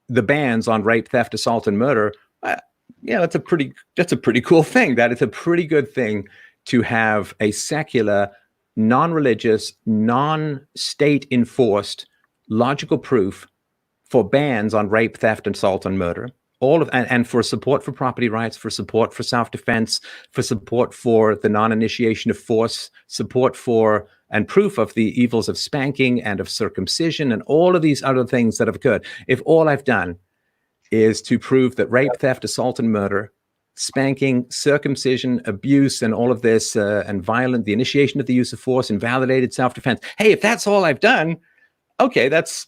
the bans on rape, theft, assault, and murder, yeah, that's a pretty cool thing. That is a pretty good thing to have a secular, non-religious, non-state enforced logical proof for bans on rape, theft, assault, and murder. And for support for property rights, for support for self-defense, for support for the non-initiation of force, support for and proof of the evils of spanking and of circumcision and all of these other things that have occurred. If all I've done is to prove that rape, theft, assault, and murder spanking, circumcision, abuse, and all of this, and the initiation of the use of force, invalidated self-defense. Hey, if that's all I've done, okay, that's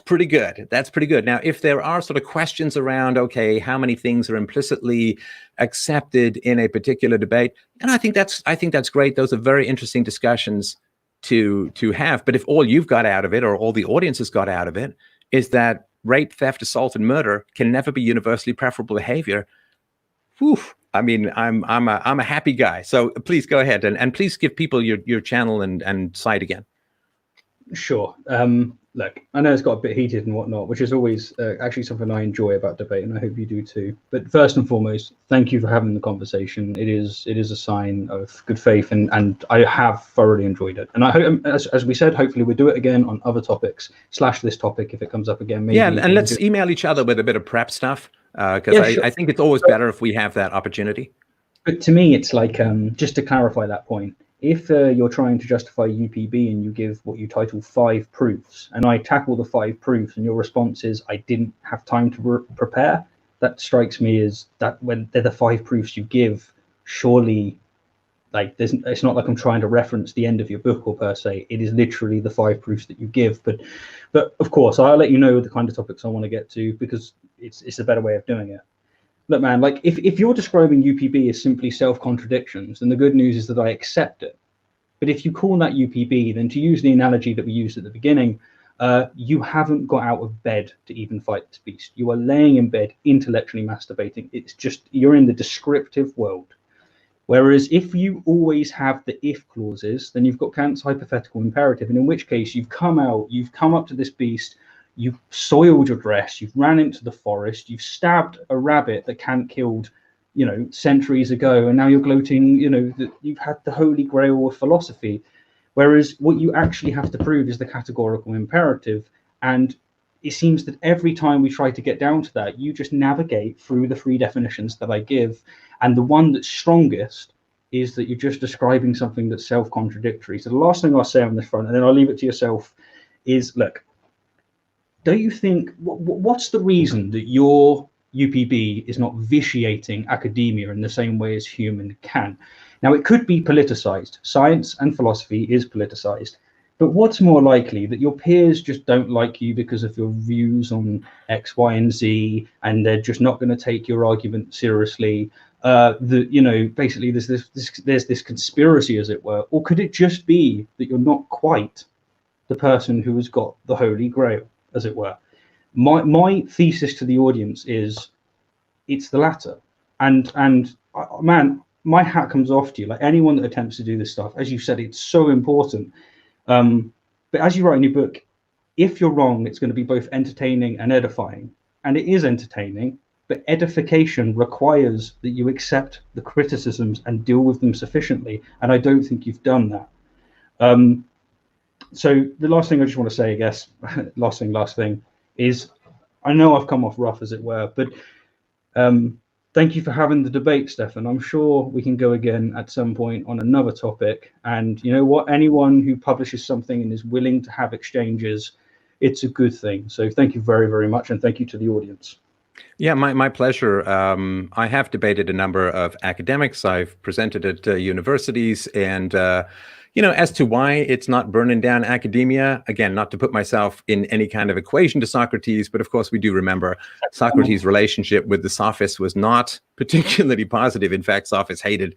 pretty good. That's pretty good. Now, if there are sort of questions around, okay, how many things are implicitly accepted in a particular debate, and I think that's great. Those are very interesting discussions to have. But if all you've got out of it, or all the audience has got out of it, is that rape, theft, assault, and murder can never be universally preferable behavior, whew, I mean, I'm a happy guy. So please go ahead and please give people your channel and site again. Sure. Look, I know it's got a bit heated and whatnot, which is always actually something I enjoy about debate, and I hope you do too. But first and foremost, thank you for having the conversation. It is a sign of good faith, and I have thoroughly enjoyed it. And I hope, as we said, hopefully we'll do it again on other topics / this topic if it comes up again. Maybe, yeah, and let's email each other with a bit of prep stuff, because I think it's always better if we have that opportunity. But to me, it's like, just to clarify that point, if you're trying to justify UPB and you give what you title 5 proofs, and I tackle the 5 proofs, and your response is, I didn't have time to prepare, that strikes me as that when they're the 5 proofs you give, surely, like, it's not like I'm trying to reference the end of your book or per se. It is literally the 5 proofs that you give. But of course, I'll let you know the kind of topics I want to get to, because it's a better way of doing it. Look, man, like if you're describing UPB as simply self-contradictions, then the good news is that I accept it. But if you call that UPB, then to use the analogy that we used at the beginning, you haven't got out of bed to even fight this beast. You are laying in bed intellectually masturbating. It's just, you're in the descriptive world. Whereas if you always have the if clauses, then you've got Kant's hypothetical imperative, and in which case you've come up to this beast, you've soiled your dress, you've ran into the forest, you've stabbed a rabbit that Kant killed, centuries ago, and now you're gloating, that you've had the holy grail of philosophy. Whereas what you actually have to prove is the categorical imperative. And it seems that every time we try to get down to that, you just navigate through the 3 definitions that I give. And the one that's strongest is that you're just describing something that's self-contradictory. So the last thing I'll say on this front, and then I'll leave it to yourself, is, look, don't you think, what's the reason that your UPB is not vitiating academia in the same way as Hume and Kant? Now, it could be politicized. Science and philosophy is politicized. But what's more likely, that your peers just don't like you because of your views on X, Y, and Z, and they're just not going to take your argument seriously? Basically there's this conspiracy, as it were. Or could it just be that you're not quite the person who has got the Holy Grail, as it were? My thesis to the audience is it's the latter. And man, my hat comes off to you. Like, anyone that attempts to do this stuff, as you said, it's so important. But as you write in your book, if you're wrong, it's going to be both entertaining and edifying. And it is entertaining, but edification requires that you accept the criticisms and deal with them sufficiently. And I don't think you've done that. So the last thing I just want to say, I guess, last thing, is, I know I've come off rough, as it were, but thank you for having the debate, Stefan. I'm sure we can go again at some point on another topic. And you know what? Anyone who publishes something and is willing to have exchanges, it's a good thing. So thank you very, very much. And thank you to the audience. Yeah, my pleasure. I have debated a number of academics. I've presented at universities, and as to why it's not burning down academia, again, not to put myself in any kind of equation to Socrates, but of course we do remember Socrates' relationship with the sophists was not particularly positive. In fact, sophists hated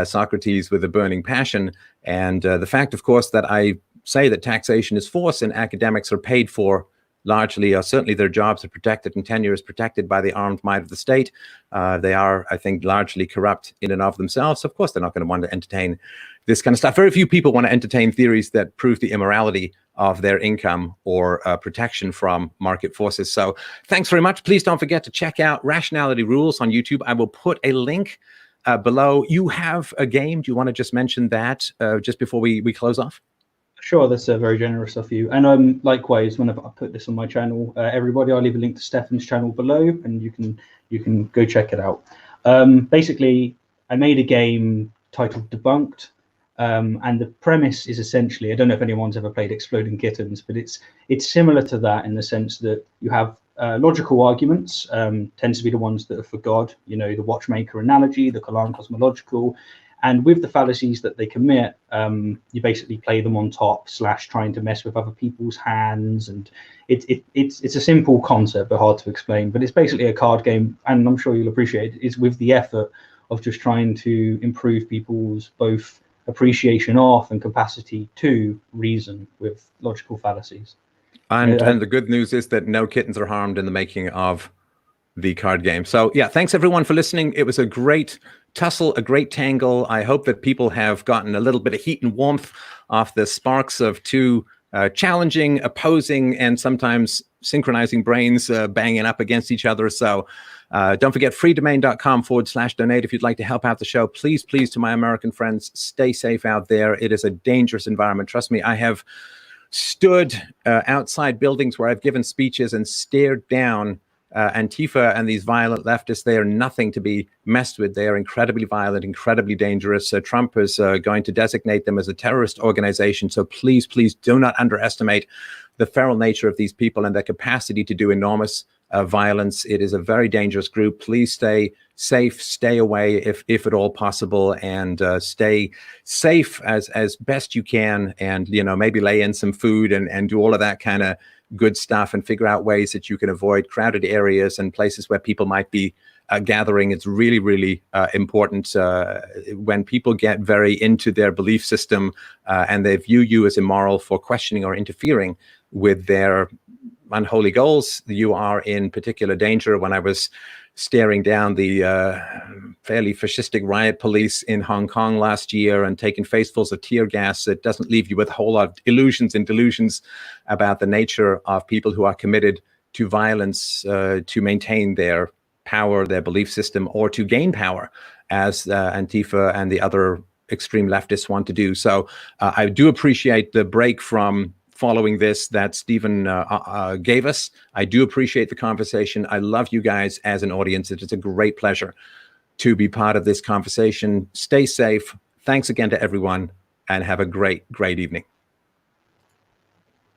Socrates with a burning passion. And the fact, of course, that I say that taxation is force and academics are paid for largely, or certainly their jobs are protected and tenure is protected by the armed might of the state. They are, I think, largely corrupt in and of themselves. Of course, they're not going to want to entertain this kind of stuff. Very few people want to entertain theories that prove the immorality of their income or protection from market forces. So thanks very much. Please don't forget to check out Rationality Rules on YouTube. I will put a link below. You have a game. Do you want to just mention that just before we close off? Sure, that's very generous of you. And likewise, whenever I put this on my channel, everybody, I'll leave a link to Stefan's channel below, and you can go check it out. Basically, I made a game titled Debunked, and the premise is essentially, I don't know if anyone's ever played Exploding Kittens, but it's similar to that in the sense that you have logical arguments tend to be the ones that are for God, you know, the watchmaker analogy, the Kalam cosmological. And with the fallacies that they commit, you basically play them on top, trying to mess with other people's hands. And it's a simple concept, but hard to explain. But it's basically a card game, and I'm sure you'll appreciate it. It's with the effort of just trying to improve people's both appreciation of and capacity to reason with logical fallacies. And the good news is that no kittens are harmed in the making of the card game. So yeah, thanks everyone for listening. It was a great tussle, a great tangle. I hope that people have gotten a little bit of heat and warmth off the sparks of two challenging, opposing, and sometimes synchronizing brains banging up against each other. So don't forget freedomain.com/donate if you'd like to help out the show. Please, to my American friends, stay safe out there. It is a dangerous environment. Trust me, I have stood outside buildings where I've given speeches and stared down Antifa and these violent leftists. They are nothing to be messed with. They are incredibly violent, incredibly dangerous. Trump is going to designate them as a terrorist organization. So please do not underestimate the feral nature of these people and their capacity to do enormous violence. It is a very dangerous group. Please stay safe, stay away if at all possible, and stay safe as best you can. And, you know, maybe lay in some food and do all of that kind of good stuff, and figure out ways that you can avoid crowded areas and places where people might be gathering. It's really important when people get very into their belief system and they view you as immoral for questioning or interfering with their unholy goals. You are in particular danger. When I was staring down the fairly fascistic riot police in Hong Kong last year and taking facefuls of tear gas, it doesn't leave you with a whole lot of illusions and delusions about the nature of people who are committed to violence to maintain their power, their belief system, or to gain power, as Antifa and the other extreme leftists want to do. So I do appreciate the break from following this that Stephen gave us. I do appreciate the conversation. I love you guys as an audience. It is a great pleasure to be part of this conversation. Stay safe. Thanks again to everyone, and have a great evening.